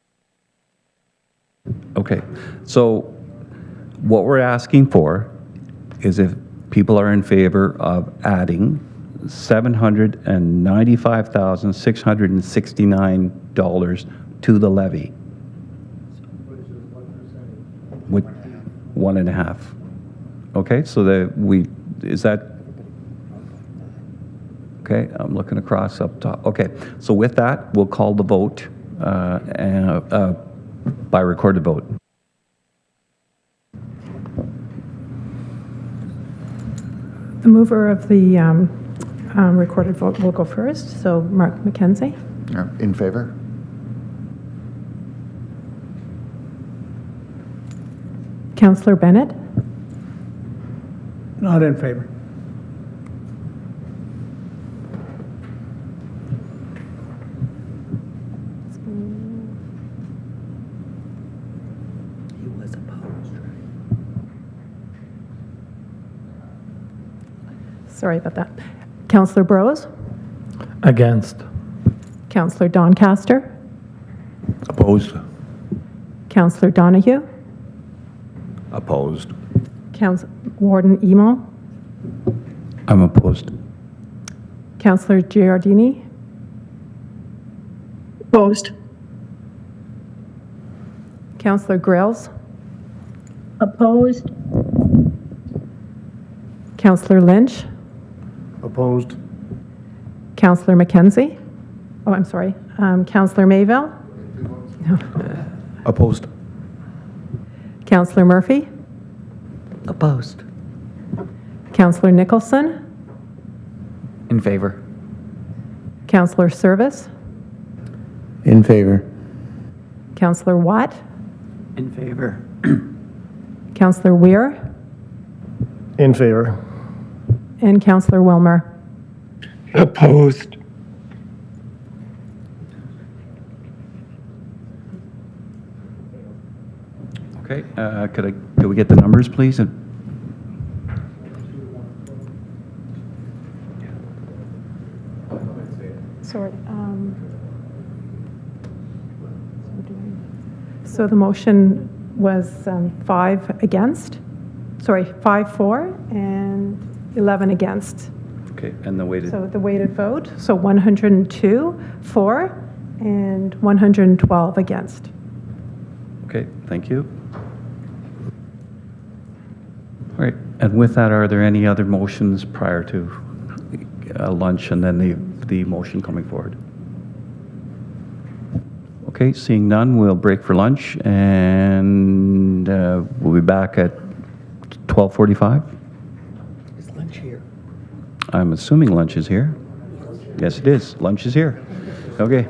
Speaker 1: Okay, so what we're asking for is if people are in favor of adding $795,669 to the levy. With 1.5. Okay, so is that, okay, I'm looking across up top. Okay, so with that, we'll call the vote by recorded vote.
Speaker 2: The mover of the recorded vote will go first. So Mark McKenzie.
Speaker 14: In favor?
Speaker 2: Councillor Bennett.
Speaker 3: Not in favor.
Speaker 13: He was opposed, right?
Speaker 2: Sorry about that. Councillor Brose.
Speaker 3: Against.
Speaker 2: Councillor Doncaster.
Speaker 3: Opposed.
Speaker 2: Councillor Donahue.
Speaker 3: Opposed.
Speaker 2: Warden Emo,
Speaker 1: I'm opposed.
Speaker 2: Councillor Giardini,
Speaker 5: Opposed.
Speaker 2: Councillor Grills,
Speaker 5: Opposed.
Speaker 2: Councillor Lynch,
Speaker 17: Opposed.
Speaker 2: Councillor Mackenzie. Oh, I'm sorry. Councillor Mayville.
Speaker 12: Opposed.
Speaker 2: Councillor Murphy.
Speaker 13: Opposed.
Speaker 2: Councillor Nicholson.
Speaker 10: In favor.
Speaker 2: Councillor Service.
Speaker 7: In favor.
Speaker 2: Councillor Watt.
Speaker 10: In favor.
Speaker 2: Councillor Weir.
Speaker 17: In favor.
Speaker 2: And Councillor Wilmer.
Speaker 3: Opposed.
Speaker 1: Okay, could we get the numbers, please?
Speaker 2: Sorry. So the motion was 5 against, 5 for, and 11 against.
Speaker 1: Okay, and the weighted,
Speaker 2: So the weighted vote, so 102 for and 112 against.
Speaker 1: okay, thank you. All right, and with that, are there any other motions prior to lunch and then the motion coming forward? Okay, seeing none, we'll break for lunch, and we'll be back at 12:45.
Speaker 13: Is lunch here?
Speaker 1: I'm assuming lunch is here. Yes, it is. Lunch is here. Okay.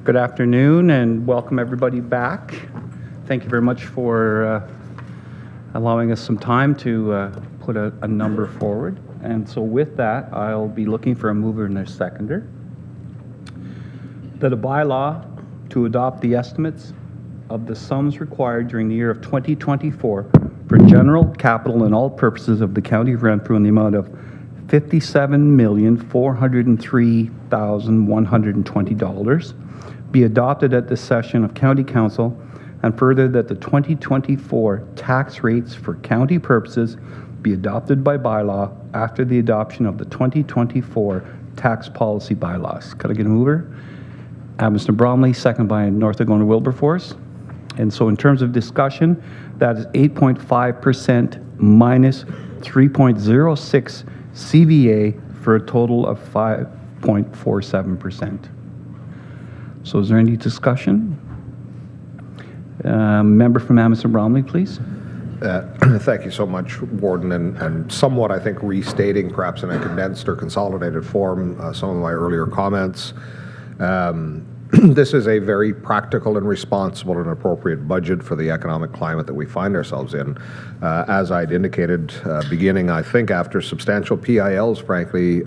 Speaker 1: Good afternoon and welcome everybody back. Thank you very much for allowing us some time to put a number forward. And so with that, I'll be looking for a mover and a seconder. That a bylaw to adopt the estimates of the sums required during the year of 2024 for general, capital, and all purposes of the County of Renfrew in the amount of $57,403,120 be adopted at this session of County Council, and further that the 2024 tax rates for county purposes be adopted by bylaw after the adoption of the 2024 tax policy bylaws. Could I get a mover? Mr. Bromley, second by North Dakota Wilberforce. And so in terms of discussion, that is 8.5% minus 3.06 CVA for a total of 5.47%. So is there any discussion? Member from Amherst Bromley, please.
Speaker 4: Thank you so much, Warden, and somewhat, I think, restating perhaps in a condensed or consolidated form some of my earlier comments. This is a very practical and responsible and appropriate budget for the economic climate that we find ourselves in. As I'd indicated, beginning, I think, after substantial PILs, frankly,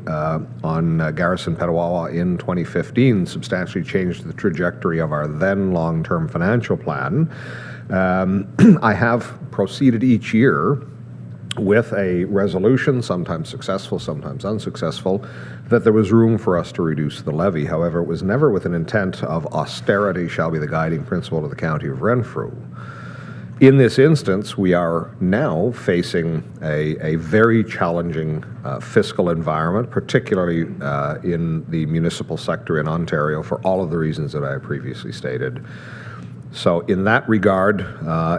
Speaker 4: on Garrison Petawawa in 2015, substantially changed the trajectory of our then long-term financial plan. I have proceeded each year with a resolution, sometimes successful, sometimes unsuccessful, that there was room for us to reduce the levy. However, it was never with an intent of austerity shall be the guiding principle of the County of Renfrew. In this instance, we are now facing a very challenging fiscal environment, particularly in the municipal sector in Ontario, for all of the reasons that I previously stated. So in that regard,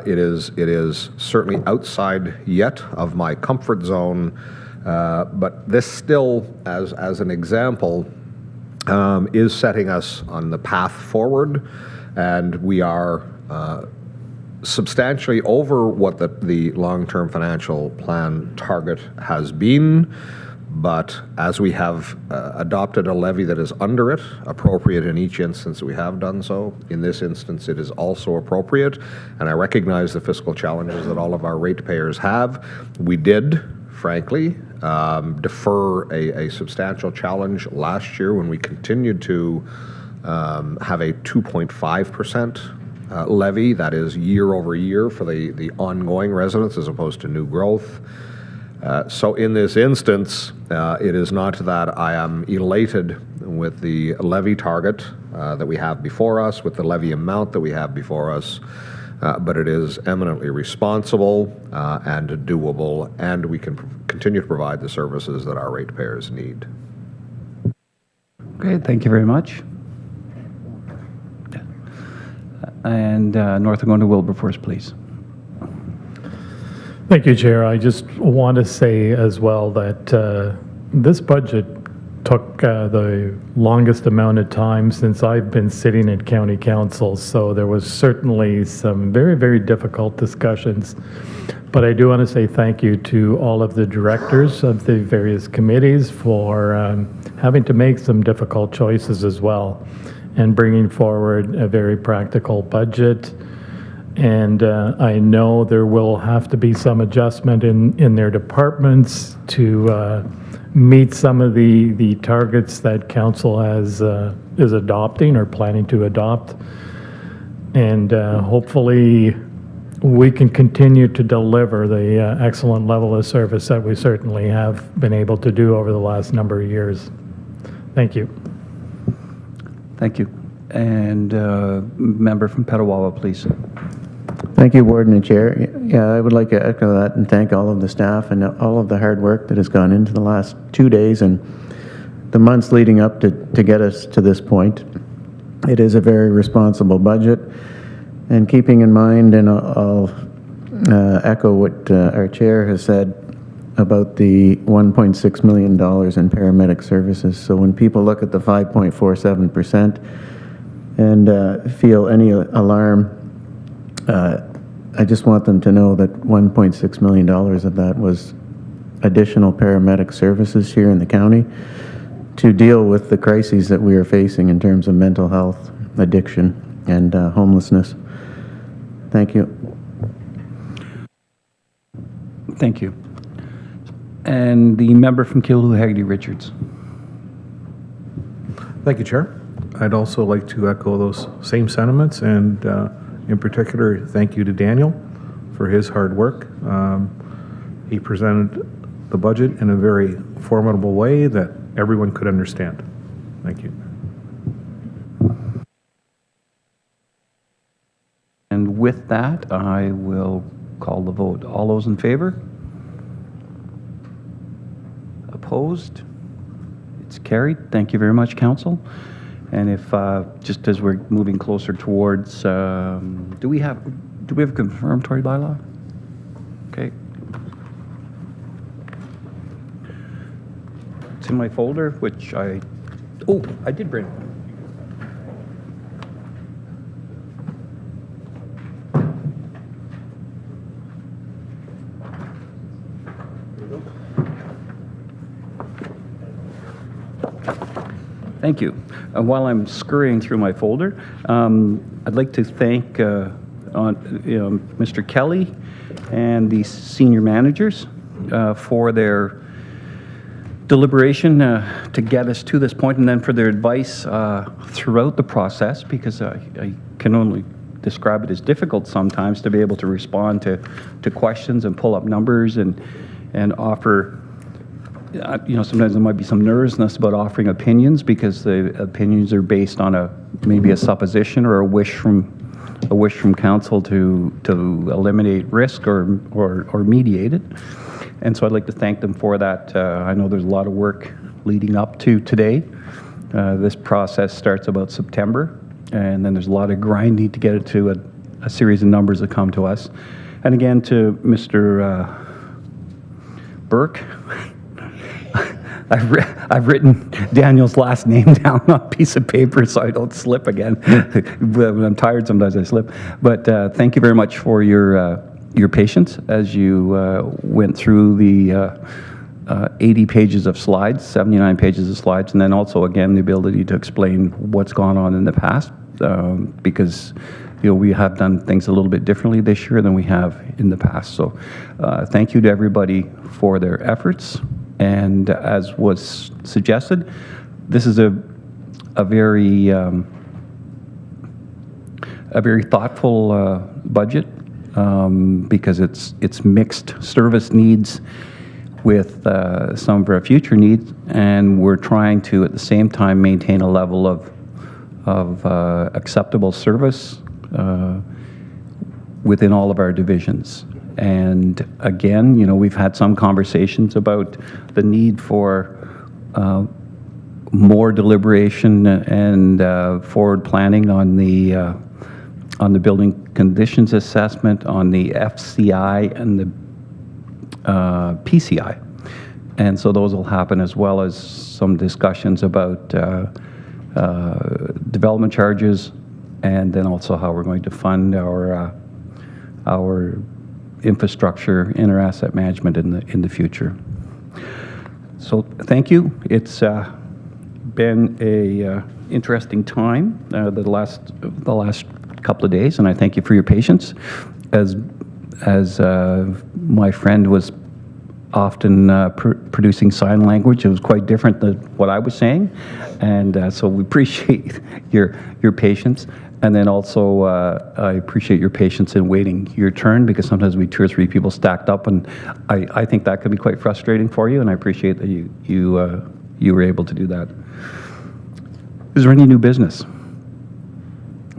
Speaker 4: it is certainly outside yet of my comfort zone, but this still, as an example, is setting us on the path forward, and we are substantially over what the long-term financial plan target has been. But as we have adopted a levy that is under it, appropriate in each instance we have done so, in this instance it is also appropriate, and I recognize the fiscal challenges that all of our ratepayers have. We did, frankly, defer a substantial challenge last year when we continued to have a 2.5% levy, that is year over year for the ongoing residents as opposed to new growth. So in this instance, it is not that I am elated with the levy target that we have before us, with the levy amount that we have before us, but it is eminently responsible and doable, and we can continue to provide the services that our ratepayers need.
Speaker 1: Okay, thank you very much. And North Dakota Wilberforce, please.
Speaker 8: Thank you, Chair. I just want to say as well that this budget took the longest amount of time since I've been sitting at County Council, so there was certainly some very, very difficult discussions. But I do want to say thank you to all of the directors of the various committees for having to make some difficult choices as well and bringing forward a very practical budget. And I know there will have to be some adjustment in their departments to meet some of the targets that council is adopting or planning to adopt. And hopefully we can continue to deliver the excellent level of service that we certainly have been able to do over the last number of years. Thank you.
Speaker 1: Thank you. And member from Petawawa, please.
Speaker 7: Thank you, Warden and Chair. Yeah, I would like to echo that and thank all of the staff and all of the hard work that has gone into the last 2 days and the months leading up to get us to this point. It is a very responsible budget, and keeping in mind, and I'll echo what our Chair has said about the $1.6 million in paramedic services. So when people look at the 5.47% and feel any alarm, I just want them to know that $1.6 million of that was additional paramedic services here in the county to deal with the crises that we are facing in terms of mental health addiction and homelessness. Thank you.
Speaker 1: Thank you. And the member from Kilhoo, Haggerty Richards.
Speaker 12: Thank you, Chair. I'd also like to echo those same sentiments, and in particular, thank you to Daniel for his hard work. He presented the budget in a very formidable way that everyone could understand. Thank you.
Speaker 1: And with that, I will call the vote. All those in favor? Opposed? It's carried. Thank you very much, Council. And if, just as we're moving closer towards, do we have a confirmatory bylaw? Okay. It's in my folder, which I did bring one. Thank you. While I'm scurrying through my folder, I'd like to thank Mr. Kelly and the senior managers for their deliberation to get us to this point, and then for their advice throughout the process, because I can only describe it as difficult sometimes to be able to respond to questions and pull up numbers and offer. Sometimes there might be some nervousness about offering opinions because the opinions are based on maybe a supposition or a wish from council to eliminate risk or mediate it. And so I'd like to thank them for that. I know there's a lot of work leading up to today. This process starts about September, and then there's a lot of grinding to get it to a series of numbers that come to us. And again, to Mr. Burke, I've written Daniel's last name down on a piece of paper so I don't slip again. When I'm tired, sometimes I slip. But thank you very much for your patience as you went through the 80 pages of slides, 79 pages of slides, and then also, again, the ability to explain what's gone on in the past, because we have done things a little bit differently this year than we have in the past. So thank you to everybody for their efforts. And as was suggested, this is a very thoughtful budget because it's mixed service needs with some of our future needs, and we're trying to at the same time maintain a level of acceptable service within all of our divisions. And again, we've had some conversations about the need for more deliberation and forward planning on the building conditions assessment, on the FCI and the PCI. And so those will happen, as well as some discussions about development charges, and then also how we're going to fund our infrastructure in our asset management in the future. So thank you. It's been a interesting time the last couple of days, and I thank you for your patience. As my friend was often producing sign language, it was quite different than what I was saying, and so we appreciate your patience. And then also, I appreciate your patience in waiting your turn, because sometimes we 2 or 3 people stacked up, and I think that can be quite frustrating for you, and I appreciate that you were able to do that. Is there any new business?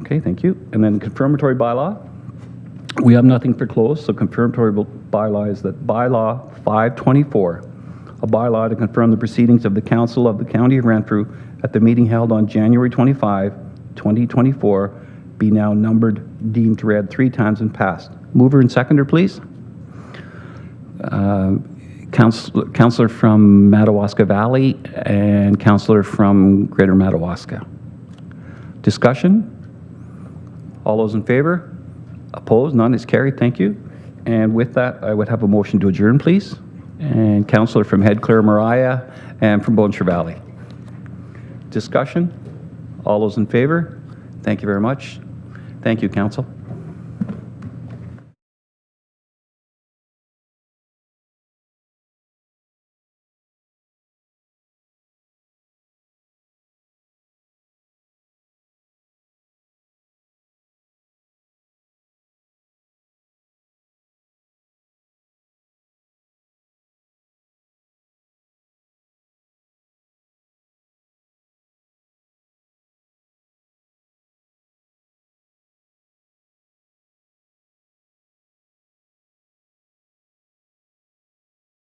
Speaker 1: Okay, thank you. And then confirmatory bylaw. We have nothing for close, so confirmatory bylaw is that bylaw 524, a bylaw to confirm the proceedings of the Council of the County of Renfrew at the meeting held on January 25, 2024, be now numbered, deemed read 3 times and passed. Mover and seconder, please. Councillor from Madawaska Valley and councillor from Greater Madawaska. Discussion? All those in favor? Opposed? None is carried. Thank you. And with that, I would have a motion to adjourn, please. And councillor from Head Clare Mariah and from Bonnechere Valley. Discussion? All those in favor? Thank you very much. Thank you, Council.